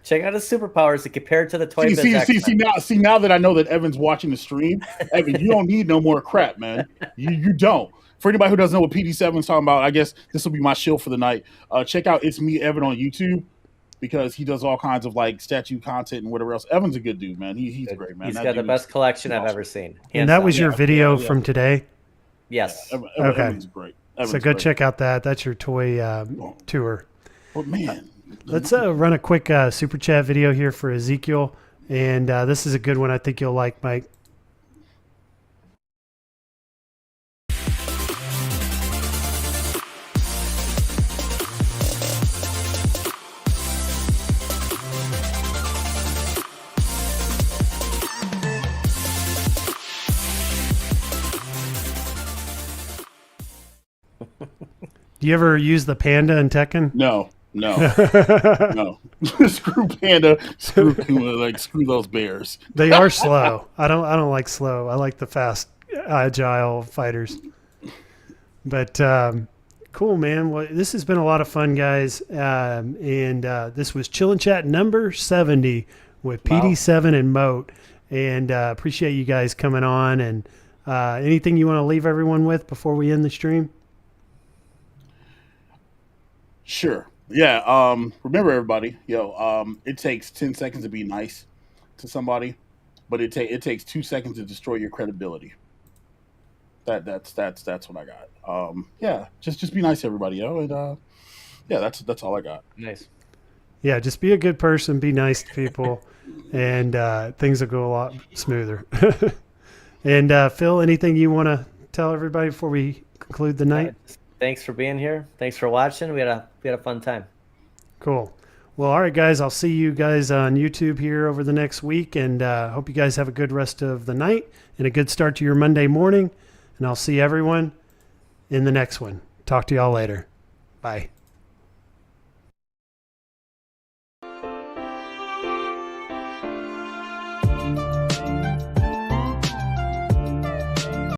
Check out his Superpowers and compare it to the toy. See now that I know that Evan's watching the stream, Evan, you don't need no more crap, man. You don't. For anybody who doesn't know what PD7 is talking about, I guess this will be my shield for the night. Check out It's Me, Evan on YouTube, because he does all kinds of like statue content and whatever else. Evan's a good dude, man. He's great, man. He's got the best collection I've ever seen. And that was your video from today? Yes. Okay. Evan's great. So go check out that. That's your toy tour. Oh, man. Let's run a quick super chat video here for Ezekiel. And this is a good one I think you'll like, Mike. Do you ever use the panda in Tekken? No. No, no. Screw Panda. Screw Kuma. Like screw those bears. They are slow. I don't like slow. I like the fast, agile fighters. But cool, man. Well, this has been a lot of fun, guys. And this was Chillin' Chat number 70 with PD7 and Moat. And appreciate you guys coming on. And anything you want to leave everyone with before we end the stream? Sure. Yeah. Remember, everybody. It takes 10 seconds to be nice to somebody, but it takes 2 seconds to destroy your credibility. That's what I got. Yeah. Just be nice to everybody. And yeah, that's all I got. Nice. Yeah, just be a good person, be nice to people, and things will go a lot smoother. And Phil, anything you want to tell everybody before we conclude the night? Thanks for being here. Thanks for watching. We had a fun time. Cool. Well, all right, guys. I'll see you guys on YouTube here over the next week, and hope you guys have a good rest of the night and a good start to your Monday morning. And I'll see everyone in the next one. Talk to y'all later. Bye.